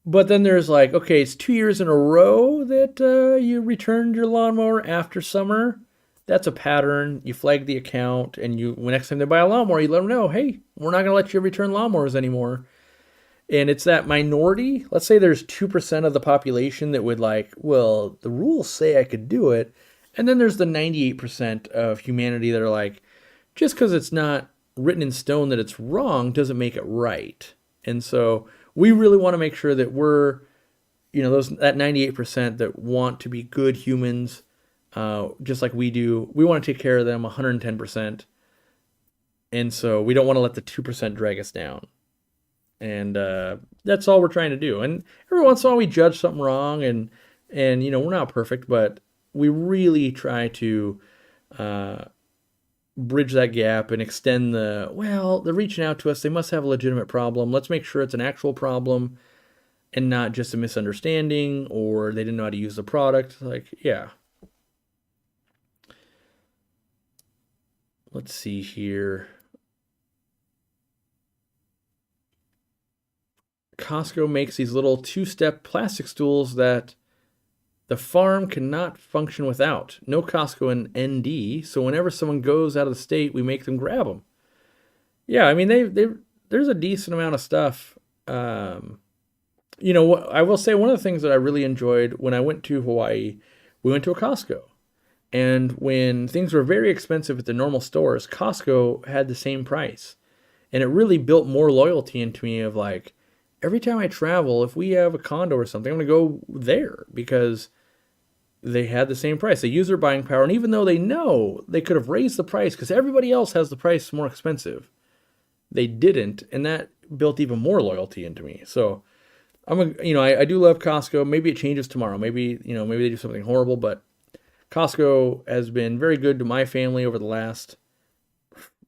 But then there's like, okay, it's 2 years in a row that you returned your lawnmower after summer. That's a pattern. You flag the account, and next time they buy a lawnmower, you let them know, hey, we're not going to let you return lawnmowers anymore. And it's that minority. Let's say there's 2% of the population that would like, well, the rules say I could do it. And then there's the 98% of humanity that are like, just because it's not written in stone that it's wrong doesn't make it right. And so we really want to make sure that we're, that 98% that want to be good humans, just like we do. We want to take care of them 110%. And so we don't want to let the 2% drag us down. And that's all we're trying to do. And every once in a while we judge something wrong, and we're not perfect, but we really try to bridge that gap and extend they're reaching out to us. They must have a legitimate problem. Let's make sure it's an actual problem and not just a misunderstanding, or they didn't know how to use the product. Like, yeah. Let's see here. Costco makes these little 2-step plastic stools that the farm cannot function without. No Costco in ND, so whenever someone goes out of the state, we make them grab them. Yeah, I mean, there's a decent amount of stuff. I will say one of the things that I really enjoyed when I went to Hawaii, we went to a Costco. And when things were very expensive at the normal stores, Costco had the same price. And it really built more loyalty into me of like, every time I travel, if we have a condo or something, I'm going to go there because they had the same price. They use their buying power. And even though they know they could have raised the price because everybody else has the price more expensive, they didn't. And that built even more loyalty into me. So I do love Costco. Maybe it changes tomorrow. Maybe they do something horrible, but Costco has been very good to my family over the last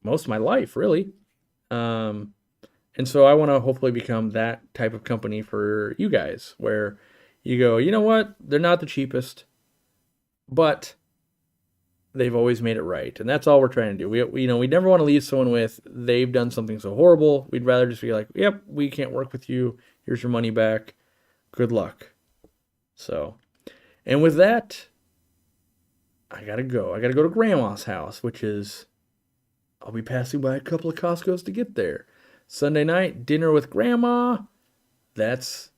most of my life, really. And so I want to hopefully become that type of company for you guys, where you go, you know what? They're not the cheapest, but they've always made it right. And that's all we're trying to do. We never want to leave someone with, they've done something so horrible. We'd rather just be like, yep, we can't work with you. Here's your money back. Good luck. So, and with that, I got to go. I got to go to Grandma's house, which is, I'll be passing by a couple of Costco's to get there. Sunday night, dinner with Grandma. That's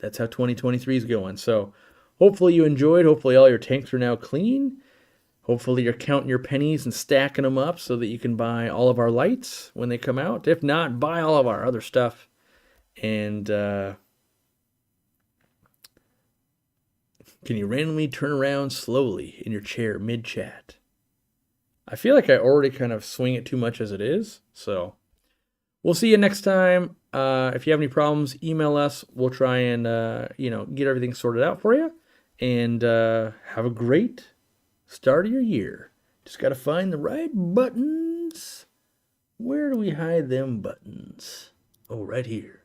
how 2023 is going. So hopefully you enjoyed. Hopefully all your tanks are now clean. Hopefully you're counting your pennies and stacking them up so that you can buy all of our lights when they come out. If not, buy all of our other stuff. And can you randomly turn around slowly in your chair mid-chat? I feel like I already kind of swing it too much as it is. So we'll see you next time. If you have any problems, email us. We'll try and, get everything sorted out for you. And have a great start of your year. Just got to find the right buttons. Where do we hide them buttons? Oh, right here.